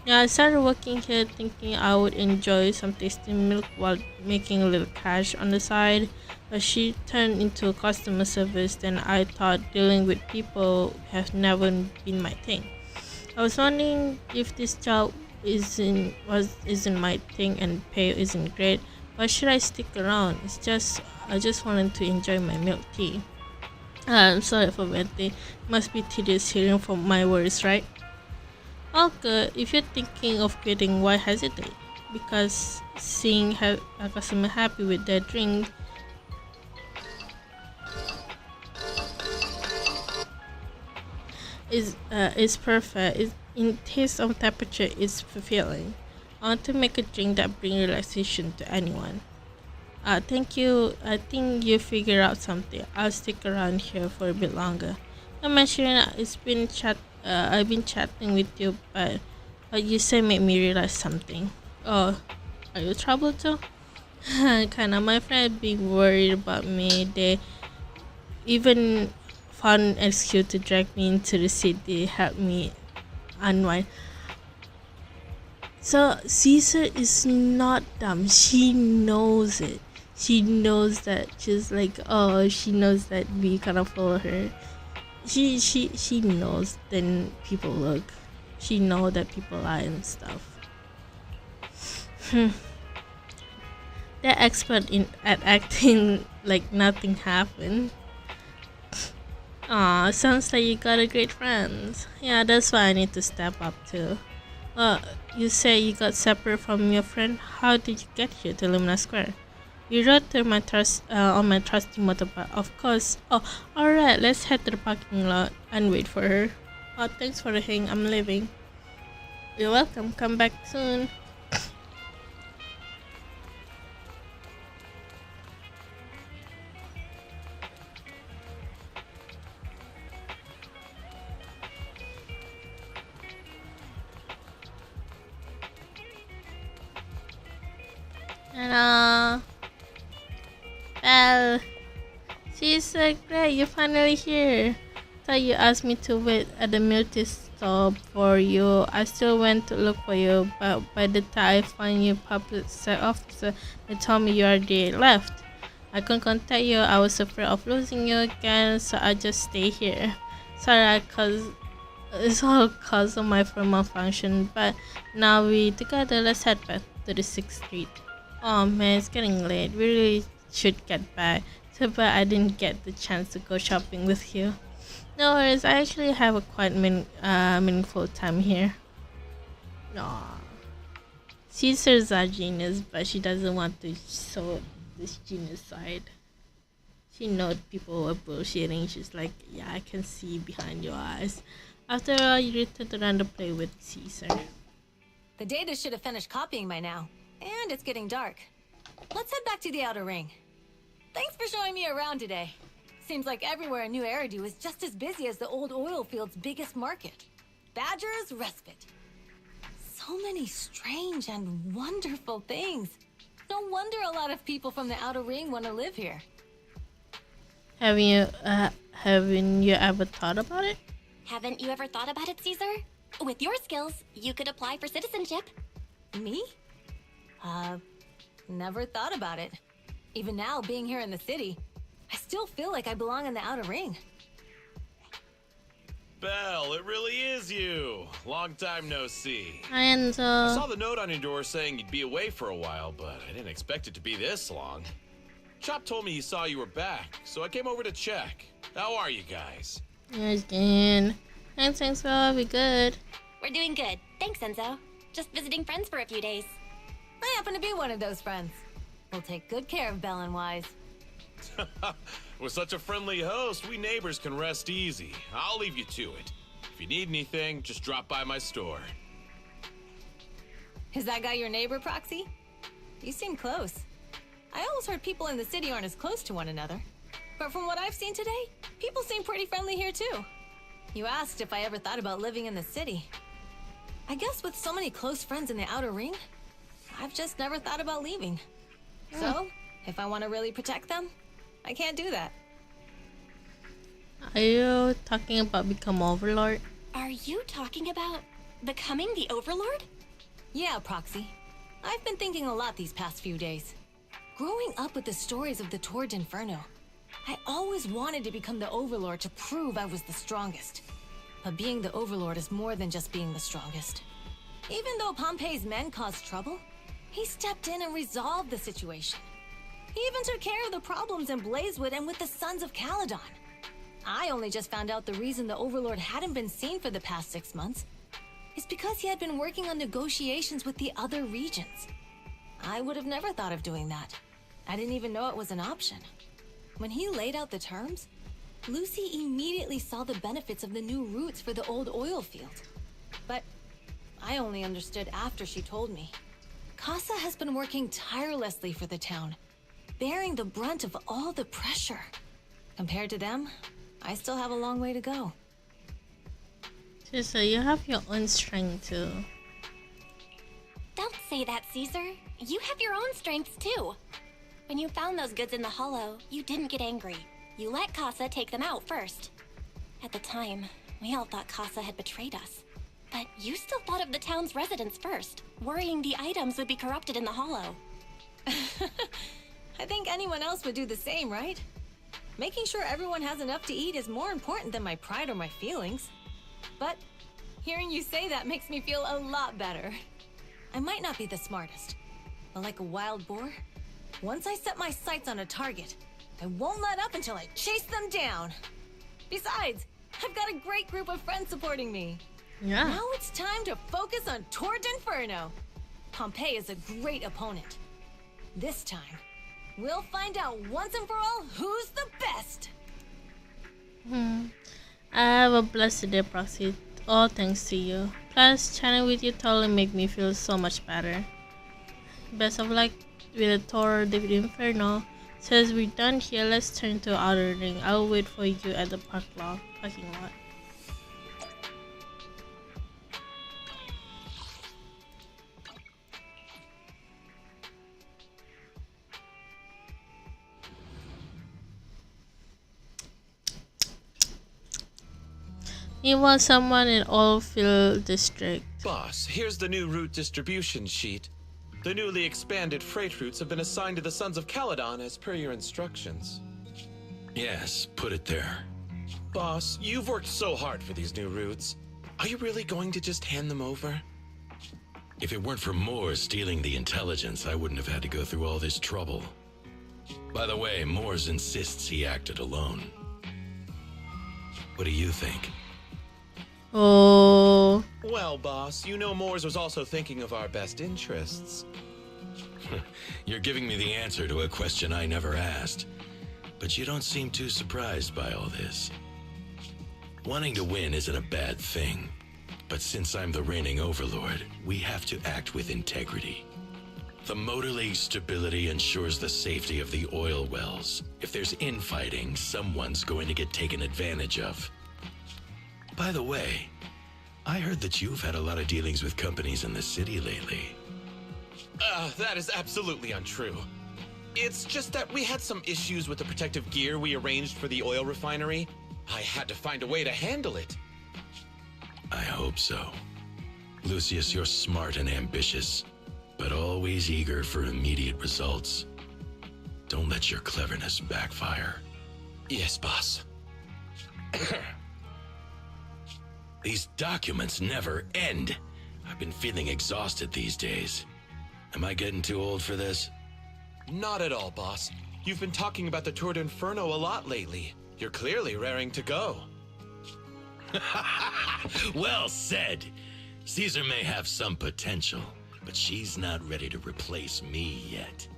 Yeah, I started working here thinking I would enjoy some tasty milk while making a little cash on the side. But she turned into customer service, then I thought dealing with people has never been my thing. I was wondering if this job isn't my thing and pay isn't great. Why should I stick around? I just wanted to enjoy my milk tea. I'm sorry for venting. Must be tedious hearing from my words, right? All good. If you're thinking of quitting, why hesitate? Because seeing a customer happy with their drink is perfect. In taste of temperature, is fulfilling. I want to make a drink that brings relaxation to anyone. Thank you. I think you figure out something. I'll stick around here for a bit longer. I'm mentioning I've been chatting with you, but what you said made me realize something. Oh, are you troubled too? Kinda. My friend being worried about me. They even found an excuse to drag me into the city, help me unwind. So Caesar is not dumb. She knows it. She knows that she's like, oh, she knows that we kind of follow her. She knows then people look. She know that people lie and stuff. They're expert at acting like nothing happened. Aw, sounds like you got a great friend. Yeah, that's why I need to step up too. You say you got separate from your friend. How did you get here to Lumina Square? You rode through my on my trusty motorbike, of course. Oh, alright, let's head to the parking lot and wait for her. Oh, thanks for the hang, I'm leaving. You're welcome, come back soon. Hello. Well, she's so great. You're finally here. Thought you asked me to wait at the milk tea stall for you. I still went to look for you, but by the time I found you, public officer, they told me you already left. I couldn't contact you. I was afraid of losing you again, so I just stay here. Sorry, it's all cause of my phone malfunction. But now we together. Let's head back to the 6th Street. Oh man, it's getting late. We really should get back. Too bad I didn't get the chance to go shopping with you. No worries, I actually have a quite meaningful time here. Aww. Caesar's a genius, but she doesn't want to show this genius side. She knows people were bullshitting. She's like, yeah, I can see behind your eyes. After all, you returned around to play with Caesar. The data should have finished copying by now. And it's getting dark. Let's head back to the outer ring. Thanks for showing me around today. Seems like everywhere in New Eridu is just as busy as the old oil field's biggest market. Badger's Respite. So many strange and wonderful things. No wonder a lot of people from the outer ring want to live here. Haven't you ever thought about it? Haven't you ever thought about it, Caesar? With your skills, you could apply for citizenship. Me? Never thought about it. Even now, being here in the city, I still feel like I belong in the outer ring. Belle, it really is you. Long time no see. Hi, Enzo. I saw the note on your door saying you'd be away for a while, but I didn't expect it to be this long. Chop told me he saw you were back, so I came over to check. How are you guys? Yes, Dan. Thanks, Enzo. We good. We're doing good. Thanks, Enzo. Just visiting friends for a few days. I happen to be one of those friends. We'll take good care of Belle and Wise. With such a friendly host, we neighbors can rest easy. I'll leave you to it. If you need anything, just drop by my store. Is that guy your neighbor, Proxy? You seem close. I always heard people in the city aren't as close to one another. But from what I've seen today, people seem pretty friendly here too. You asked if I ever thought about living in the city. I guess with so many close friends in the Outer Ring, I've just never thought about leaving. So, if I want to really protect them, I can't do that. Are you talking about become Overlord? Are you talking about becoming the Overlord? Yeah, Proxy. I've been thinking a lot these past few days. Growing up with the stories of the Tour d'Inferno, I always wanted to become the Overlord to prove I was the strongest. But being the Overlord is more than just being the strongest. Even though Pompey's men caused trouble, he stepped in and resolved the situation. He even took care of the problems in Blazewood and with the Sons of Caledon. I only just found out the reason the Overlord hadn't been seen for the past 6 months is because he had been working on negotiations with the other regions. I would have never thought of doing that. I didn't even know it was an option. When he laid out the terms, Lucy immediately saw the benefits of the new routes for the old oil field. But I only understood after she told me. Casa has been working tirelessly for the town, bearing the brunt of all the pressure. Compared to them, I still have a long way to go. So you have your own strength too. Don't say that, Caesar. You have your own strengths too. When you found those goods in the hollow, you didn't get angry. You let Casa take them out first. At the time, we all thought Casa had betrayed us. But you still thought of the town's residents first, worrying the items would be corrupted in the hollow. I think anyone else would do the same, right? Making sure everyone has enough to eat is more important than my pride or my feelings. But hearing you say that makes me feel a lot better. I might not be the smartest, but like a wild boar, once I set my sights on a target, I won't let up until I chase them down. Besides, I've got a great group of friends supporting me. Yeah. Now it's time to focus on Tour d'Inferno. Pompey is a great opponent. This time, we'll find out once and for all who's the best. I have a blessed day, Proxy. All thanks to you. Plus, chatting with you totally make me feel so much better. Best of luck with the Tour d'Inferno. Says we're done here, let's turn to Outer Ring. I'll wait for you at the parking lot. Meanwhile, someone in Oilfield District. Boss, here's the new route distribution sheet. The newly expanded freight routes have been assigned to the Sons of Caledon as per your instructions. Yes, put it there. Boss, you've worked so hard for these new routes. Are you really going to just hand them over? If it weren't for Moores stealing the intelligence, I wouldn't have had to go through all this trouble. By the way, Moores insists he acted alone. What do you think? Oh. Well, boss, you know Moores was also thinking of our best interests. You're giving me the answer to a question I never asked. But you don't seem too surprised by all this. Wanting to win isn't a bad thing. But since I'm the reigning overlord, we have to act with integrity. The Motor League's stability ensures the safety of the oil wells. If there's infighting, someone's going to get taken advantage of. By the way, I heard that you've had a lot of dealings with companies in the city lately. That is absolutely untrue. It's just that we had some issues with the protective gear we arranged for the oil refinery. I had to find a way to handle it. I hope so. Lucius, you're smart and ambitious, but always eager for immediate results. Don't let your cleverness backfire. Yes, boss. These documents never end. I've been feeling exhausted these days. Am I getting too old for this? Not at all, boss. You've been talking about the Tour d'Inferno a lot lately. You're clearly raring to go. Well said. Caesar may have some potential, but she's not ready to replace me yet.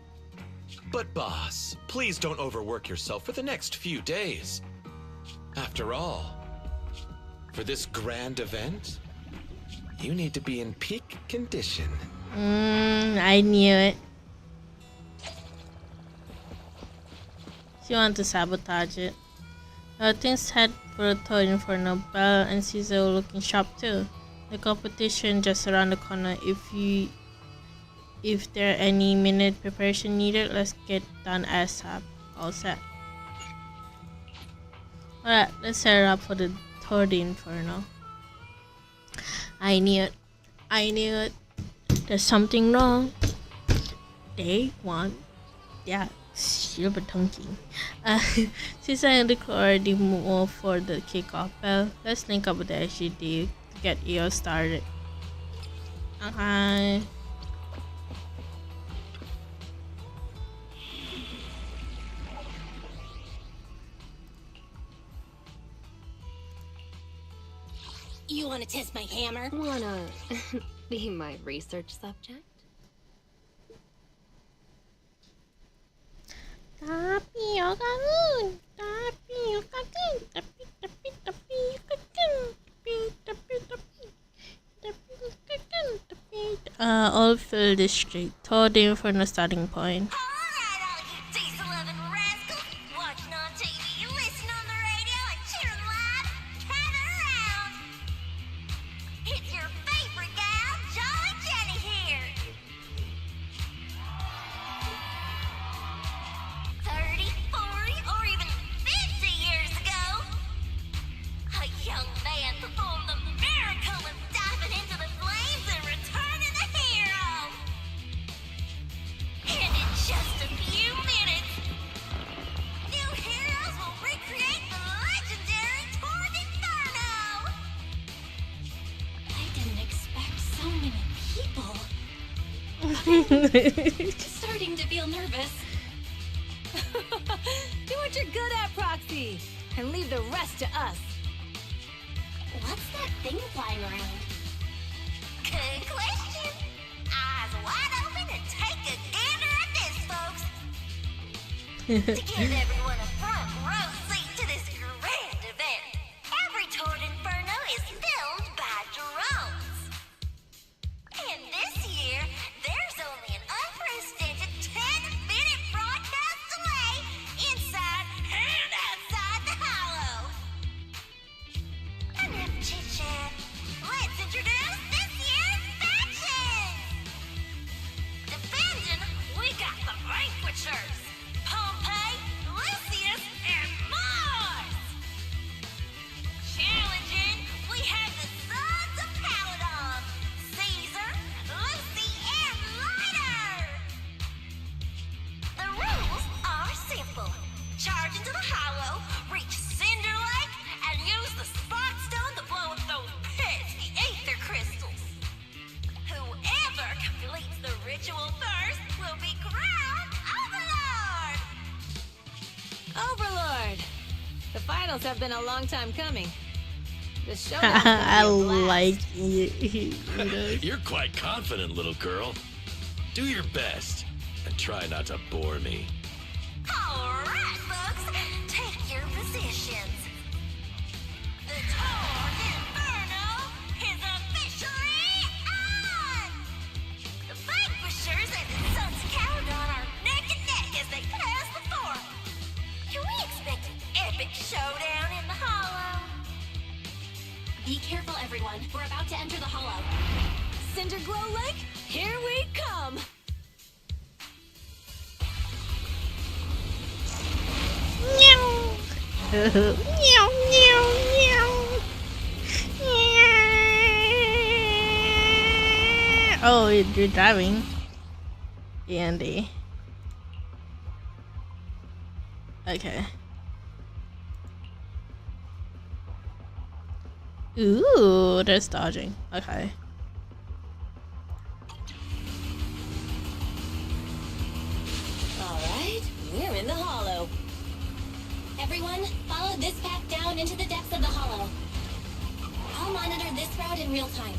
But boss, please don't overwork yourself for the next few days. After all, for this grand event, you need to be in peak condition. I knew it. She wanted to sabotage it. Things head for the Toad Inferno. Belle and Caesar are looking sharp too. The competition just around the corner. If there are any minute preparation needed, let's get done ASAP. All set. Alright, let's set it up for the Toad Inferno. I knew it. I knew it. There's something wrong. They want that silver tonking. Since I already moved for the kickoff bell, let's link up with the SGD to get EO started. Okay. You wanna test my hammer? Wanna be my research subject? Oldfield District, Toad Inferno starting point. Starting to feel nervous. Do what you're good at, Proxy, and leave the rest to us. What's that thing flying around? Good question. Eyes wide open and take a gander at this, folks. To give everyone a front row seat to this grand event, every Toad Inferno is filmed by drones. And this year, there's only an unprecedented 10-minute broadcast delay inside and outside the Hollow. Enough chit-chat. Let's introduce this year's factions. Defending, we got the Vanquishers. Pompey, Lucius, and Mars. Challenging, we have the Sons of Caledon. Caesar, Lucy, and Lighter! The rules are simple. Charge into the Hollow, reach Cinder Lake, and use the Spot Stone to blow up those pesky Aether Crystals. Whoever completes the ritual first will be crowned Overlord! Overlord! The finals have been a long time coming. The show. I like it. You're quite confident, little girl. Do your best and try not to bore me. Alright, folks, take your positions. The Toad Inferno is officially on! The Vanquishers and the Sons of Caledon are neck and neck as they pass the fort. Can we expect an epic showdown in the Hollow? Be careful, everyone. We're about to enter the Hollow. Cinderglow Lake, here we come! Meow, meow, meow. Oh, you're driving. Andy. Okay. Ooh, there's dodging. Okay. Alright, we're in the Hollow. Everyone, follow this path down into the depths of the Hollow. I'll monitor this route in real time.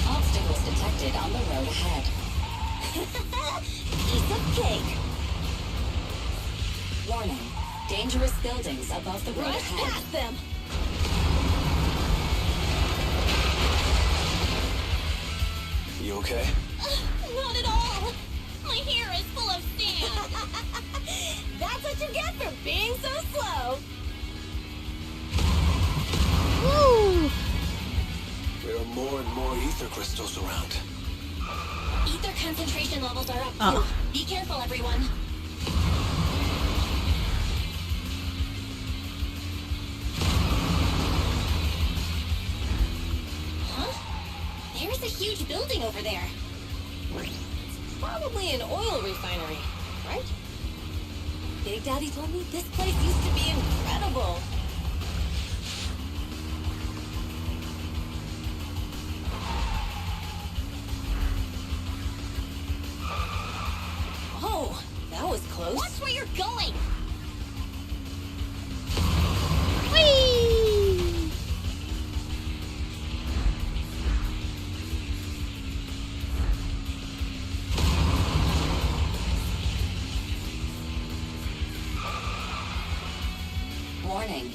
Obstacles detected on the road ahead. Piece of cake. Warning. Dangerous buildings above the road Rush ahead. past them! You okay? Not at all. My hair is full of sand. That's what you get for being so slow. Woo! There are more and more ether crystals around. Ether concentration levels are up Oh. too. Be careful, everyone. Huh? There's a huge building over there. Probably an oil refinery, right? Big Daddy told me this place used to be incredible. Oh, that was close. Watch where you're going. Whee! Warning.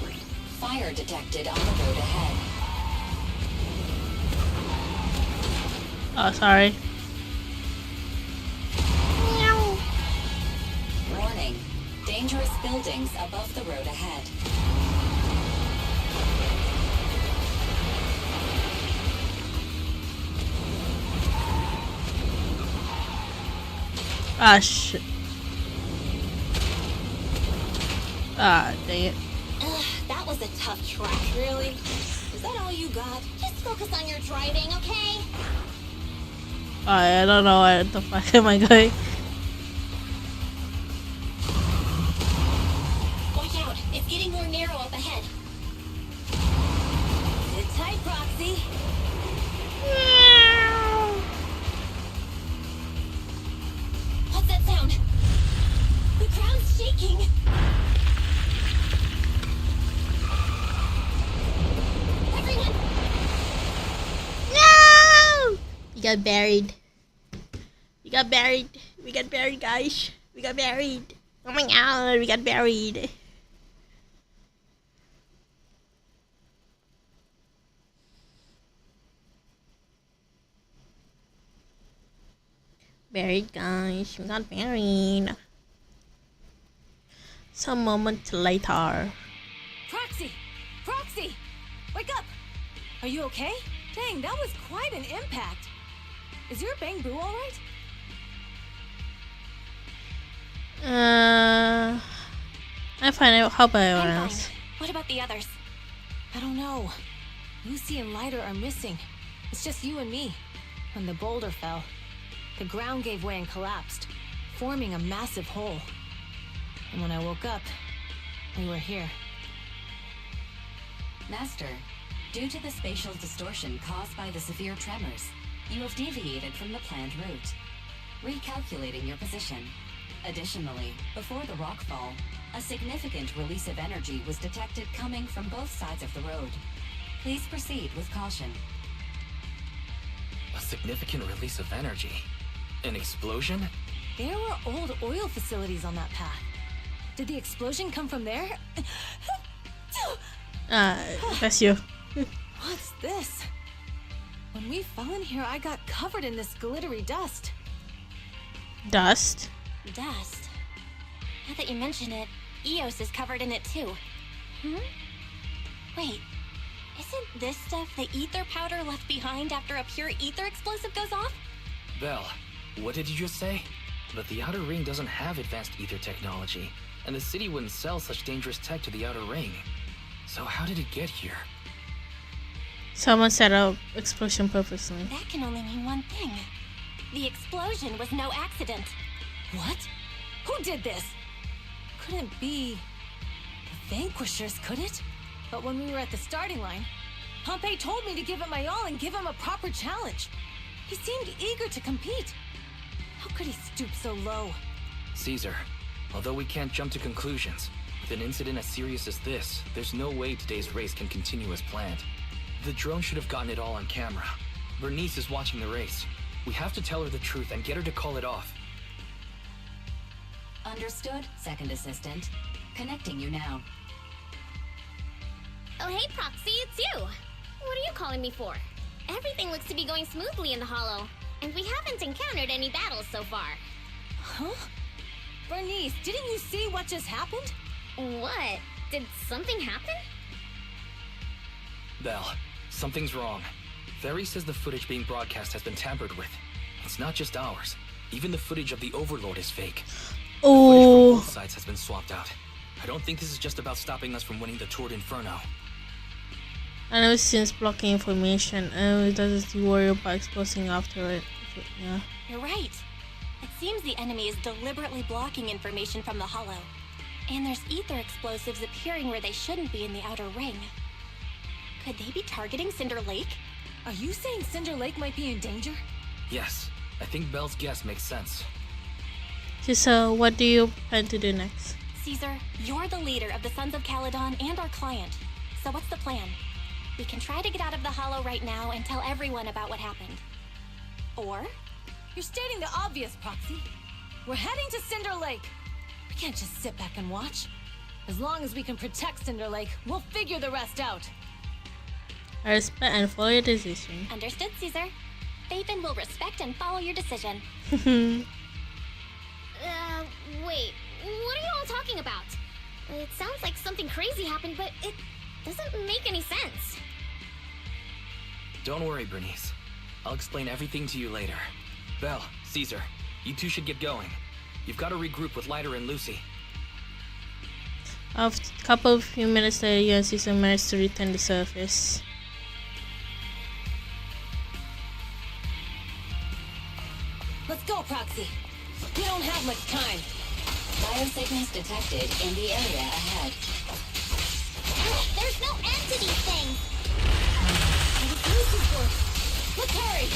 Fire detected on the road ahead. Oh, sorry. Warning. Dangerous buildings above the road ahead. Ah, shit. Ah, dang it. That was a tough track. Really? Is that all you got? Just focus on your driving, okay? I don't know where the fuck am I going. Watch out. It's getting more narrow up ahead. Sit tight, Proxy. What's that sound? The ground's shaking. Everyone, No! You got buried. You got buried. We got buried, guys. We got buried. Oh my god, we got buried. Buried, guys. We got buried. Some moment later. Proxy! Proxy! Wake up! Are you okay? Dang, that was quite an impact. Is your Bang Boo alright? I find out how about everyone I'm else. fine. What about the others? I don't know. Lucy and Lighter are missing. It's just you and me. When the boulder fell, the ground gave way and collapsed, forming a massive hole. And when I woke up, we were here. Master, due to the spatial distortion caused by the severe tremors, you have deviated from the planned route. Recalculating your position. Additionally, before the rockfall, a significant release of energy was detected coming from both sides of the road. Please proceed with caution. A significant release of energy? An explosion? There were old oil facilities on that path. Did the explosion come from there? That's you. What's this? When we fell in here, I got covered in this glittery dust. Dust? Dust. Now that you mention it, Eos is covered in it too. Wait, isn't this stuff the ether powder left behind after a pure ether explosive goes off? Belle, what did you just say? But the Outer Ring doesn't have advanced ether technology, and the city wouldn't sell such dangerous tech to the Outer Ring. So how did it get here? Someone set up explosion purposely. That can only mean one thing. The explosion was no accident. What? Who did this? Couldn't be the Vanquishers, could it? But when we were at the starting line, Pompey told me to give it my all and give him a proper challenge. He seemed eager to compete. How could he stoop so low? Caesar, although we can't jump to conclusions, with an incident as serious as this, there's no way today's race can continue as planned. The drone should have gotten it all on camera. Bernice is watching the race. We have to tell her the truth and get her to call it off. Understood, Second Assistant. Connecting you now. Oh, hey, Proxy, it's you. What are you calling me for? Everything looks to be going smoothly in the hollow. and we haven't encountered any battles so far. Huh? Bernice, didn't you see what just happened? What? Did something happen? Belle, something's wrong. Ferry says the footage being broadcast has been tampered with. It's not just ours. Even the footage of the Overlord is fake. Oh. The footage from both sides has been swapped out. I don't think this is just about stopping us from winning the Tour d'Inferno. I know since blocking information, and it doesn't worry about exposing after it. Yeah. You're right. It seems the enemy is deliberately blocking information from the Hollow. And there's ether explosives appearing where they shouldn't be in the outer ring. Could they be targeting Cinder Lake? Are you saying Cinder Lake might be in danger? Yes, I think Belle's guess makes sense. So, what do you plan to do next? Caesar, you're the leader of the Sons of Caledon and our client. So what's the plan? We can try to get out of the Hollow right now and tell everyone about what happened. Or? You're stating the obvious, Proxy. We're heading to Cinder Lake. We can't just sit back and watch. As long as we can protect Cinder Lake, we'll figure the rest out. I respect and follow your decision. Understood, Caesar. Phaethon will respect and follow your decision. Wait. What are you all talking about? It sounds like something crazy happened, but it doesn't make any sense. Don't worry, Bernice. I'll explain everything to you later. Belle, Caesar, you two should get going. You've got to regroup with Lighter and Lucy. A couple of few minutes later, you and Caesar managed to return the surface. Let's go, Proxy. We don't have much time. Biosignals detected in the area ahead. There's no end to these things! It was Lucy's work. Let's hurry!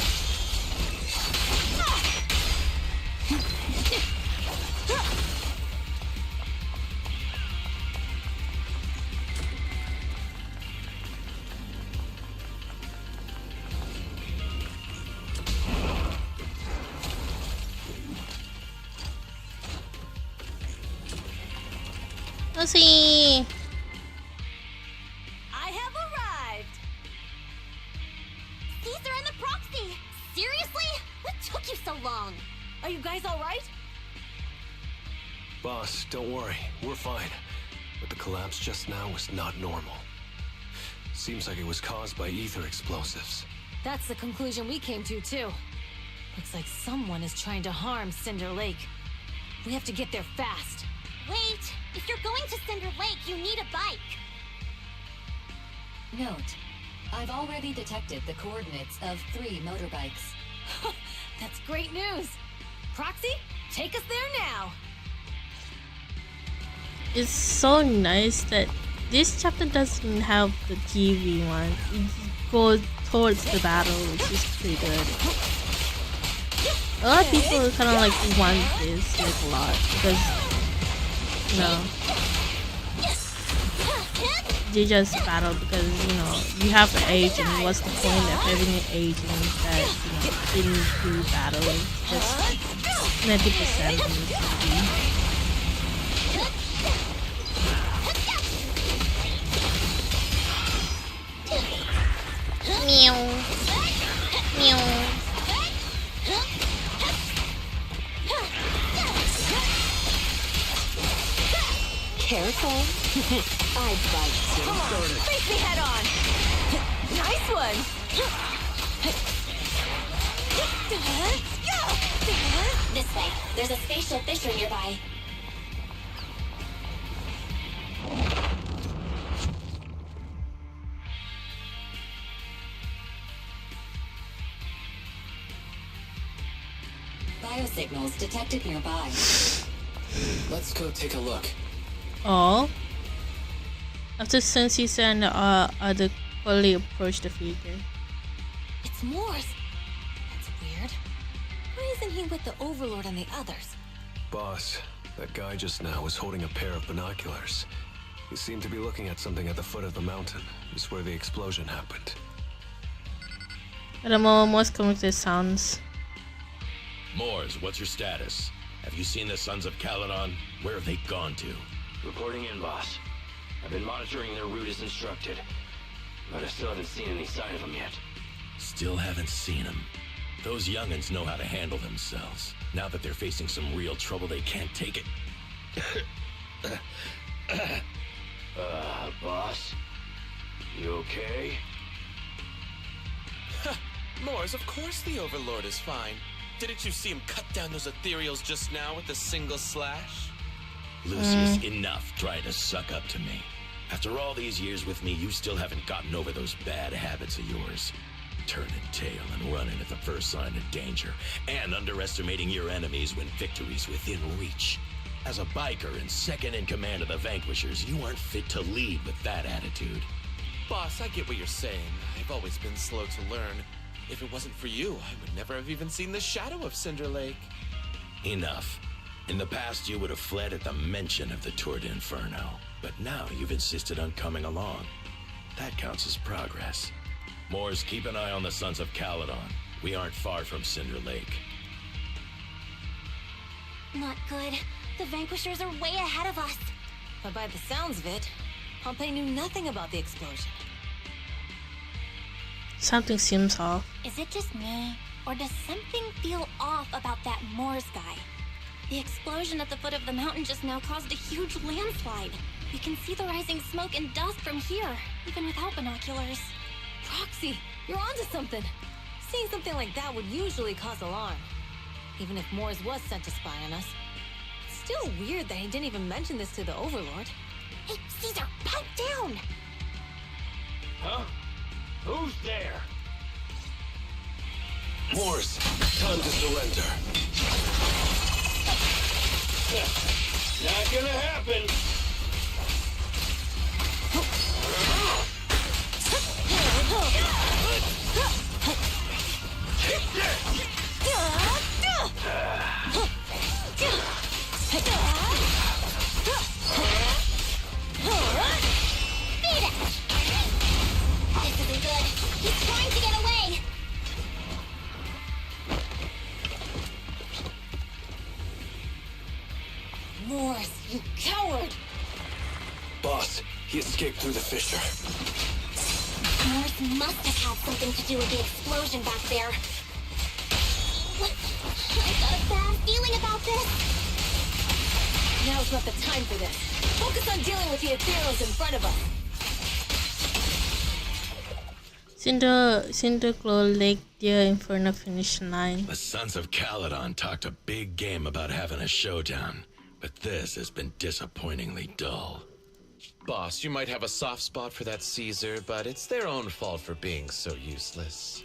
Lucy! I have arrived! Caesar and the Proxy! Seriously? What took you so long? Are you guys alright? Boss, don't worry. We're fine. But the collapse just now was not normal. Seems like it was caused by ether explosives. That's the conclusion we came to, too. Looks like someone is trying to harm Cinder Lake. We have to get there fast. Wait! If you're going to Cinder Lake, you need a bike! Note, I've already detected the coordinates of 3 motorbikes. That's great news! Proxy, take us there now! It's so nice that this chapter doesn't have the TV one. It goes towards the battle, which is pretty good. A lot of people kind of like want this like a lot because they just battle because you have an age, and what's the point of having an age and that didn't do battle? It's just 90% of the TV. Meow. Meow. Careful. I'd bite you. Come on, face me head on. Nice one. This way. There's a spatial fissure nearby. Biosignals detected nearby. Let's go take a look. Oh. After Caesar and the other fully approach the figure. It's Mors. That's weird. Why isn't he with the Overlord and the others? Boss, that guy just now was holding a pair of binoculars. He seemed to be looking at something at the foot of the mountain. It's where the explosion happened. But I'm almost coming to the sounds. Mors, what's your status? Have you seen the Sons of Caledon? Where have they gone to? Reporting in, boss. I've been monitoring their route as instructed, but I still haven't seen any sign of them yet. Still haven't seen them. Those young'uns know how to handle themselves. Now that they're facing some real trouble, they can't take it. Boss? You okay? Moors, of course the Overlord is fine. Didn't you see him cut down those ethereals just now with a single slash? Lucius, enough trying to suck up to me. After all these years with me, you still haven't gotten over those bad habits of yours. Turning tail and running at the first sign of danger, and underestimating your enemies when victory's within reach. As a biker and second in command of the Vanquishers, you aren't fit to lead with that attitude. Boss, I get what you're saying. I've always been slow to learn. If it wasn't for you, I would never have even seen the shadow of Cinder Lake. Enough. In the past, you would have fled at the mention of the Tour d'Inferno. But now you've insisted on coming along. That counts as progress. Moors, keep an eye on the Sons of Caledon. We aren't far from Cinder Lake. Not good. The Vanquishers are way ahead of us. But by the sounds of it, Pompey knew nothing about the explosion. Something seems off. Is it just me? Or does something feel off about that Moors guy? The explosion at the foot of the mountain just now caused a huge landslide. We can see the rising smoke and dust from here, even without binoculars. Proxy, you're onto something. Seeing something like that would usually cause alarm. Even if Moors was sent to spy on us. It's still weird that he didn't even mention this to the Overlord. Hey, Caesar, pipe down! Huh? Who's there? Moors, time to surrender. Not gonna happen. This isn't good. He's trying to get away. Moors, you coward! Boss, he escaped through the fissure. Moors must have had something to do with the explosion back there. What? I've got a bad feeling about this. Now's not the time for this. Focus on dealing with the ethereals in front of us. Cinderclaw Lake Deer Inferno finish 9. The Sons of Caledon talked a big game about having a showdown, but this has been disappointingly dull. Boss, you might have a soft spot for that Caesar, but it's their own fault for being so useless.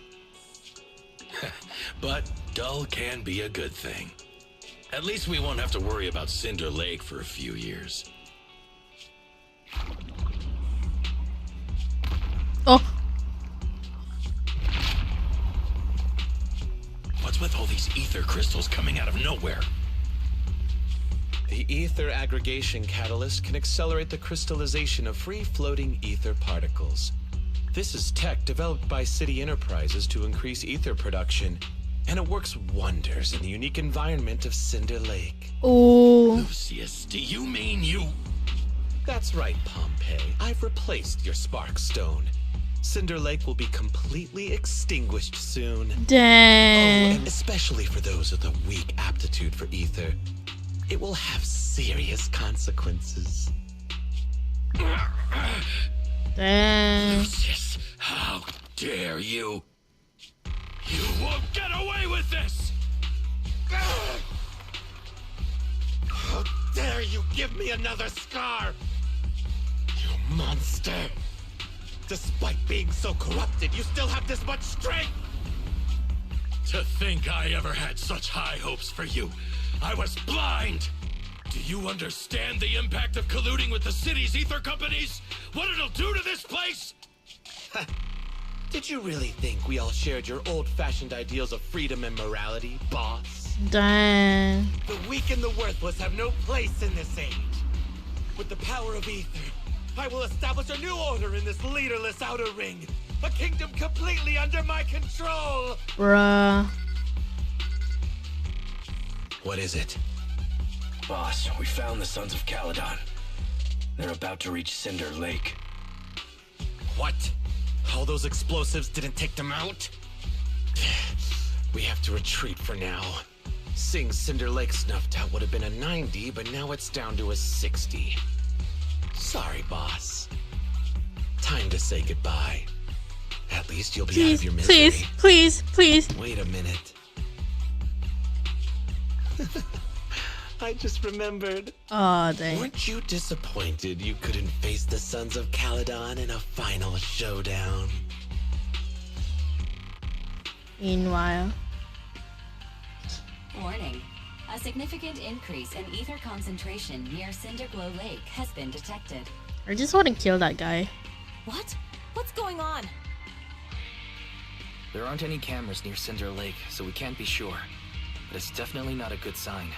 But dull can be a good thing. At least we won't have to worry about Cinder Lake for a few years. Oh! What's with all these ether crystals coming out of nowhere? The ether aggregation catalyst can accelerate the crystallization of free-floating ether particles. This is tech developed by City Enterprises to increase ether production, and it works wonders in the unique environment of Cinder Lake. Oh. Lucius, do you mean you... That's right, Pompey. I've replaced your Spark Stone. Cinder Lake will be completely extinguished soon. Dang. Oh, and especially for those with a weak aptitude for ether. It will have serious consequences. Dang. Lucius, how dare you? You won't get away with this! How dare you give me another scar? You monster! Despite being so corrupted, you still have this much strength! To think I ever had such high hopes for you. I was blind! Do you understand the impact of colluding with the city's ether companies? What it'll do to this place? Did you really think we all shared your old-fashioned ideals of freedom and morality, boss? Dang. The weak and the worthless have no place in this age. With the power of ether, I will establish a new order in this leaderless outer ring. A kingdom completely under my control! Bruh. What is it? Boss, we found the Sons of Caledon. They're about to reach Cinder Lake. What? All those explosives didn't take them out? We have to retreat for now. Seeing Cinder Lake snuffed out would have been a 90, but now it's down to a 60. Sorry, boss. Time to say goodbye. At least you'll be out of your misery. Please. Wait a minute. I just remembered. Oh, dang. Weren't you disappointed you couldn't face the Sons of Caledon in a final showdown? Meanwhile. Warning. A significant increase in ether concentration near Cinderglow Lake has been detected. I just want to kill that guy. What? What's going on? There aren't any cameras near Cinder Lake, so we can't be sure. But it's definitely not a good sign.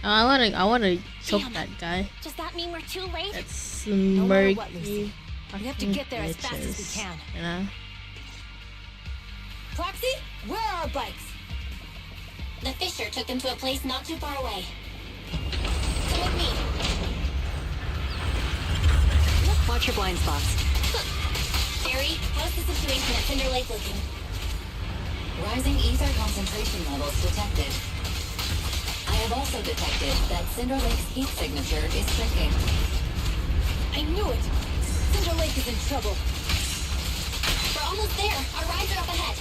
I wanna choke that guy. Does that mean we're too late? That's No matter murky. what, Lucy. We have to get there as fast as we can. You know? Proxy, where are our bikes? The Fisher took them to a place not too far away. Come with me. Watch your blind spots. Jerry, how's the situation at Cinder Lake looking? Rising ether concentration levels detected. I have also detected that Cinder Lake's heat signature is shrinking. I knew it! Cinder Lake is in trouble. We're almost there. Our rides are up ahead.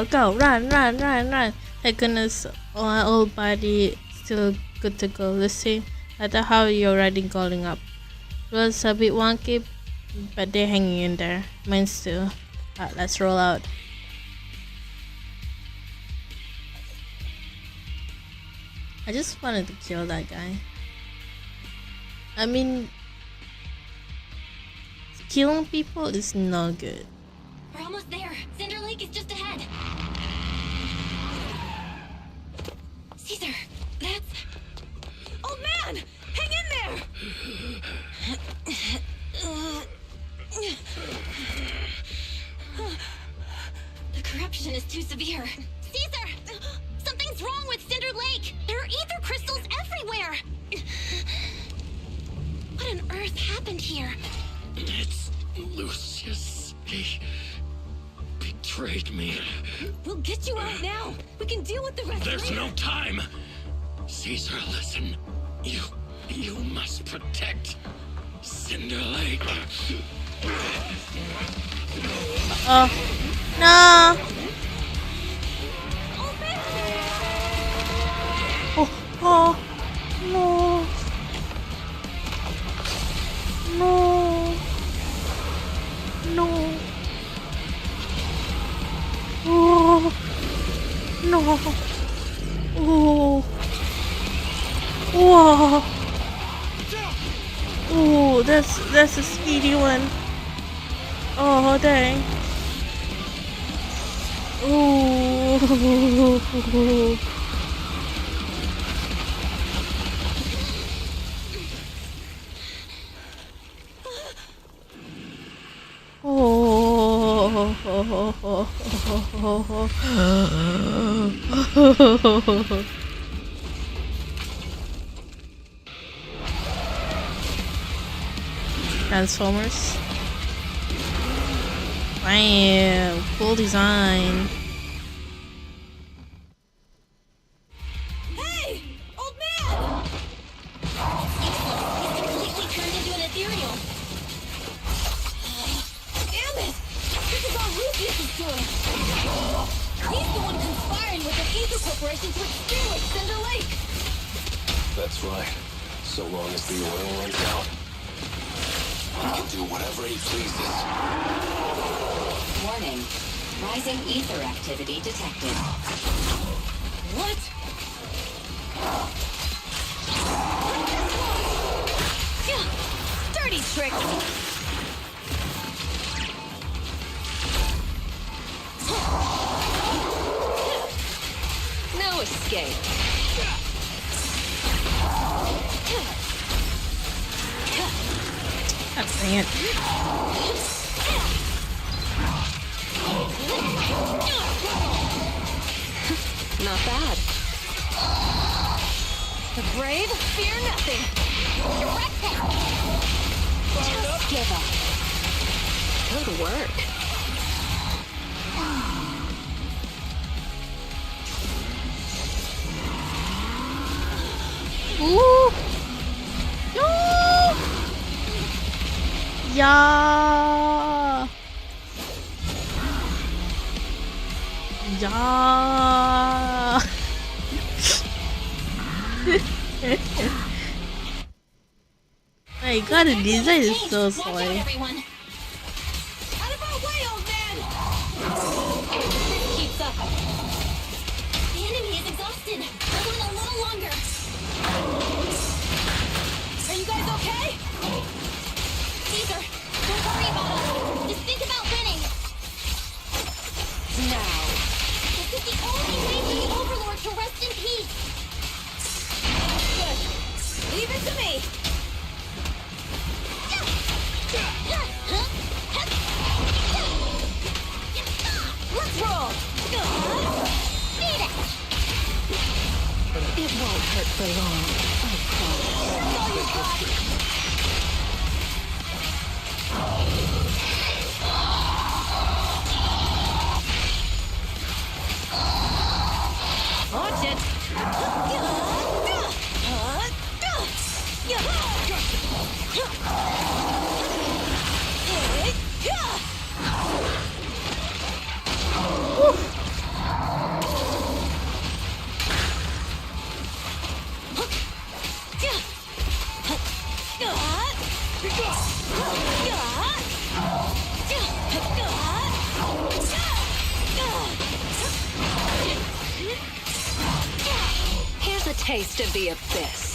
Go. Run. Thank goodness my old body still good to go. Let's see. I thought how you're riding going up. It was a bit wonky, but they're hanging in there. Mine's too. Let's roll out. I just wanted to kill that guy. I mean, killing people is not good. We're almost there. Cinder Lake is just ahead. Caesar, that's... Oh man! Hang in there! The corruption is too severe. Caesar! Something's wrong with Cinder Lake! There are ether crystals everywhere! What on earth happened here? It's Lucius. He betrayed me. We'll get you out now. We can deal with the rest There's later. no time. Caesar, listen. You must protect Cinder Lake. Oh, no. Oh, no. Oh, no. Oh. Whoa. Oh, that's a speedy one. Oh, dang. Oh. Transformers. Bam! Cool design. Hey! Old man! Completely turned into an ethereal. Damn it! This is all Lucius is doing! He's the one conspiring with the Ether Corporation to extinguish Cinder Lake! That's right. So long as the oil runs out, he can do whatever he pleases. Warning. Rising ether activity detected. What? Dirty trick! No escape. That's it. Not bad. The brave fear nothing. Direct it. Just give up. Good work. Ooh. No. Yeah. Yeah. My god, the design is so slick. Keeps up. The enemy is exhausted. Hold on a little longer. Are you guys okay? Caesar, don't worry about us. Just think about winning. Now. This is the only way for the Overlord to rest in peace. Good. Leave it to me. Let's roll. Beat it. It won't hurt for long. I promise. All you got. Watch it. Here's a taste of the abyss.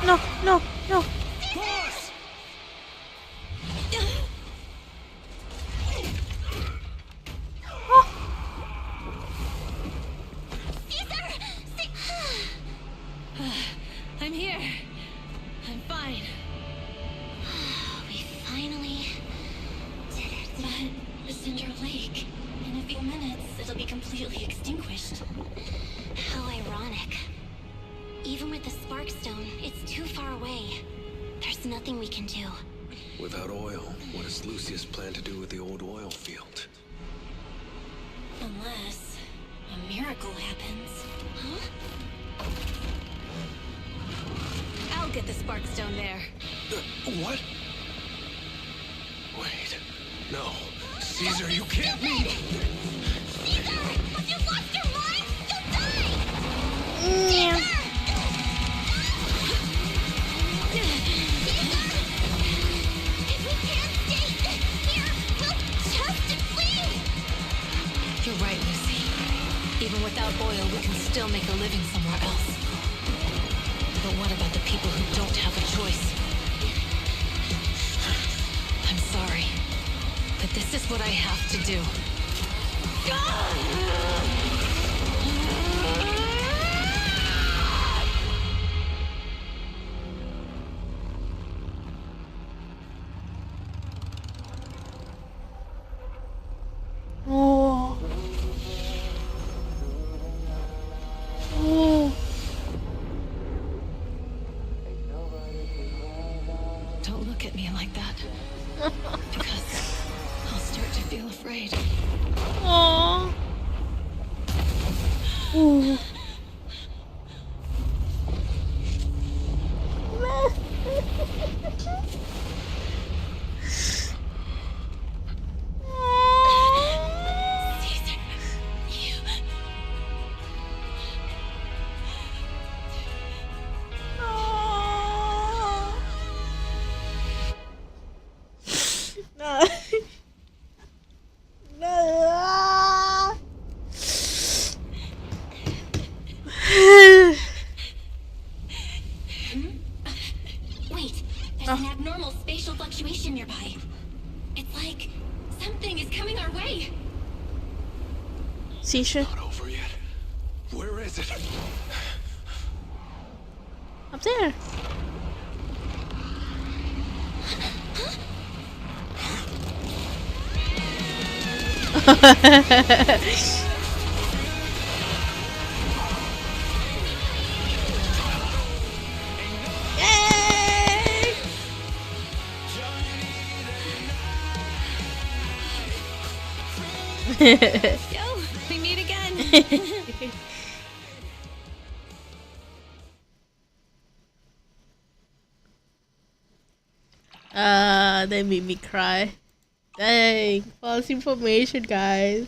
No, no, no. I'm here. I'm fine. We finally did it. But Cinder Lake, in a few minutes, it'll be completely extinguished. How ironic. Even with the Sparkstone, it's too far away. There's nothing we can do. Without oil, what does Lucius plan to do with the old oil field? Unless a miracle happens. Huh? I'll get the Sparkstone there. What? Wait. No. Caesar, you can't mean... Caesar! If you lost your mind, you'll die! Yeah. You're right, Lucy. Even without oil, we can still make a living somewhere else. But what about the people who don't have a choice? I'm sorry, but this is what I have to do. Oh. Oh. Don't look at me like that. Because I'll start to feel afraid. Oh. Ooh. Wait, there's an abnormal spatial fluctuation nearby. It's like something is coming our way. Seisha? Not over yet. Where is it? Up there. Yo, we meet again. They made me cry. Dang, false information, guys.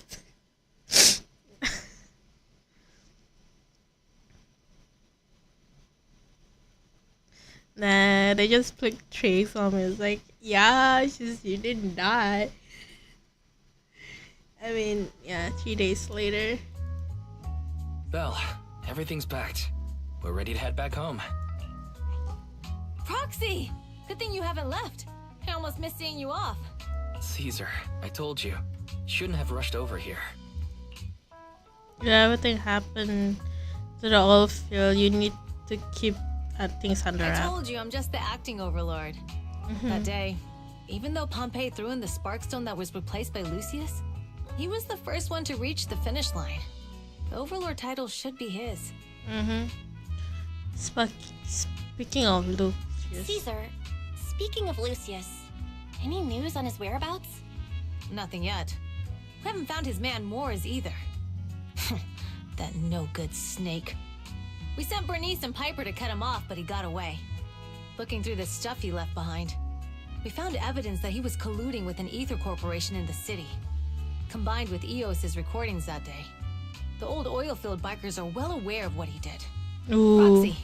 Nah, they just put tricks on me. It's like, yeah, you didn't die. I mean, yeah, 3 days later. Belle, everything's packed. We're ready to head back home. Proxy! Good thing you haven't left. I almost missed seeing you off. Caesar, I told you. Shouldn't have rushed over here. Yeah, everything happened to the oil field. You need to keep things under wraps. I told you, I'm just the acting overlord. That day, even though Pompey threw in the Sparkstone that was replaced by Lucius, he was the first one to reach the finish line. The overlord title should be his. Speaking of Lucius. Caesar, speaking of Lucius, any news on his whereabouts? Nothing yet. We haven't found his man Mors either. That no-good snake. We sent Bernice and Piper to cut him off, but he got away. Looking through the stuff he left behind, we found evidence that he was colluding with an ether corporation in the city. Combined with Eos's recordings that day, the old oilfield bikers are well aware of what he did. Ooh. Proxy,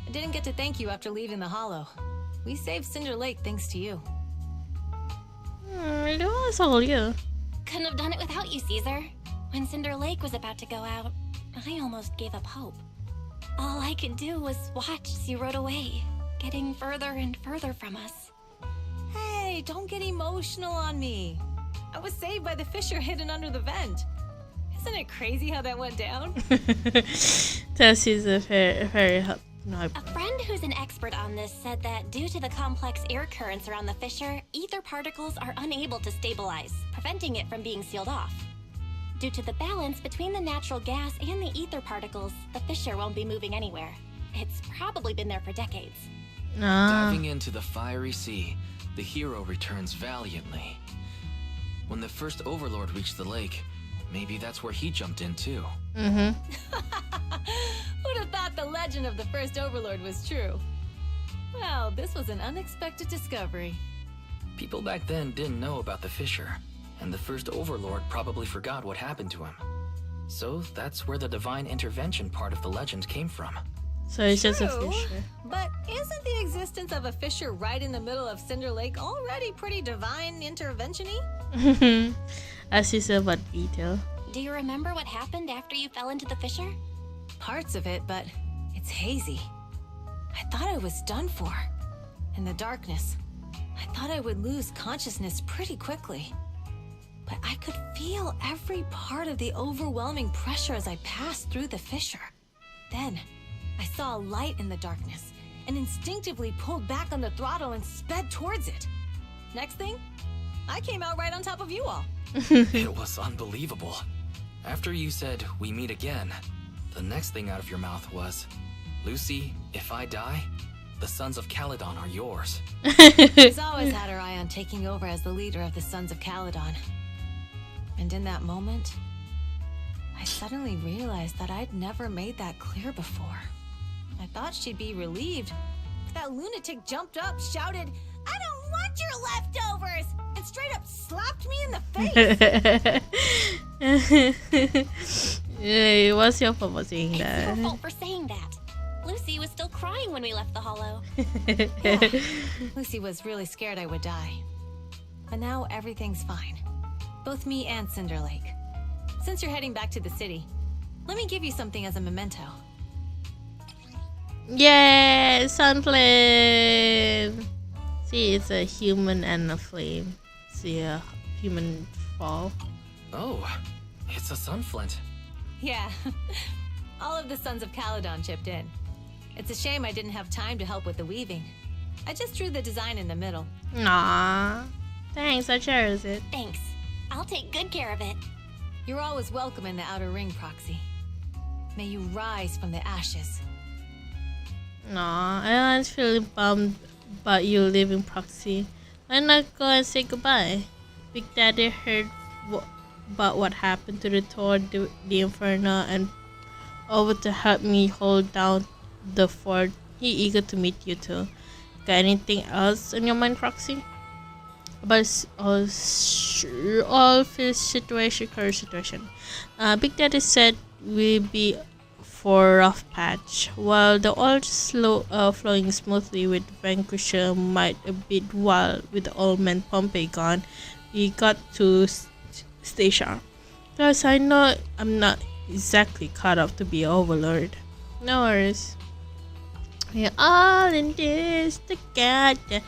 I didn't get to thank you after leaving the Hollow. We saved Cinder Lake thanks to you. I know I told you. Couldn't have done it without you, Caesar. When Cinder Lake was about to go out, I almost gave up hope. All I could do was watch as you rode away, getting further and further from us. Hey, don't get emotional on me. I was saved by the fissure hidden under the vent. Isn't it crazy how that went down? Tessie's a very A friend who's an expert on this said that due to the complex air currents around the fissure, ether particles are unable to stabilize, preventing it from being sealed off. Due to the balance between the natural gas and the ether particles, the fissure won't be moving anywhere. It's probably been there for decades. Diving into the fiery sea, the hero returns valiantly. When the first overlord reached the lake, maybe that's where he jumped in too. Who'd have thought the legend of the first overlord was true? Well, this was an unexpected discovery. People back then didn't know about the fissure, and the first overlord probably forgot what happened to him. So that's where the divine intervention part of the legend came from. So it's just a fissure. But isn't the existence of a fissure right in the middle of Cinder Lake already pretty divine intervention-y? As you said about detail. Do you remember what happened after you fell into the fissure? Parts of it, but it's hazy. I thought I was done for. In the darkness, I thought I would lose consciousness pretty quickly. But I could feel every part of the overwhelming pressure as I passed through the fissure. Then, I saw a light in the darkness and instinctively pulled back on the throttle and sped towards it. Next thing, I came out right on top of you all. It was unbelievable. After you said, "We meet again," the next thing out of your mouth was, "Lucy, if I die, the Sons of Caledon are yours." She's always had her eye on taking over as the leader of the Sons of Caledon. And in that moment, I suddenly realized that I'd never made that clear before. I thought she'd be relieved, but that lunatic jumped up, shouted, "I don't want your leftovers!" and straight up slapped me in the face. Yeah, it was your fault for saying that. It's your fault for saying that. Lucy was still crying when we left the Hollow. Yeah, Lucy was really scared I would die. But now everything's fine. Both me and Cinder Lake. Since you're heading back to the city, let me give you something as a memento. Yay, Sunflame! See, it's a human and a flame. See a human fall. Oh, it's a sunflint. Yeah, all of the Sons of Caledon chipped in. It's a shame I didn't have time to help with the weaving. I just drew the design in the middle. Aww. Thanks, I cherish it. Thanks. I'll take good care of it. You're always welcome in the outer ring, Proxy. May you rise from the ashes. Aw, I was feeling bummed about you leaving, Proxy. Why not go and say goodbye? Big Daddy heard about what happened to the Tor, the Inferno, and over to help me hold down the fort. He eager to meet you too. Got anything else on your mind, Proxy? About all current situation. Big Daddy said we'll be for a rough patch. While the oil flowing smoothly with Vanquisher might a bit wild with the old man Pompey gone, we got to stay sharp. Cause I know I'm not exactly caught up to be Overlord. No worries. We're all in this together.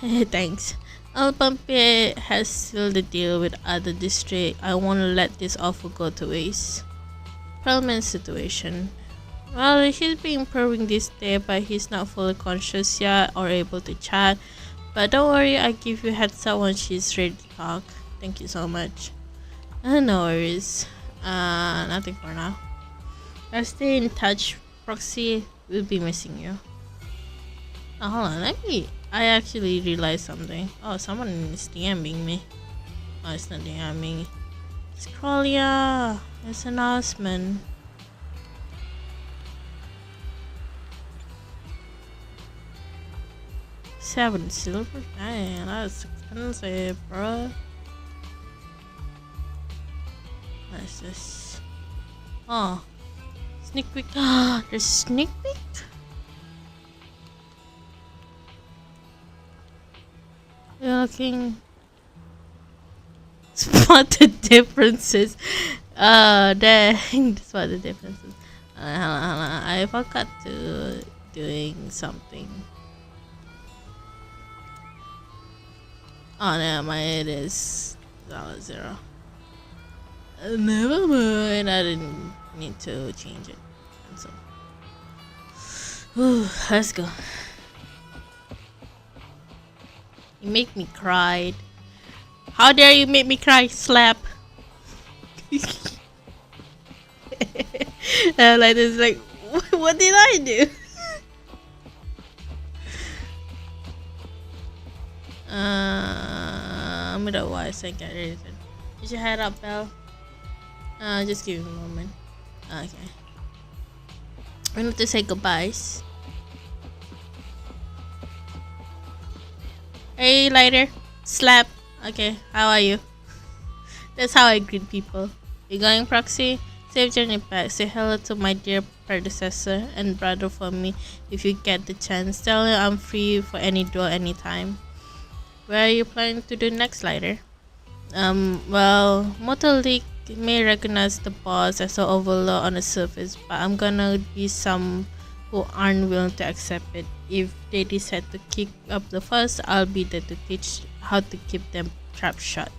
Thanks. Old Pompey has sealed the deal with other district. I won't let this offer go to waste. Pearlman's situation. Well, he's been improving this day, but he's not fully conscious yet or able to chat. But don't worry, I'll give you a heads up when she's ready to talk. Thank you so much. No worries. Nothing for now. I'll stay in touch. Proxy will be missing you. Oh, hold on, I actually realized something. Oh, someone is DMing me. Oh, it's not DMing. It's Crawlia. It's an announcement. $7 silver? Dang, that's expensive, bro. What is this? Oh, sneak peek. There's sneak peek? You're looking. Spot the differences. Dang. Spot the differences. Hold on. I forgot to doing something. Oh, never mind. It is $0. Never mind. I didn't need to change it. So, let's go. You make me cry. How dare you make me cry? Slap. Like this, like, what did I do? I'm gonna watch and get ready. You should head up, Belle. Just give me a moment. Okay. I need to say goodbyes. Hey, Lighter. Slap. Okay, how are you? That's how I greet people. You going, Proxy? Safe journey back. Say hello to my dear predecessor and brother for me if you get the chance. Tell him I'm free for any duel anytime. Where are you planning to do next, Lighter? Well, Motor League may recognize the boss as an overlord on the surface, but I'm gonna be some who aren't willing to accept it. If they decide to kick up the fuss, I'll be there to teach how to keep them trapped shut.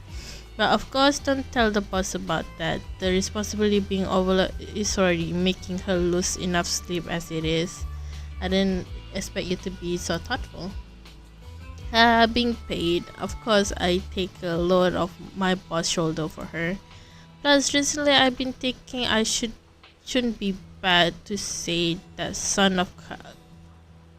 But of course, don't tell the boss about that. The responsibility being overlord is already making her lose enough sleep as it is. I didn't expect you to be so thoughtful. Being paid, of course, I take a load off my boss' shoulder for her. Plus, recently I've been thinking I shouldn't be bad to say that son of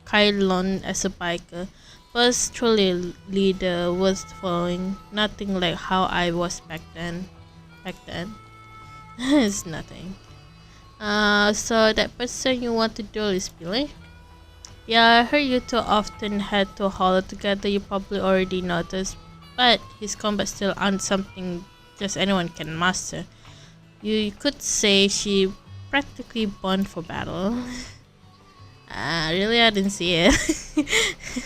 Kylon as a biker was truly a leader worth following. Nothing like how I was back then. It's nothing. So that person you want to duel is Billy? Yeah, I heard you two often had to hollow together. You probably already noticed, but his combat still aren't something just anyone can master. You could say she practically born for battle. Really, I didn't see it.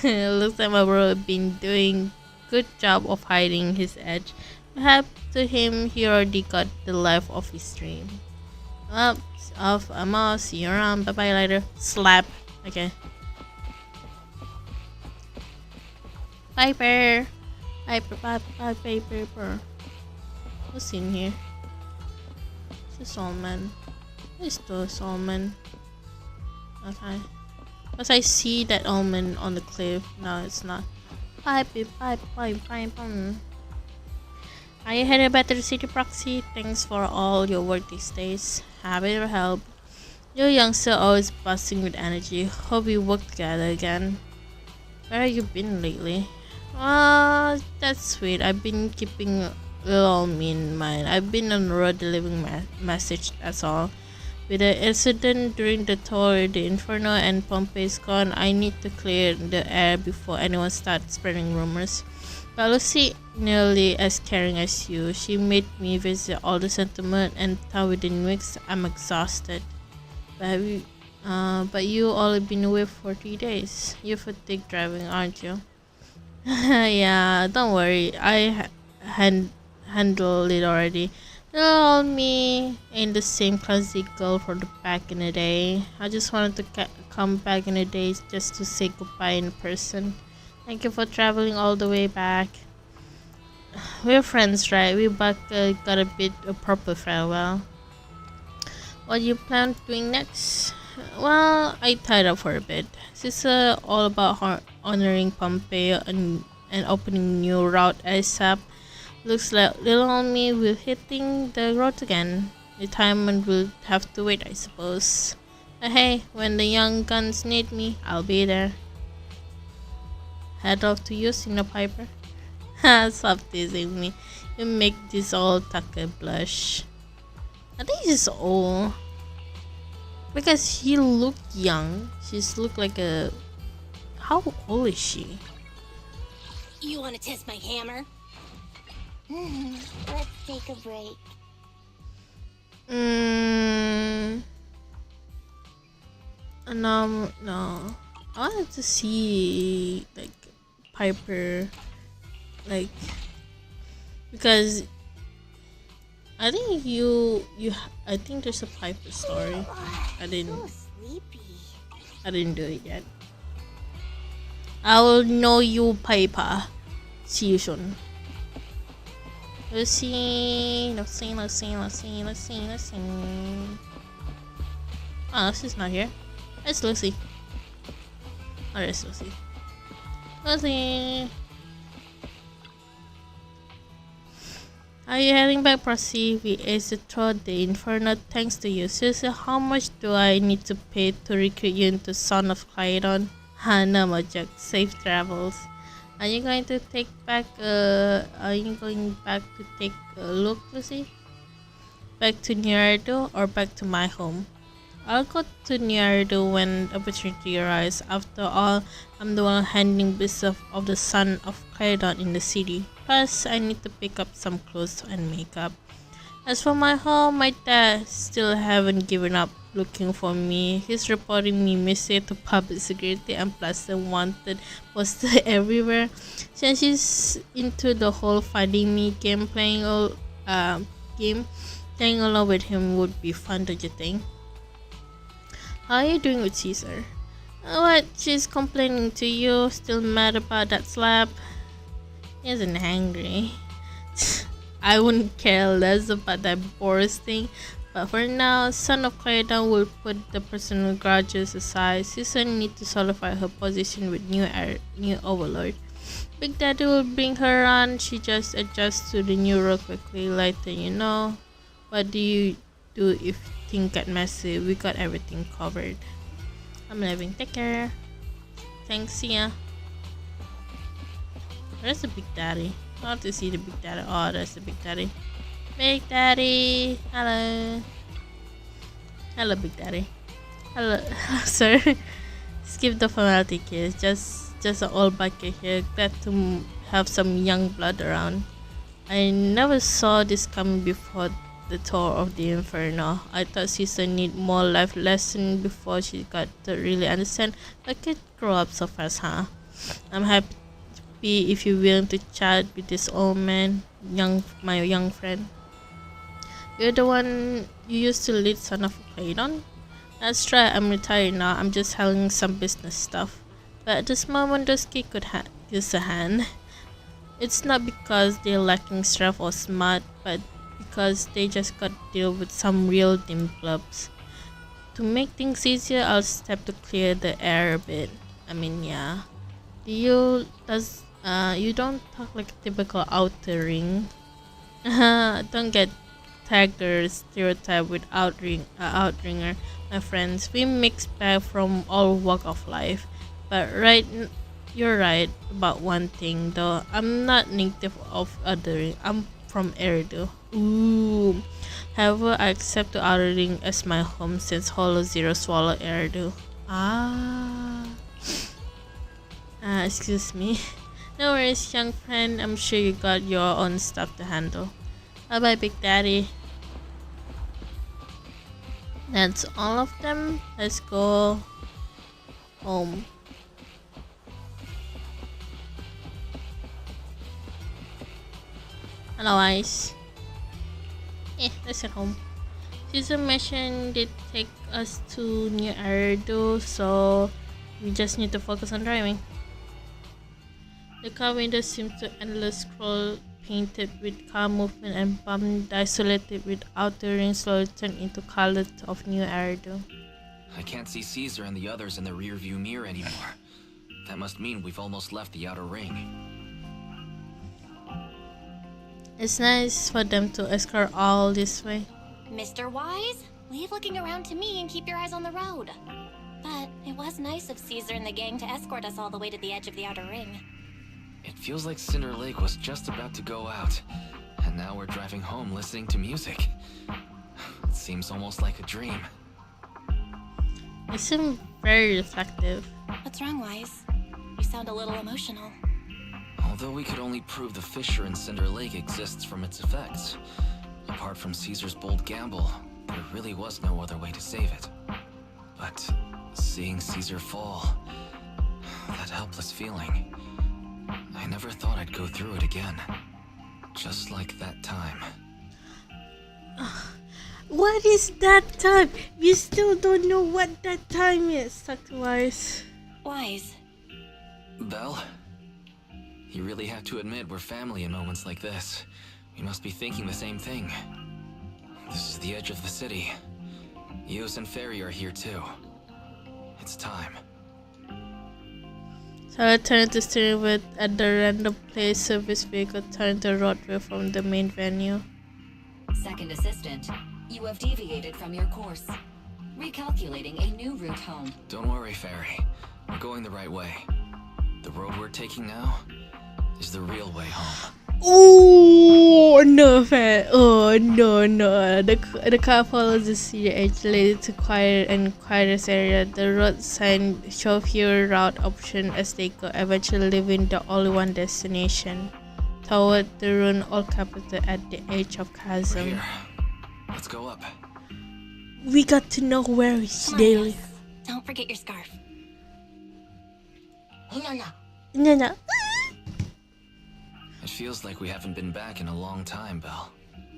It looks like my bro been doing good job of hiding his edge. Perhaps to him, he already got the life of his dream. Off, I'm out. See you around. Bye bye later. Slap. Okay. Piper. Piper. What's in here? It's a Solman. It's the Solman. Okay. Because I see that almond on the cliff. No, it's not. Pipe. Are you headed back to the city, Proxy? Thanks for all your work these days. Happy to help. Your youngster always buzzing with energy. Hope we work together again. Where have you been lately? That's sweet. I've been keeping little me in mind. I've been on the road delivering message, that's all. With the incident during the tour, the Inferno and Pompey's gone, I need to clear the air before anyone starts spreading rumors. But Lucy, nearly as caring as you, she made me visit all the sentiment and town within weeks. I'm exhausted. But you all have been away for 3 days. You're fatigued driving, aren't you? Yeah, don't worry. I handled it already. Little me ain't the same clumsy girl from the back in the day. I just wanted to come back in the days just to say goodbye in person. Thank you for traveling all the way back. We're friends, right? We back got a bit of proper farewell. What do you plan doing next? Well, I tied up for a bit. This is all about honoring Pompey and opening new route ASAP. Looks like little me will hitting the road again. Retirement will have to wait, I suppose. But hey, when the young guns need me, I'll be there. Head off to you, Sino Piper. Stop teasing me. You make this old Tucker blush. I think he's old. Because he looked young. She's looked like a... How old is she? You want to test my hammer? Let's take a break. No. I wanted to see like Piper, like, because I think I think there's a Piper story. I didn't do it yet. I will know you, Piper. See you soon. Let's see. Oh, Lucy's not here. It's Lucy. Oh, there's Lucy. Lucy! Are you heading back, Proxy? We aced the tour the Inferno thanks to you. Seriously, how much do I need to pay to recruit you into Son of Caledon? No, my joke. Safe travels. Are you going to take back a look, Lucy? Back to Niardo or back to my home? I'll go to Niardo when opportunity arises. After all, I'm the one handling business of the Son of Caledon in the city. Plus, I need to pick up some clothes and makeup. As for my home, my dad still haven't given up looking for me. He's reporting me missing to public security and plus the wanted poster everywhere. Since he's into the whole finding me game, playing along with him would be fun, don't you think? How are you doing with Caesar? What? She's complaining to you? Still mad about that slap? He isn't angry. I wouldn't care less about that Boris thing, but for now, Son of Caledon will put the personal grudges aside. Caesar needs to solidify her position with new overlord. Big Daddy will bring her on. She just adjusts to the new role quickly. Later, you know. What do you do if things get messy? We got everything covered. I'm leaving. Take care. Thanks. See ya. Where's the Big Daddy? I want to see the Big Daddy. Oh, that's the Big Daddy. Big Daddy. Hello. Hello, Big Daddy. Hello, sir. Skip the formality, kids. Just an old bucket here. Glad to have some young blood around. I never saw this coming before the tour of the Inferno. I thought Caesar need more life lesson before she got to really understand. But kid grow up so fast, huh? I'm happy if you're willing to chat with this old man, my young friend. You're the one you used to lead Son of Caledon? That's right, I'm retired now. I'm just handling some business stuff. But at this moment, those kids could use a hand. It's not because they're lacking strength or smart, but because they just got to deal with some real dim clubs. to make things easier, I'll step to clear the air a bit. I mean, yeah. You don't talk like a typical outer ring. Don't get tagged or stereotyped with outringer. My friends, we mix bag from all walk of life. But you're right about one thing though. I'm not native of othering. I'm from Eridu. Ooh. However, I accept the outer ring as my home since Hollow Zero swallowed Eridu. Excuse me. No worries, young friend. I'm sure you got your own stuff to handle. Bye bye, Big Daddy. That's all of them. Let's go home. Hello, Ice. Let's head home. Caesar mission did take us to New Eridu, so we just need to focus on driving. The car window seems to endless scroll painted with car movement and bump isolated with outer ring slowly turned into colors of New Eridu. I can't see Caesar and the others in the rear view mirror anymore. That must mean we've almost left the outer ring. It's nice for them to escort all this way. Mr. Wise, leave looking around to me and keep your eyes on the road. But it was nice of Caesar and the gang to escort us all the way to the edge of the outer ring. It feels like Cinder Lake was just about to go out, and now we're driving home listening to music. It seems almost like a dream. You seem very reflective. What's wrong, Wise? You sound a little emotional. Although we could only prove the fissure in Cinder Lake exists from its effects, apart from Caesar's bold gamble, there really was no other way to save it. But seeing Caesar fall, that helpless feeling, I never thought I'd go through it again. Just like that time. What is that time? You still don't know what that time is, Dr. Wise. Wise. Belle? You really have to admit we're family in moments like this. We must be thinking the same thing. This is the edge of the city. Yus and Fairy are here too. It's time. So I turned to steering wheel at the random place service vehicle turned the roadway from the main venue. Second assistant, you have deviated from your course. Recalculating a new route home. Don't worry, Fairy. We're going the right way. The road we're taking now is the real way home. Oh no, fair. Oh no. The car follows the city edge leading to quiet and quietest area. The road sign show fewer route options as they go, eventually leaving the only one destination toward the ruined old capital at the edge of chasm. Here. Let's go up. We got to know where they live. Don't forget your scarf. No. It feels like we haven't been back in a long time, Belle.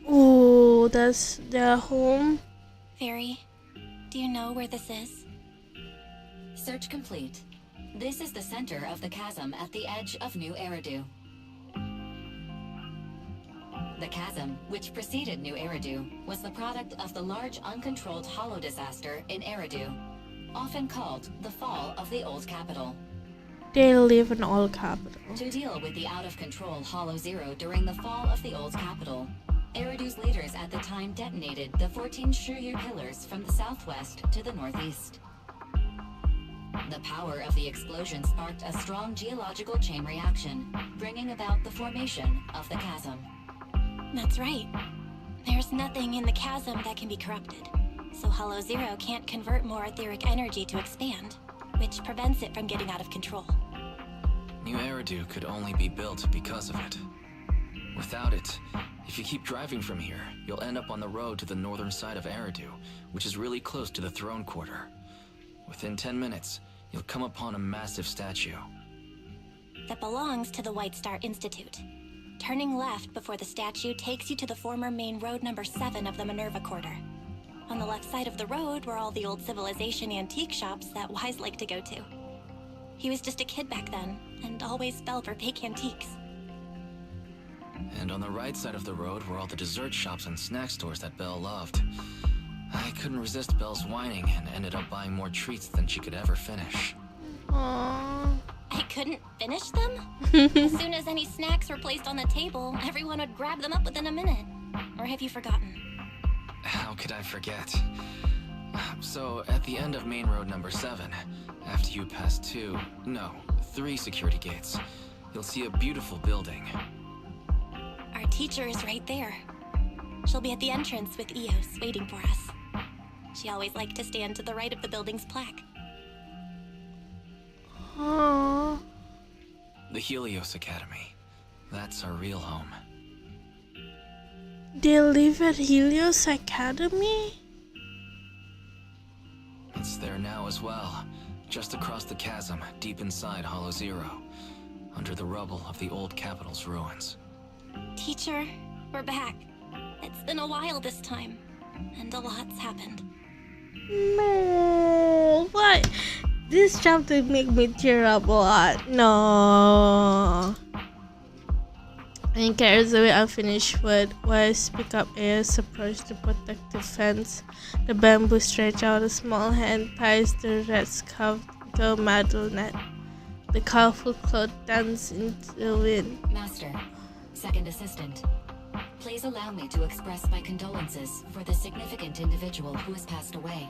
Oh, that's their home. Fairy, do you know where this is? Search complete. This is the center of the chasm at the edge of New Eridu. The chasm, which preceded New Eridu, was the product of the large uncontrolled hollow disaster in Eridu, often called the fall of the old capital. They live in old capital. To deal with the out-of-control Hollow Zero during the fall of the old capital, Eridu's leaders at the time detonated the 14 Shuryu pillars from the southwest to the northeast. The power of the explosion sparked a strong geological chain reaction, bringing about the formation of the chasm. That's right. There's nothing in the chasm that can be corrupted, so Hollow Zero can't convert more etheric energy to expand, which prevents it from getting out of control. New Eridu could only be built because of it. Without it, if you keep driving from here, you'll end up on the road to the northern side of Eridu, which is really close to the throne quarter. Within 10 minutes, you'll come upon a massive statue. That belongs to the White Star Institute. Turning left before the statue takes you to the former main road number 7 of the Minerva Quarter. On the left side of the road were all the old civilization antique shops that Wise liked to go to. He was just a kid back then, and always fell for fake antiques. And on the right side of the road were all the dessert shops and snack stores that Belle loved. I couldn't resist Belle's whining and ended up buying more treats than she could ever finish. Aww. I couldn't finish them? As soon as any snacks were placed on the table, everyone would grab them up within a minute. Or have you forgotten? How could I forget? So, at the end of Main Road number 7, after you pass 3 security gates, you'll see a beautiful building. Our teacher is right there. She'll be at the entrance with Eos waiting for us. She always liked to stand to the right of the building's plaque. Aww. The Helios Academy. That's our real home. They live at Helios Academy? It's there now as well. Just across the chasm, deep inside Hollow Zero. Under the rubble of the old capital's ruins. Teacher, we're back. It's been a while this time, and a lot's happened. No, what? This chapter make me tear up a lot. No. And carries away unfinished wood. Wise pick up Eos, approach the protective fence. The bamboo stretch out a small hand, ties the rat's cuff to a metal net. The colorful cloth dances into the wind. Master, second assistant. Please allow me to express my condolences for the significant individual who has passed away.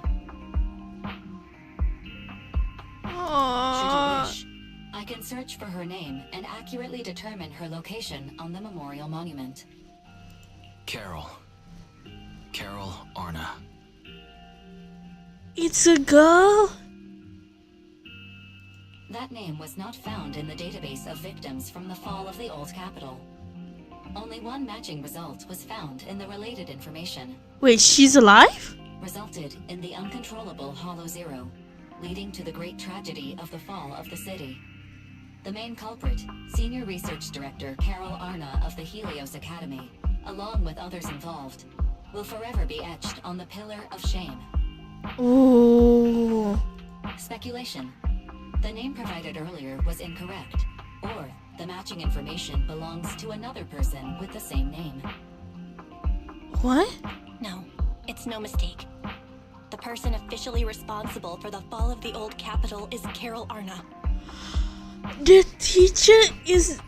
Should you wish, I can search for her name and accurately determine her location on the memorial monument. Carol Arna. It's a girl? That name was not found in the database of victims from the fall of the old capital. Only one matching result was found in the related information. Wait, she's alive? Resulted in the uncontrollable Hollow Zero, leading to the great tragedy of the fall of the city. The main culprit, Senior Research Director Carol Arna of the Helios Academy, along with others involved, will forever be etched on the Pillar of Shame. Ooh. Speculation. The name provided earlier was incorrect, or the matching information belongs to another person with the same name. What? No, it's no mistake. The person officially responsible for the fall of the old capital is Carol Arna. The teacher is...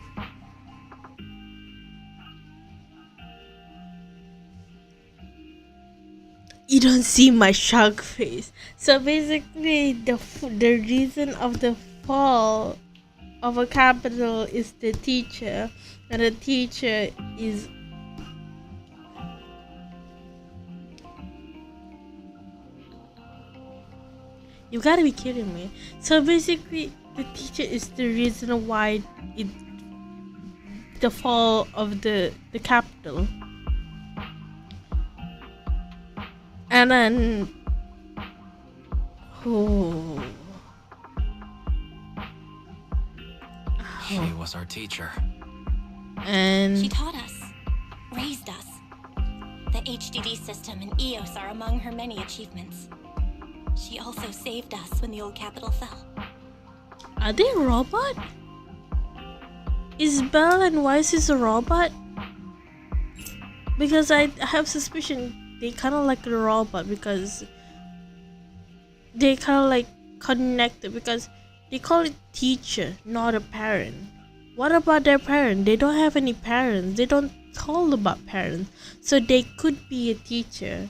You don't see my shock face. So basically, the reason of the fall of a capital is the teacher, and the teacher is... You gotta be kidding me. So basically, the teacher is the reason why the fall of the capital. And then She was our teacher. And she taught us, raised us. The HDD system and Eos are among her many achievements. She also saved us when the old capital fell. Are they a robot? Is Belle and Weiss a robot? Because I have suspicion they kind of like a robot, because they kind of like connected, because they call it teacher, not a parent. What about their parent? They don't have any parents. They don't talk about parents. So they could be a teacher.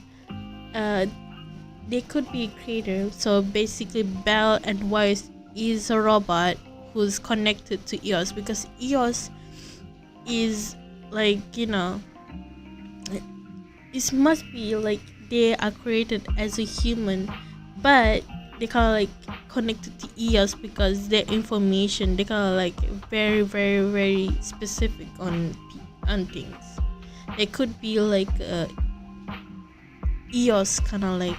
They could be a creator. So basically Belle and Weiss is a robot who's connected to Eos, because Eos is like, you know, it must be like they are created as a human, but they kind of like connected to Eos because their information, they kind of like very, very, very specific on things. They could be like Eos kind of like,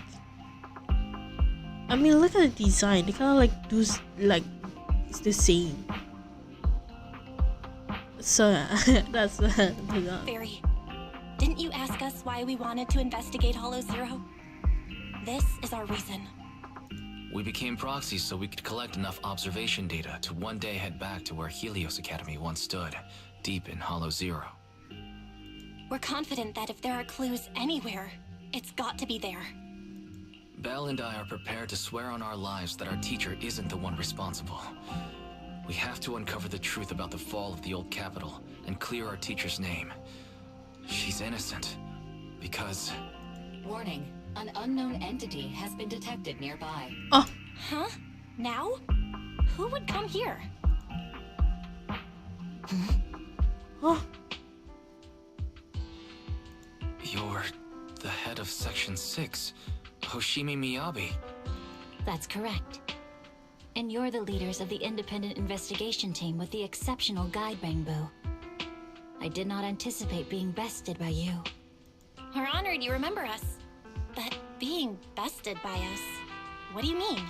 I mean, look at the design. They kind of like do like it's the same. So that's the design. Fairy, didn't you ask us why we wanted to investigate Hollow Zero? This is our reason. We became proxies so we could collect enough observation data to one day head back to where Helios Academy once stood, deep in Hollow Zero. We're confident that if there are clues anywhere, it's got to be there. Belle and I are prepared to swear on our lives that our teacher isn't the one responsible. We have to uncover the truth about the fall of the old capital and clear our teacher's name. She's innocent, because... Warning, an unknown entity has been detected nearby. Oh. Huh? Now? Who would come here? Oh. You're the head of Section 6, Hoshimi Miyabi. That's correct. And you're the leaders of the independent investigation team with the exceptional guide Bangbu. I did not anticipate being bested by you. We're honored you remember us. But being bested by us, what do you mean?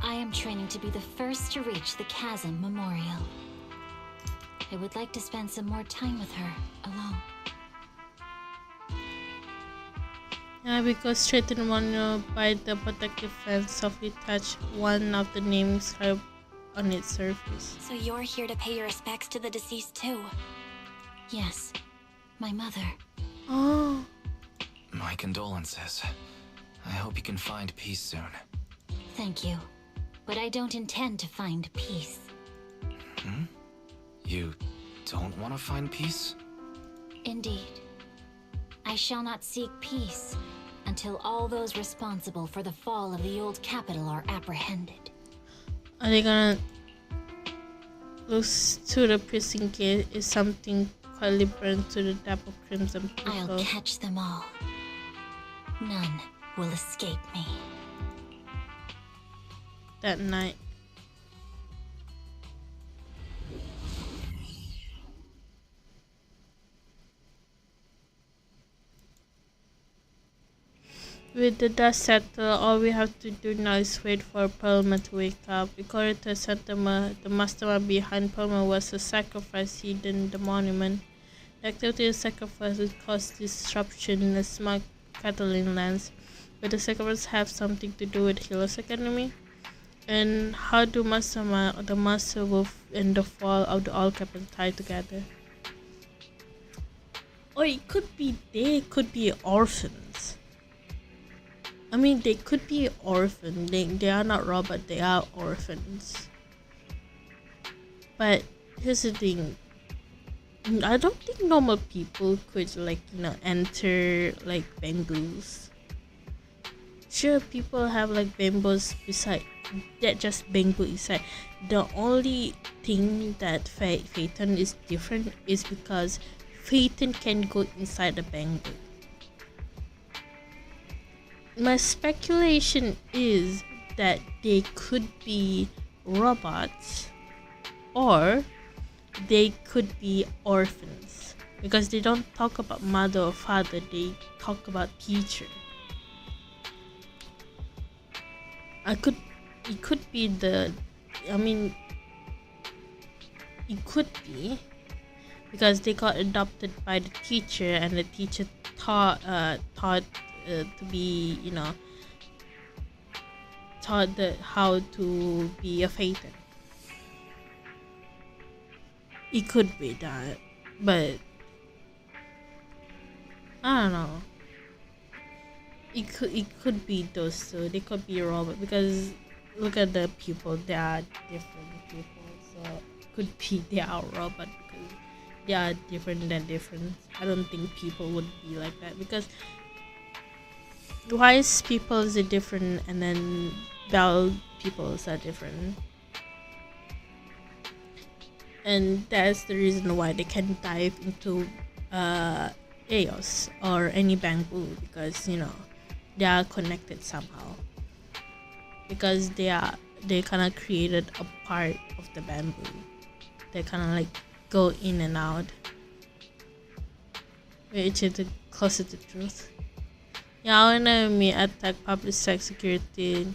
I am training to be the first to reach the Chasm Memorial. I would like to spend some more time with her, alone. Yeah, because straighten one by the protective fence softly touched one of the names inscribed on its surface. So you're here to pay your respects to the deceased too? Yes, my mother. Oh. My condolences. I hope you can find peace soon. Thank you. But I don't intend to find peace. Hmm? You don't want to find peace? Indeed. I shall not seek peace until all those responsible for the fall of the old capital are apprehended. Are they gonna look to the precinct gate? Is something quietly burned to the depth of crimson people? I'll catch them all. None will escape me. That night. With the dust settled, all we have to do now is wait for Parliament to wake up. According to Santama, the mastermind behind Parliament was a sacrifice hidden in the monument. The activity of sacrifice would cause disruption in the small Catalan lands. But the sacrifice have something to do with Helos Academy? And how do Masama, the Master Wolf, and the fall of the All Capital tie together? Or it could be they could be orphans. I mean, they could be orphans. They are not robots, they are orphans. But here's the thing. I don't think normal people could, like, you know, enter, like, bamboos. Sure, people have, like, bamboos beside, that just bamboo inside. The only thing that Phaeton is different is because Phaeton can go inside the bamboo. My speculation is that they could be robots or they could be orphans, because they don't talk about mother or father, they talk about teacher. It could be it could be because they got adopted by the teacher and the teacher taught to be, you know, taught how to be a Phaeton. It could be that, but I don't know. It could be those two. They could be Robert, because look at the people. They are different people, so it could be they are Robert because they are different than different. I don't think people would be like that, because wise people are different and then Bell people are different. And that's the reason why they can dive into Eos or any bamboo, because, you know, they are connected somehow. Because they kind of created a part of the bamboo. They kind of like go in and out, which is closer to truth. Yeah, our enemy attack public security,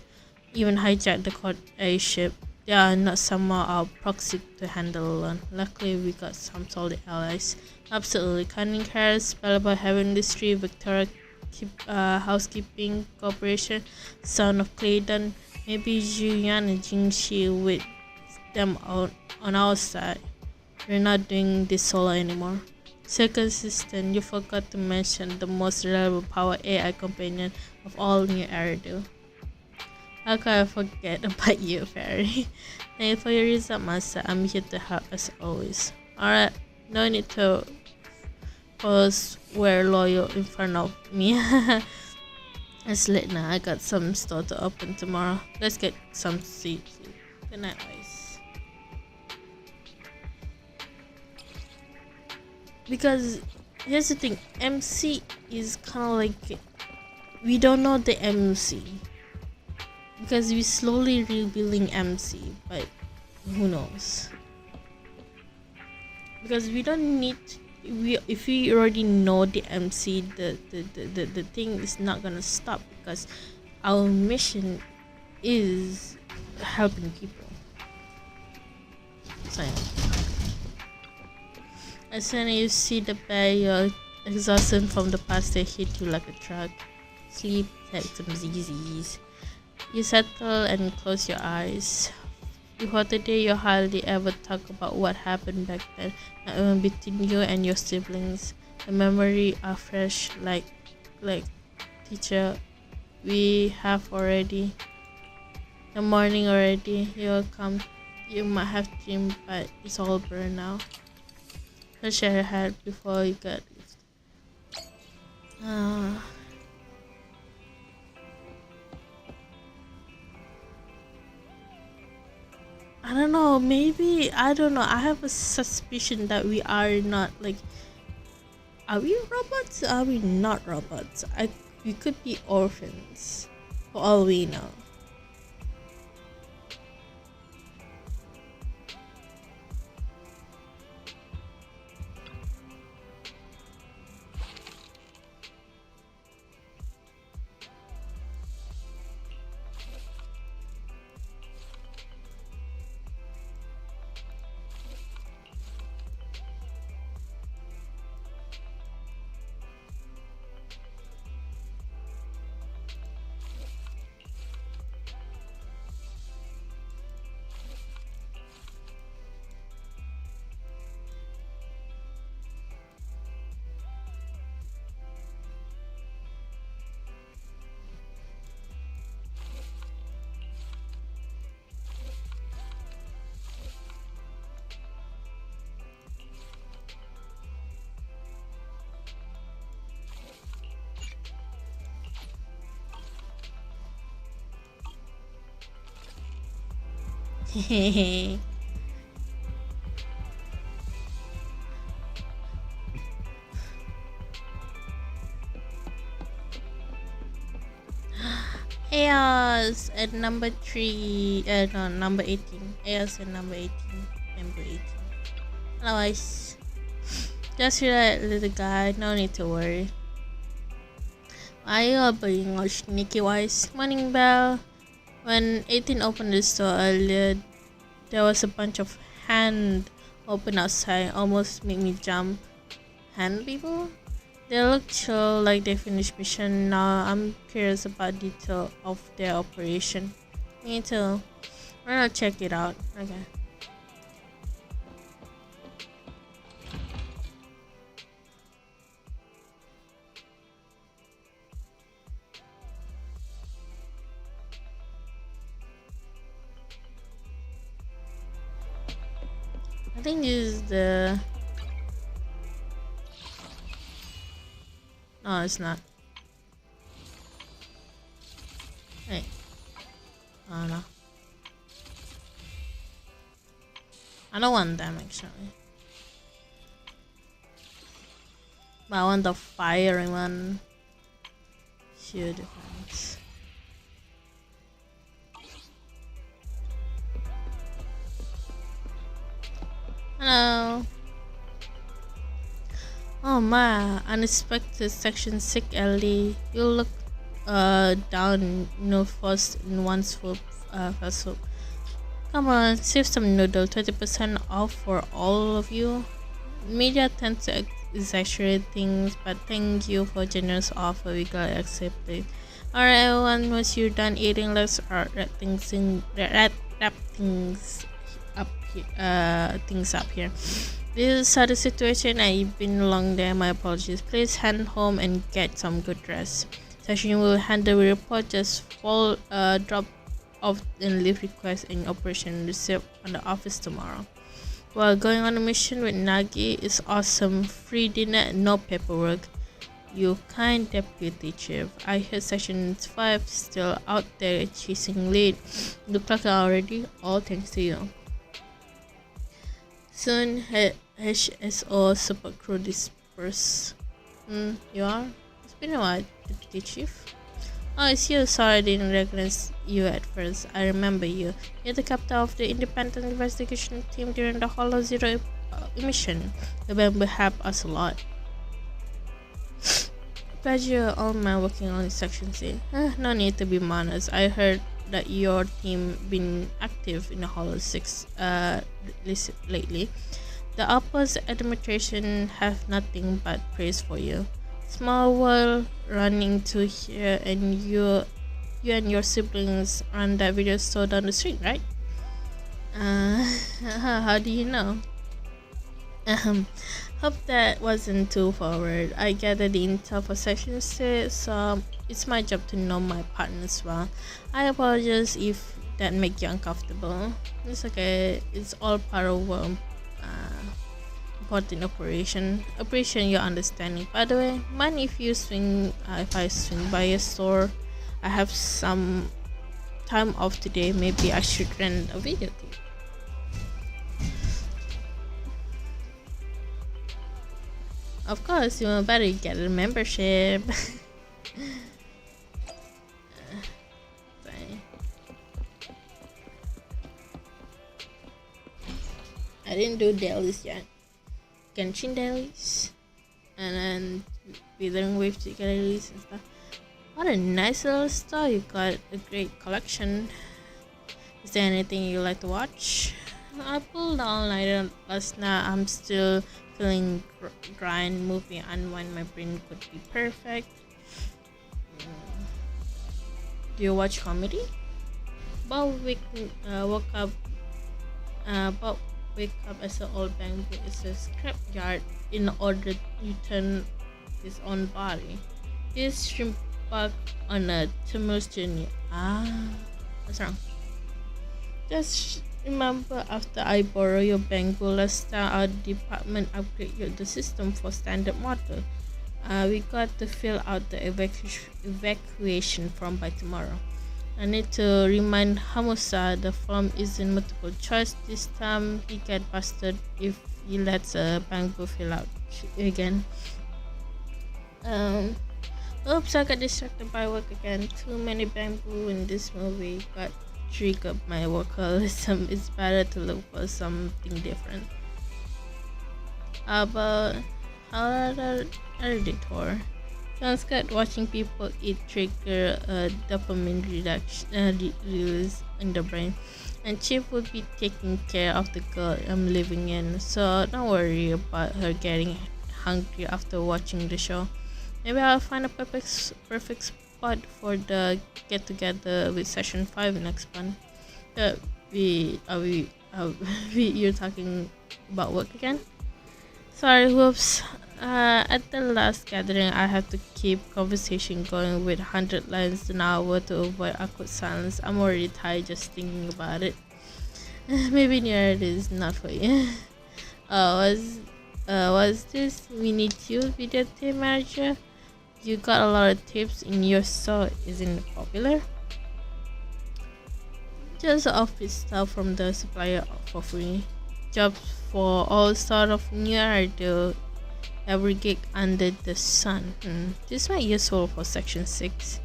even hijack the court airship. They are not somehow our proxy to handle alone. Luckily, we got some solid allies. Absolutely. Cunning Harris, Bellaba Heavy Industry, Victoria Housekeeping Corporation, Son of Clayton, maybe Julian and Jingxi with them on our side. We're not doing this solo anymore. So consistent, you forgot to mention the most reliable power AI companion of all New Eridu. How could I forget about you, Fairy? Thank you for your result, Master. I'm here to help as always. Alright, no need to pose we're loyal in front of me. It's late now. I got some store to open tomorrow. Let's get some sleep. Good night, guys. Because here's the thing, MC is kind of like, we don't know the MC because we slowly rebuilding MC, but who knows? Because we don't need if we already know the MC, the thing is not gonna stop because our mission is helping people. So yeah. As soon as you see the bear, you're exhausted from the past, they hit you like a truck. Sleep, take some ZZs. You settle and close your eyes. Before today, you hardly ever talk about what happened back then, not even between you and your siblings. The memory are fresh, like teacher. We have already. The morning already. You'll come. You might have dreamed, but it's all burned now. Touch your head before you get. I don't know, maybe, I don't know, I have a suspicion that we are not, like, are we robots? Are we not robots? We could be orphans, for all we know. Hehehe. Chaos at number 3, no, number 18. Chaos at number 18. Number 18. Otherwise, just relax, little guy, no need to worry. Why you all being all sneaky wise? Morning bell. When 18 opened the store earlier, there was a bunch of hand open outside, almost made me jump. Hand people? They look chill, like they finished mission. Now I'm curious about detail of their operation. Me too. We're gonna check it out. Okay. I think this is the... No, it's not. Hey. Oh no. I don't want them actually. But I want the fiery one. Shield defense. Hello. Oh my, unexpected section 6 LD. You look down no first in one swoop, first swoop. Come on, save some noodle, 20% off for all of you. Media tends to exaggerate things, but thank you for generous offer, we gotta accept it. Alright everyone, once you're done eating, let's wrap things up here. This is a situation. I've been along there. My apologies. Please head home and get some good rest. Session will handle the report. Just drop off and leave request and operation receipt on the office tomorrow. While going on a mission with Nagi is awesome. Free dinner and no paperwork. You kind deputy chief. I heard Section 5 still out there chasing lead. Look like already. All thanks to you. Soon HSO support crew disperse. You are? It's been a while, deputy chief. Oh, it's you. Sorry I didn't recognize you at first. I remember you. You're the captain of the independent investigation team during the Hollow Zero mission. The member helped us a lot. Pleasure, all man working on Section C. No need to be modest. I heard that your team been active in the Hollow 6 lately. The Uppers administration have nothing but praise for you. Small world running to here, and you and your siblings run that video store down the street, right? How do you know? Hope that wasn't too forward. I gathered the intel for Section 6, so it's my job to know my partners well. I apologize if that make you uncomfortable. It's okay. It's all part of important operation. Appreciate your understanding. By the way, mind if I swing by your store? I have some time off today. Maybe I should rent a video tape. Of course, you better get a membership. I didn't do dailies yet. Genshin dailies, and then Withering Wave dailies and stuff. What a nice little store! You got a great collection. Is there anything you like to watch? I pulled all night last night. I'm still feeling grind movie unwind. My brain could be perfect. Do you watch comedy? Bob woke up as an old bamboo is a scrapyard in order to return his own body. He's shrimp back on a tumultuous journey. What's wrong? Just remember, after I borrow your bamboo last time, our department upgraded the system for standard model. We got to fill out the evacuation form by tomorrow. I need to remind Hamusa the form isn't multiple choice this time. He get busted if he lets a bamboo fill out again. Oops, I got distracted by work again. Too many bamboo in this movie got triggered my workaholism. It's better to look for something different. How about editor? Sounds good. Watching people eat trigger dopamine release in the brain. And Chip will be taking care of the girl I'm living in, so don't worry about her getting hungry after watching the show. Maybe I'll find a perfect spot for the get together with Session 5 next month. You're talking about work again? Sorry, whoops. At the last gathering, I had to keep conversation going with 100 lines an hour to avoid awkward silence. I'm already tired just thinking about it. Maybe nerd is not for you. Was this We Need You video tape manager? You got a lot of tapes in your store. Isn't it popular? Just office stuff from the supplier for free. Jobs for all sort of new idea. Every gig under the sun. This might be useful for Section 6.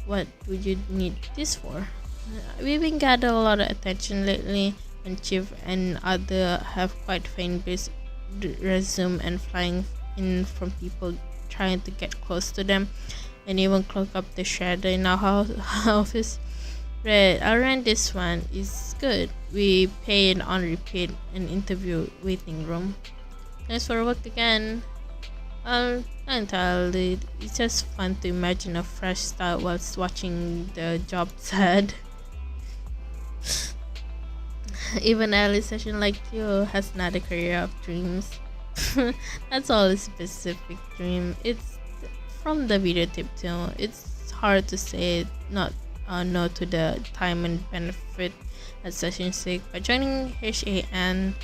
What would you need this for? We've been gathering a lot of attention lately, and Chief and other have quite fan-based resume and flying in from people trying to get close to them, and even cloak up the shadow in our office. I ran this one. Is good. We pay it on repeat and interview waiting room. Thanks for work again. Not entirely. It's just fun to imagine a fresh start whilst watching the job sad. Even early session like you has not a career of dreams. That's all a specific dream. It's from the video tip too. It's hard to say not no to the time and benefit at session 6, but joining HAN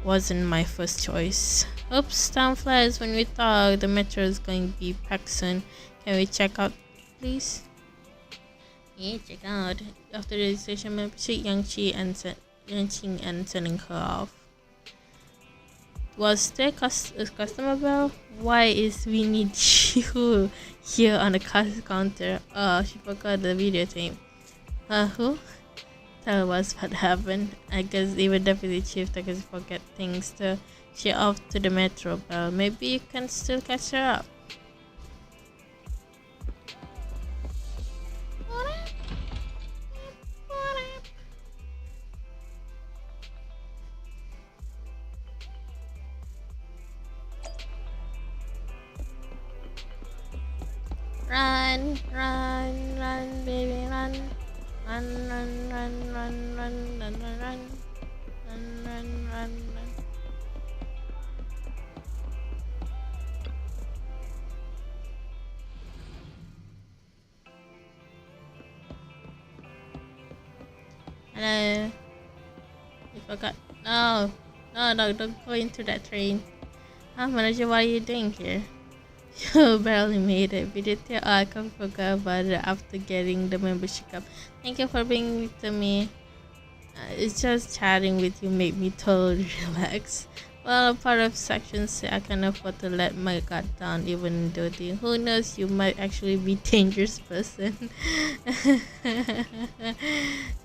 wasn't my first choice. Oops, time flies when we talk. The metro is going to be packed soon. Can we check out, please? Yeah, check out. After the registration membership, Yang Qing and sending her off. Was there a customer bell? Why is we need you here on the counter? Oh, she forgot the videotape. Who? Tell us what happened. I guess even Deputy Chief Takes forget things too. She off to the metro bell. Maybe you can still catch her up. Run, run, run, baby, run. Run, run, run, run, run, run, run, run. Run, run, run, run. Hello. You forgot. No. No, don't go into that train. Manager, what are you doing here? You barely made it. We did tell I can forget about it after getting the membership up. Thank you for being with me. It's just chatting with you made me totally relax. Well, a part of section 6, I can afford to let my guard down even in duty. Who knows, you might actually be a dangerous person.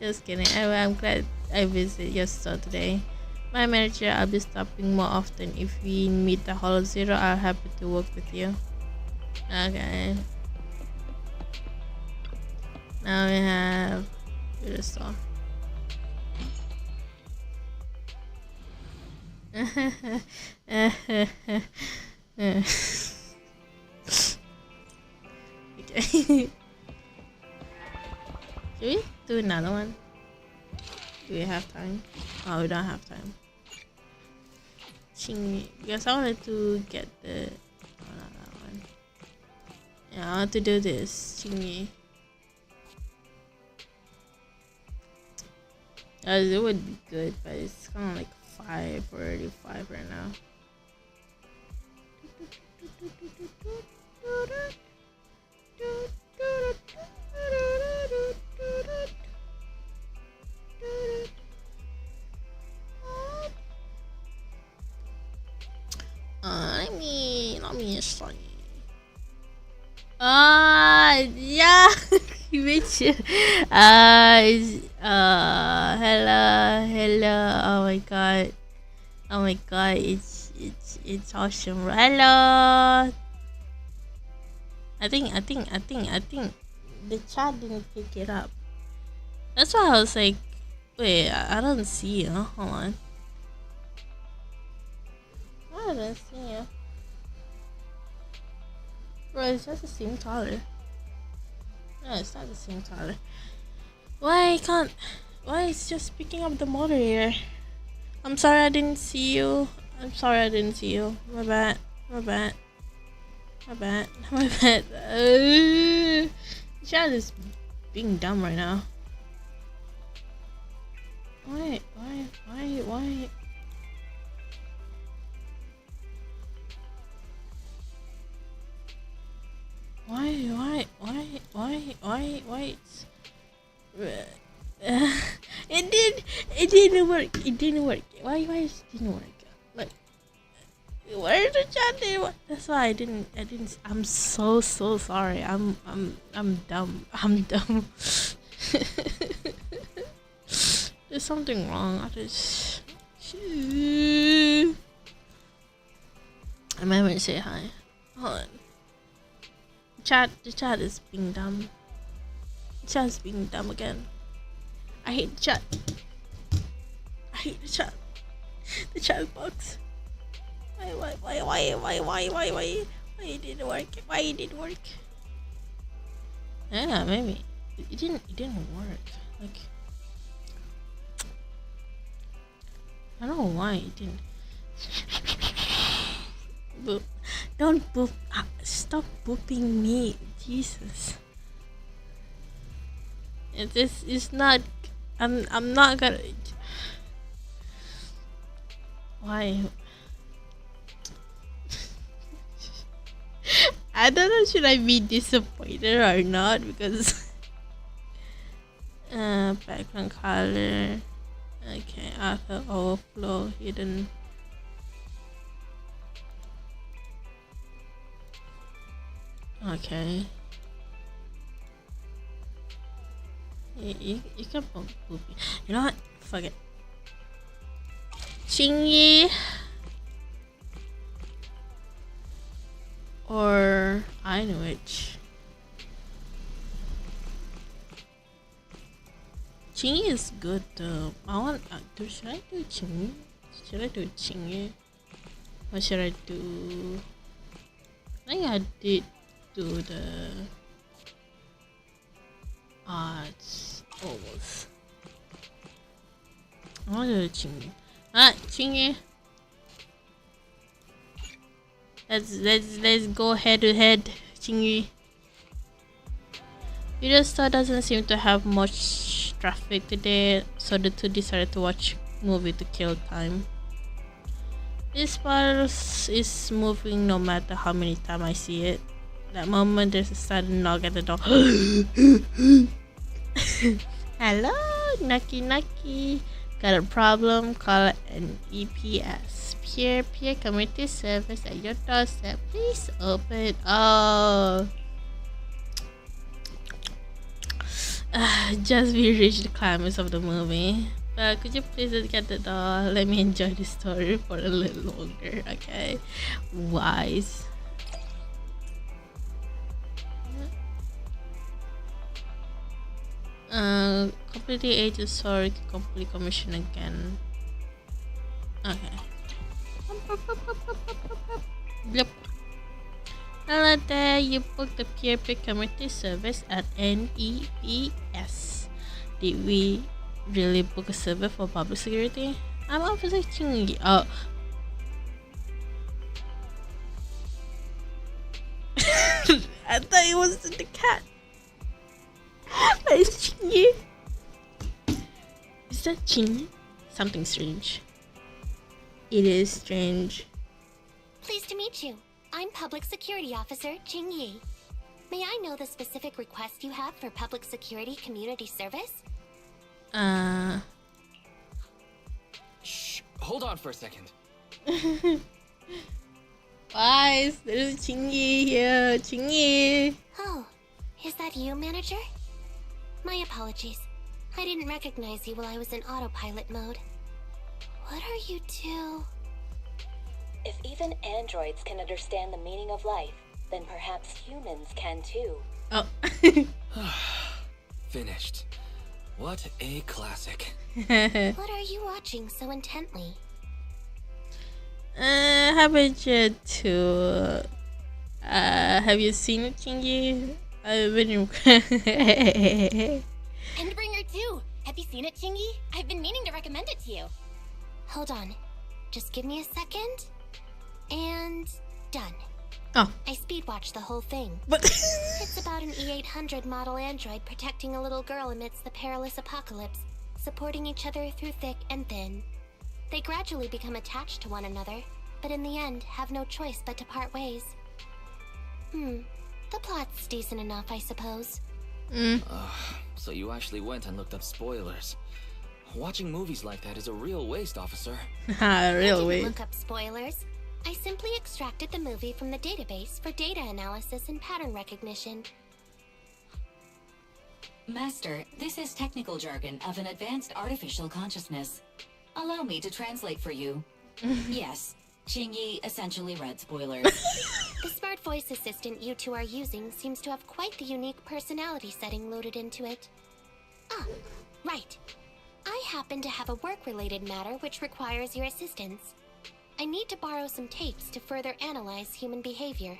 Just kidding. Anyway, I'm glad I visited your store today. My manager, I'll be stopping more often. If we meet the Hollow Zero, I'll happy to work with you. Okay. Now we have the store. Okay. Should we do another one? Do we have time? Oh, we don't have time. Because I wanted to get the that one. Yeah, I want to do this. Chingy. It would be good, but it's kind of like 5:45 right now. Let me study. Yeah, bitch. Hello. Oh my god, it's awesome. Hello. I think the chat didn't pick it up. That's why I was like, wait, I don't see you. Hold on. I don't see you. Bro, it's just the same color. No, it's not the same color. Why it's just picking up the moderator? I'm sorry I didn't see you. My bad. Chat is being dumb right now. Why? It didn't work. Why it didn't work? Like, where the chat did? That's why I didn't. I'm so sorry. I'm dumb. There's something wrong. I might want to say hi. Hold on. The chat is being dumb. The chat is being dumb again. I hate the chat. The chat box. Why it didn't work? Yeah, maybe it didn't work. Like, I don't know why it didn't. Boop. Don't boop. Stop booping me. Jesus. It's not. I'm not gonna. Why? I don't know. Should I be disappointed or not? Because background color. Okay, auto overflow hidden. Okay. You can boop me. You know what? Fuck it. Chingy or Einwich. Chingy is good though. I want. Should I do Chingy? Should I do Chingy? Or should I do? I think I did do the arts almost. I want to do Chingy. Alright, Chingy. Let's go head to head, Chingy. Video Star doesn't seem to have much traffic today, so the two decided to watch movie to kill time. This part is moving no matter how many times I see it. That moment there's a sudden knock at the door. Hello, Naki. Got a problem? Call an EPS. Peer community service at your doorstep. Please open. Oh. Just we reached the climax of the movie. But could you please just get the door? Let me enjoy the story for a little longer, okay? Wise. Complete the age of sorry, complete commission again. Okay. Yep. Hello there, you booked the peer-to-peer community service at NEPS. Did we really book a server for public security? I'm Officer Chingy. Oh. I thought it was the cat. It's Chingy. Is that Chingy? Something strange. It is strange. Pleased to meet you. I'm Public Security Officer Ching Yi. May I know the specific request you have for public security community service? Shh. Hold on for a second. Wise, there's Chingy here. Chingy. Oh, is that you, manager? My apologies. I didn't recognize you while I was in autopilot mode. What are you two? If even androids can understand the meaning of life, then perhaps humans can too. Oh. Finished. What a classic. What are you watching so intently? How about you two? Have you seen it, Chingy? Endbringer too. Have you seen it, Chingy? I've been meaning to recommend it to you. Hold on. Just give me a second. And done. Oh. I speed watched the whole thing. But it's about an E800 model android protecting a little girl amidst the perilous apocalypse, supporting each other through thick and thin. They gradually become attached to one another, but in the end have no choice but to part ways. The plot's decent enough, I suppose. So you actually went and looked up spoilers. Watching movies like that is a real waste, officer. Real I didn't waste. look up spoilers. I simply extracted the movie from the database for data analysis and pattern recognition. Master, this is technical jargon of an advanced artificial consciousness. Allow me to translate for you. Yes, Chingy essentially read spoilers. The smart voice assistant you two are using seems to have quite the unique personality setting loaded into it. Ah, right. I happen to have a work-related matter which requires your assistance. I need to borrow some tapes to further analyze human behavior.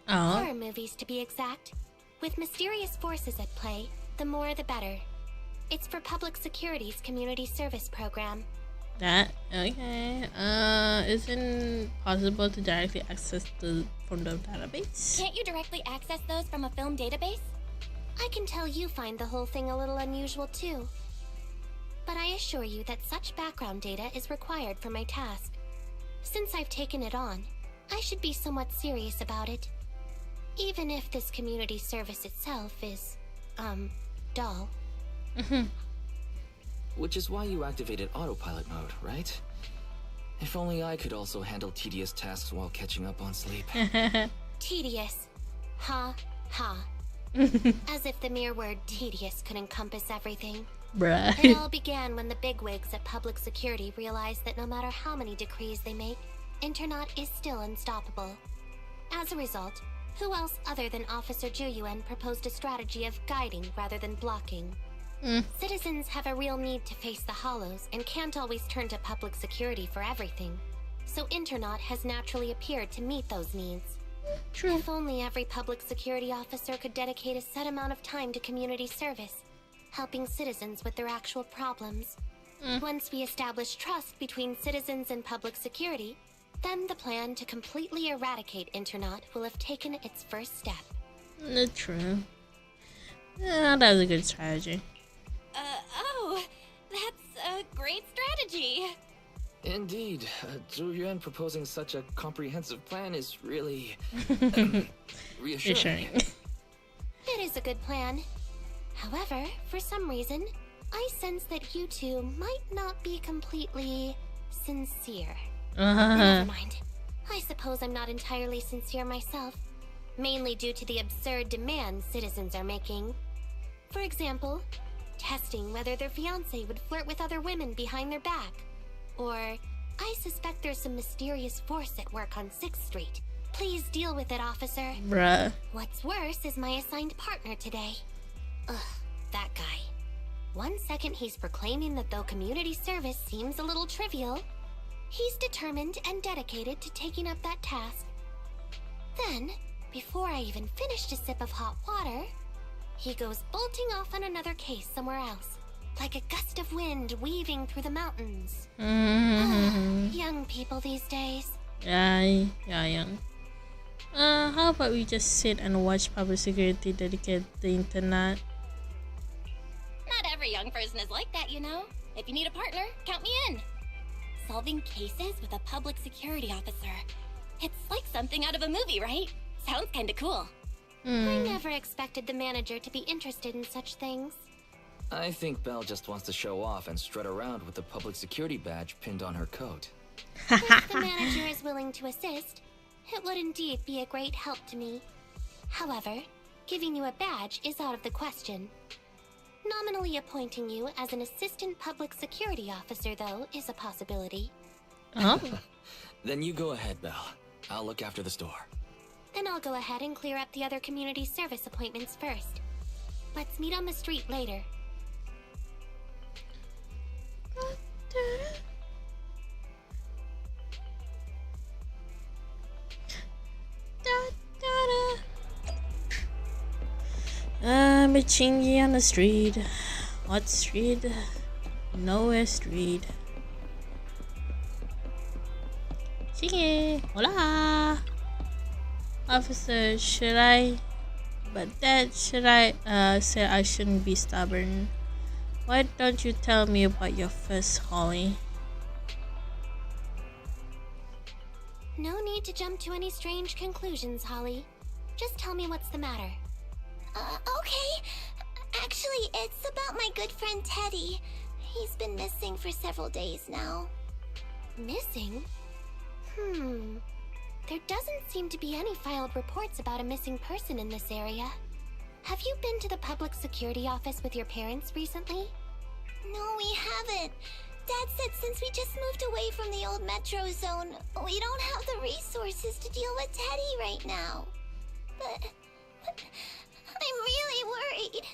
Horror movies, to be exact. With mysterious forces at play, the more the better. It's for Public Security's community service program. That okay. Isn't possible to directly access from the database? Can't you directly access those from a film database? I can tell you find the whole thing a little unusual too. But I assure you that such background data is required for my task. Since I've taken it on, I should be somewhat serious about it. Even if this community service itself is, dull. Which is why you activated autopilot mode, right? If only I could also handle tedious tasks while catching up on sleep. Tedious. Ha, ha. As if the mere word tedious could encompass everything. Bruh. It all began when the bigwigs at Public Security realized that no matter how many decrees they make, Internaut is still unstoppable. As a result, who else other than Officer Juyuan proposed a strategy of guiding rather than blocking? Citizens have a real need to face the Hollows and can't always turn to Public Security for everything. So Internaut has naturally appeared to meet those needs. True. If only every Public Security officer could dedicate a set amount of time to community service, helping citizens with their actual problems. Once we establish trust between citizens and Public Security, then the plan to completely eradicate Internaut will have taken its first step. True. Yeah, that was a good strategy. Oh, that's a great strategy. Indeed, Zhu Yuan proposing such a comprehensive plan is really reassuring. It is a good plan. However, for some reason, I sense that you two might not be completely sincere. Never mind. I suppose I'm not entirely sincere myself, mainly due to the absurd demands citizens are making. For example, testing whether their fiancé would flirt with other women behind their back. Or, I suspect there's some mysterious force at work on 6th Street. Please deal with it, officer. Bruh. What's worse is my assigned partner today. Ugh, that guy. One second he's proclaiming that though community service seems a little trivial, he's determined and dedicated to taking up that task. Then, before I even finished a sip of hot water, he goes bolting off on another case somewhere else, like a gust of wind weaving through the mountains. Young people these days. Yeah, young. How about we just sit and watch Public Security dedicate the internet? Not every young person is like that, you know. If you need a partner, count me in. Solving cases with a Public Security officer. It's like something out of a movie, right? Sounds kinda cool. I never expected the manager to be interested in such things. I think Belle just wants to show off and strut around with the Public Security badge pinned on her coat. If the manager is willing to assist, it would indeed be a great help to me. However, giving you a badge is out of the question. Nominally appointing you as an assistant Public Security officer, though, is a possibility. Oh. Then you go ahead, Belle. I'll look after the store. Then I'll go ahead and clear up the other community service appointments first. Let's meet on the street later. I'm Chingy on the street. What street? Nowhere street. Chingy, hola. Officer, should I say I shouldn't be stubborn? Why don't you tell me about your first Holly? No need to jump to any strange conclusions, Holly. Just tell me what's the matter. Okay. Actually, it's about my good friend Teddy. He's been missing for several days now. Missing? There doesn't seem to be any filed reports about a missing person in this area. Have you been to the Public Security office with your parents recently? No, we haven't. Dad said since we just moved away from the old metro zone, we don't have the resources to deal with Teddy right now. But I'm really worried.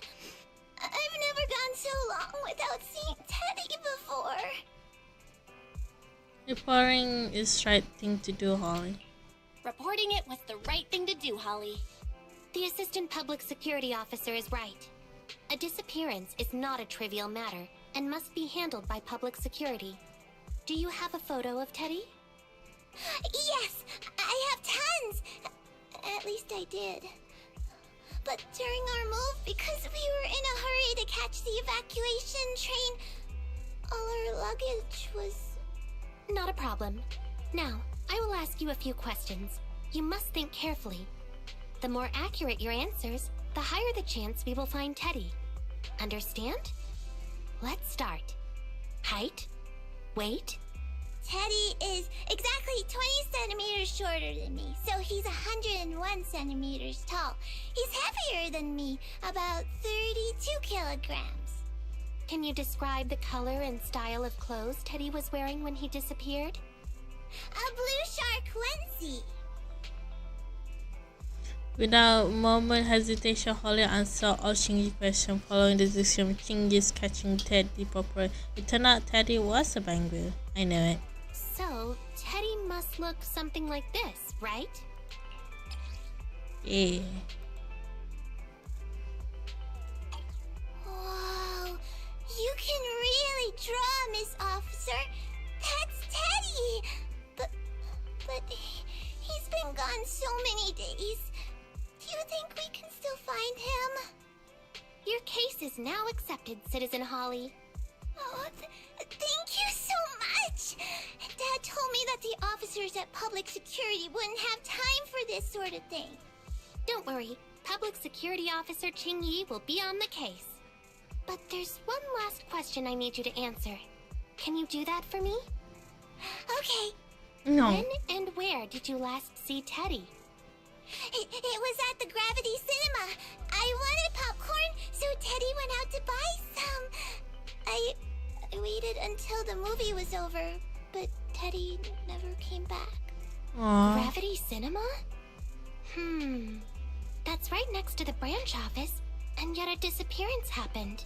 I've never gone so long without seeing Teddy before. Reporting is the right thing to do, Holly. Reporting it was the right thing to do, Holly. The Assistant Public Security Officer is right. A disappearance is not a trivial matter and must be handled by Public Security. Do you have a photo of Teddy? Yes, I have tons. At least I did. But during our move, because we were in a hurry to catch the evacuation train, all our luggage was... Not a problem. Now, I will ask you a few questions. You must think carefully. The more accurate your answers, the higher the chance we will find Teddy. Understand? Let's start. Height? Weight? Teddy is exactly 20 centimeters shorter than me, so he's 101 centimeters tall. He's heavier than me, about 32 kilograms. Can you describe the color and style of clothes Teddy was wearing when he disappeared? A blue shark onesie. Without a moment hesitation, Holly answered all Shinji's questions. Following the description of Shinji's catching Teddy properly, it turned out Teddy was a penguin. I knew it. So, Teddy must look something like this, right? Yeah. Whoa, you can really draw, Miss Officer. That's Teddy. But he's been gone so many days. Do you think we can still find him? Your case is now accepted, Citizen Holly. Oh, thank you so much! Dad told me that the officers at Public Security wouldn't have time for this sort of thing. Don't worry, Public Security Officer Qingyi will be on the case. But there's one last question I need you to answer. Can you do that for me? Okay. No. When and where did you last see Teddy? It was at the Gravity Cinema. I wanted popcorn, so Teddy went out to buy some. I waited until the movie was over, but Teddy never came back. Aww. Gravity Cinema? That's right next to the branch office, and yet a disappearance happened.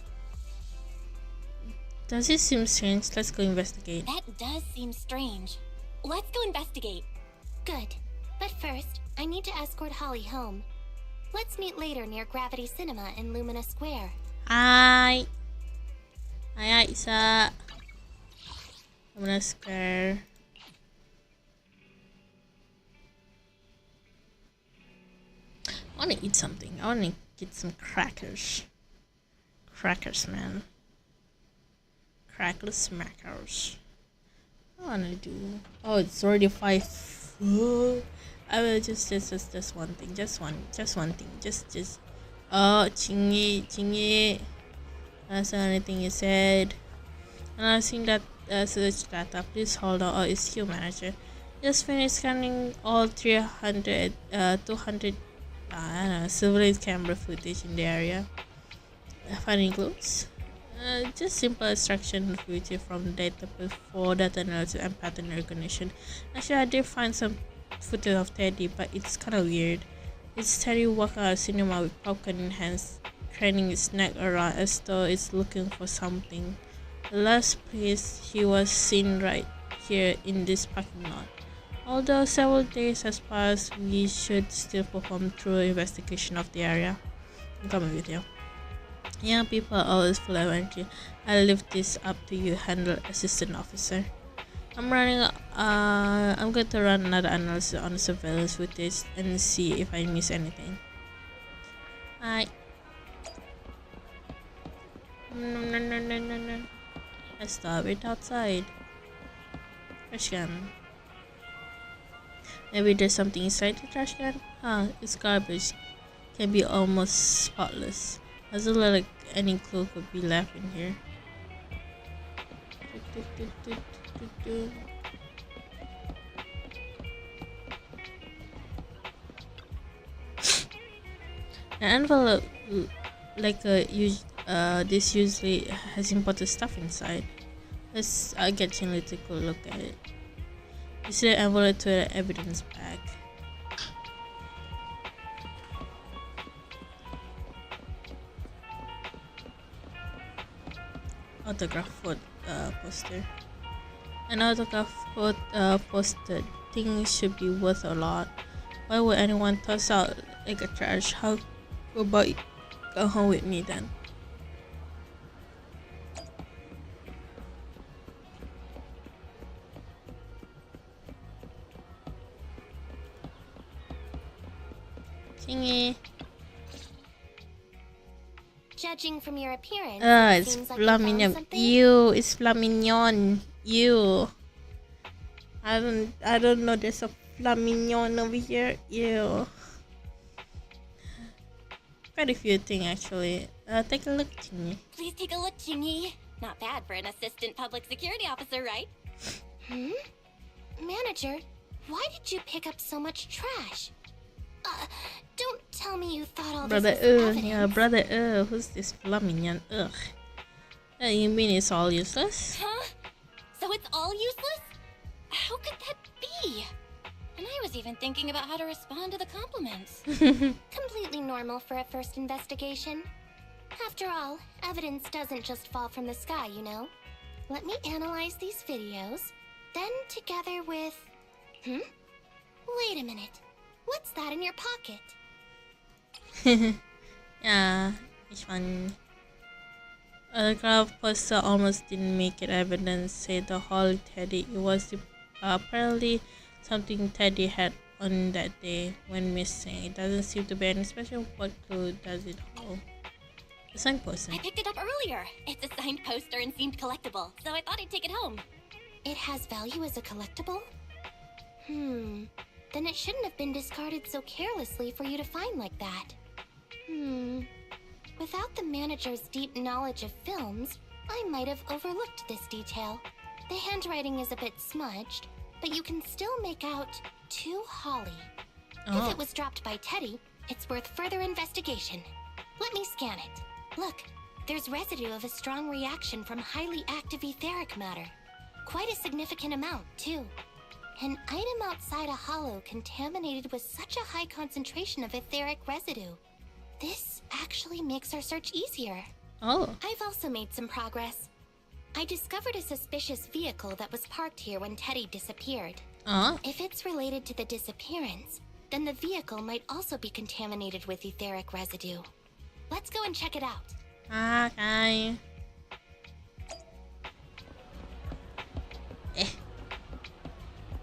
Does it seem strange? Let's go investigate. That does seem strange. Let's go investigate. Good. But first, I need to escort Holly home. Let's meet later near Gravity Cinema in Lumina Square. Hi. Hi, Isa. Lumina Square. I want to eat something. I want to get some crackers. Crackers, man. Crackers, smackers. What I want to do? Oh, it's already 5. I will just one thing. Just one thing. Just. Oh, Qingyi. That's the only thing you said. And I think that search data. Please hold on. Oh, it's queue manager. Just finished scanning all 200 surveillance camera footage in the area. Finding clues. Just simple extraction footage from data for data analysis and pattern recognition. Actually, I did find some footage of Teddy, but it's kind of weird. It's Teddy walking out of cinema with popcorn in hands, craning his neck around as though it's looking for something. The last place he was seen right here in this parking lot. Although several days has passed, we should still perform thorough investigation of the area. I'm coming with you. Young people are always full of energy. I leave this up to you, handle assistant officer. I'm going to run another analysis on the surveillance footage and see if I miss anything. Hi. No. Let's stop it outside. Trash can. Maybe there's something inside the trash can? It's garbage. Can be almost spotless. Doesn't look like any clue could be left in here. An envelope like this usually has important stuff inside. I'll get Chinli to take a look at it. You see the envelope to the evidence bag. Autograph poster. An autograph poster thing should be worth a lot. Why would anyone toss out like a trash? How about you go home with me then? Chingy. Judging from your appearance, It's seems like you found Flaminion. something. Ew, it's Flaminion. Ew. I don't know. There's a Flaminion over here. Ew. Quite a few things actually. Take a look, Chingy. Please take a look, Jingy. Not bad for an assistant public security officer, right? Manager, why did you pick up so much trash? Don't tell me you thought all Brother, this was evidence. yeah, brother, who's this Flaminion? Ugh. You mean it's all useless? Huh? So it's all useless? How could that be? And I was even thinking about how to respond to the compliments. Completely normal for a first investigation. After all, evidence doesn't just fall from the sky, you know. Let me analyze these videos, then together with... Wait a minute. What's that in your pocket? Yeah, which one? The graph poster almost didn't make it evidence, said the whole Teddy. It was apparently something Teddy had on that day when missing. It doesn't seem to be any special. What clue does it hold? The signpost. I picked it up earlier. It's a signed poster and seemed collectible, so I thought I'd take it home. It has value as a collectible? Then it shouldn't have been discarded so carelessly for you to find like that. Without the manager's deep knowledge of films, I might have overlooked this detail. The handwriting is a bit smudged, but you can still make out "To Holly." If it was dropped by Teddy, it's worth further investigation. Let me scan it. Look, there's residue of a strong reaction from highly active etheric matter. Quite a significant amount, too. An item outside a hollow contaminated with such a high concentration of etheric residue. This actually makes our search easier. I've also made some progress. I discovered a suspicious vehicle that was parked here when Teddy disappeared. If it's related to the disappearance, then the vehicle might also be contaminated with etheric residue. Let's go and check it out. Okay.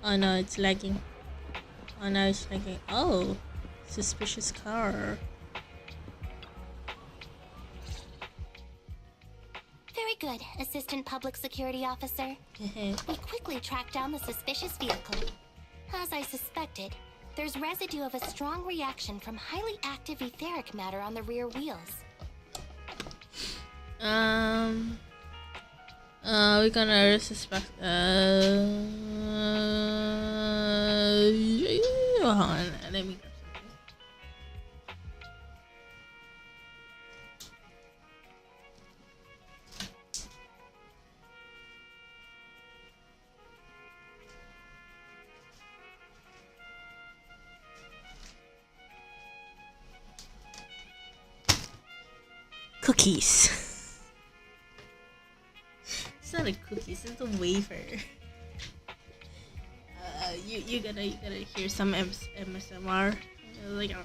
Oh no, it's lagging. Oh no, it's lagging. Oh, suspicious car. Very good, Assistant Public Security Officer. We quickly tracked down the suspicious vehicle. As I suspected, there's residue of a strong reaction from highly active etheric matter on the rear wheels. We're gonna suspect. Hold on, let me grab something. Cookies. It's not a cookies, it's a wafer. You gotta hear some MSMR. Like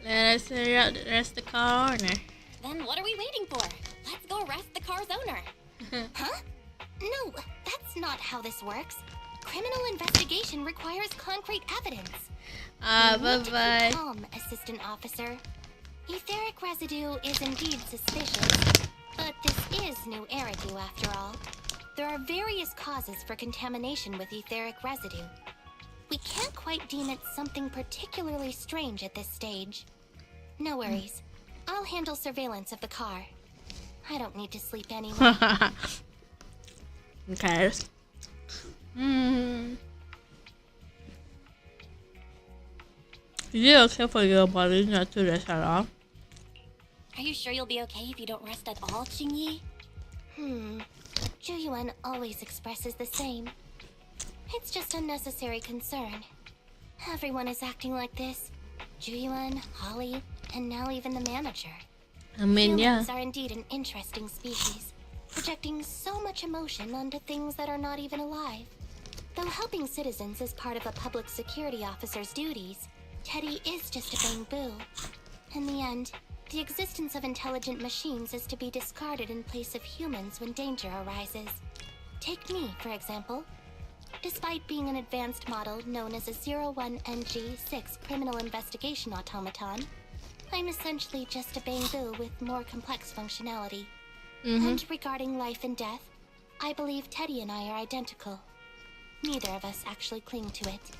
let's arrest the car owner. Then what are we waiting for? Let's go arrest the car's owner. Huh? No, that's not how this works. Criminal investigation requires concrete evidence. Bye-bye. Calm, Assistant Officer. Etheric residue is indeed suspicious, but this is new Eridu after all. There are various causes for contamination with etheric residue. We can't quite deem it something particularly strange at this stage. No worries. I'll handle surveillance of the car. I don't need to sleep anyway. Okay. Is it okay for your body not to rest at all? Are you sure you'll be okay if you don't rest at all, Xingyi? Zhu always expresses the same. It's just unnecessary concern. Everyone is acting like this. Zhu, Holly, and now even the manager. I mean, Humans are indeed an interesting species, projecting so much emotion onto things that are not even alive. Though helping citizens is part of a public security officer's duties, Teddy is just a bamboo. In the end, the existence of intelligent machines is to be discarded in place of humans when danger arises. Take me, for example. Despite being an advanced model known as a 01NG6 criminal investigation automaton, I'm essentially just a Bangboo with more complex functionality. And regarding life and death, I believe Teddy and I are identical. Neither of us actually cling to it.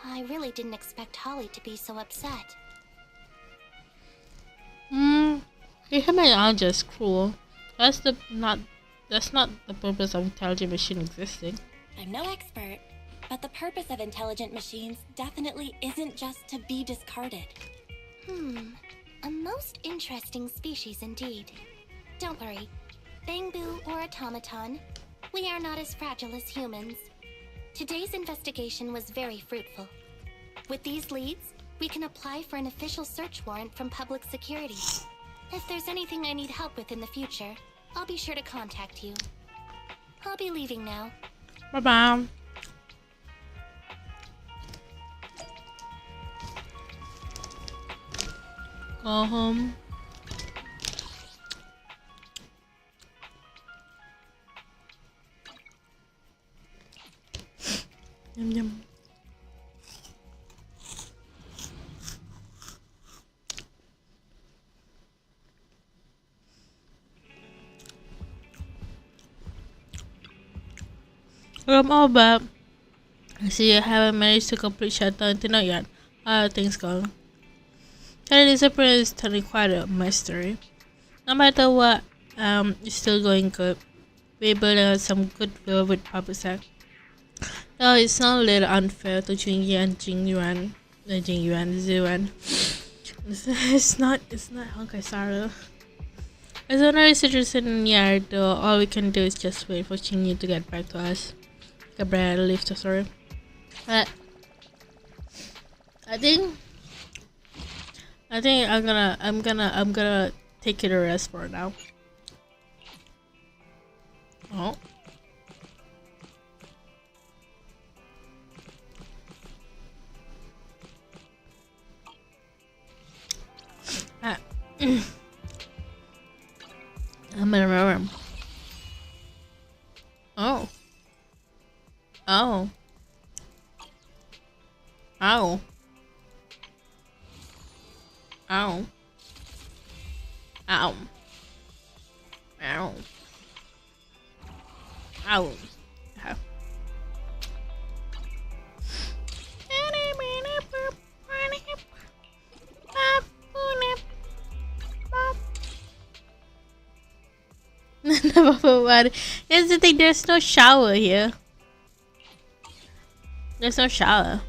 I really didn't expect Holly to be so upset. Human are just cruel. That's not the purpose of intelligent machine existing. I'm no expert, but the purpose of intelligent machines definitely isn't just to be discarded. A most interesting species indeed. Don't worry, Bangboo or automaton, we are not as fragile as humans. Today's investigation was very fruitful. With these leads, we can apply for an official search warrant from public security. If there's anything I need help with in the future, I'll be sure to contact you. I'll be leaving now. Bye-bye. Go home. Yum yum. I'm all back. I see you haven't managed to complete shutdown until not yet. How are things going? Teddy disappearance is turning quite a mystery. No matter what, it's still going good. We're building some goodwill with Papusak. Though it's not a little unfair to Jingyuan and Jingyuan. Zuan. It's not Honkai Star. As another situation in the yard, though, all we can do is just wait for Jinyu to get back to us. Gabriel leave the story. But I think I'm gonna take it a rest for now. Oh. I'm gonna remember. Oh. Oh. Ow. Ow. Ow. Ow. Ow. Here's the thing, there's no shower here. There's no shower.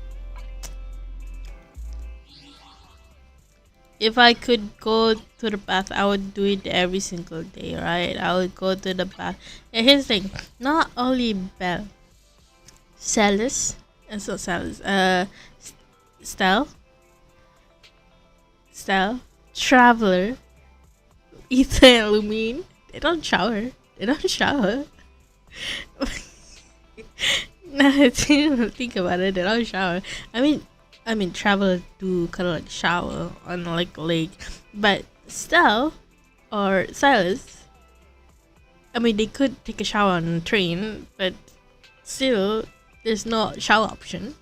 If I could go to the bath, I would do it every single day, right? I would go to the bath. And here's the thing, not only Belle, Celis, and so Celis, Stell, Traveler, Ethan, and Lumine, they don't shower. They don't shower. Now think about it, they don't shower. I mean, Traveler do kind of like shower on like a lake, but Stell or Silas, I mean, they could take a shower on a train, but still, there's no shower option.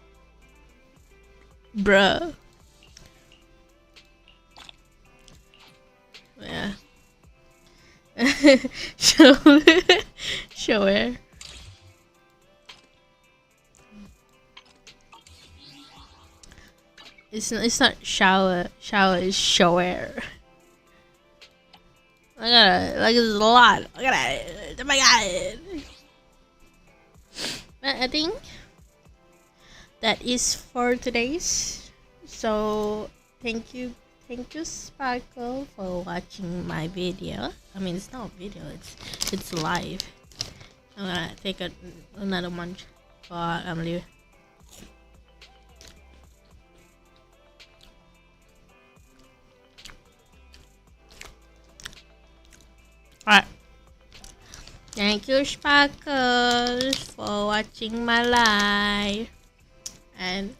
Bruh. Yeah. Shower. It's not shower. Shower is shower. Look at it. Like it's a lot. Look at it. Oh my god. But I think that is for today's. So thank you Sparkle for watching my video. I mean, it's not a video. It's live. I'm gonna take another munch. I'm leaving. Alright. Thank you, Sparkles, for watching my live. And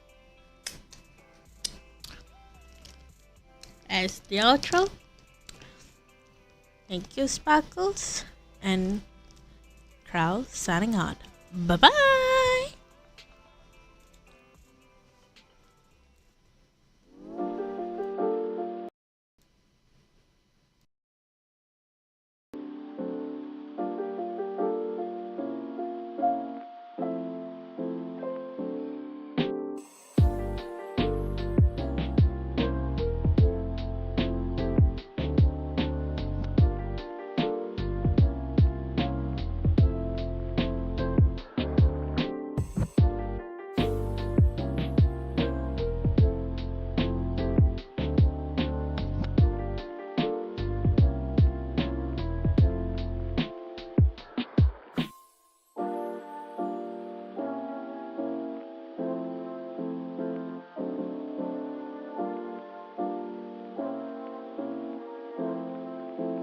as the outro, thank you, Sparkles, and Crow signing out. Bye bye.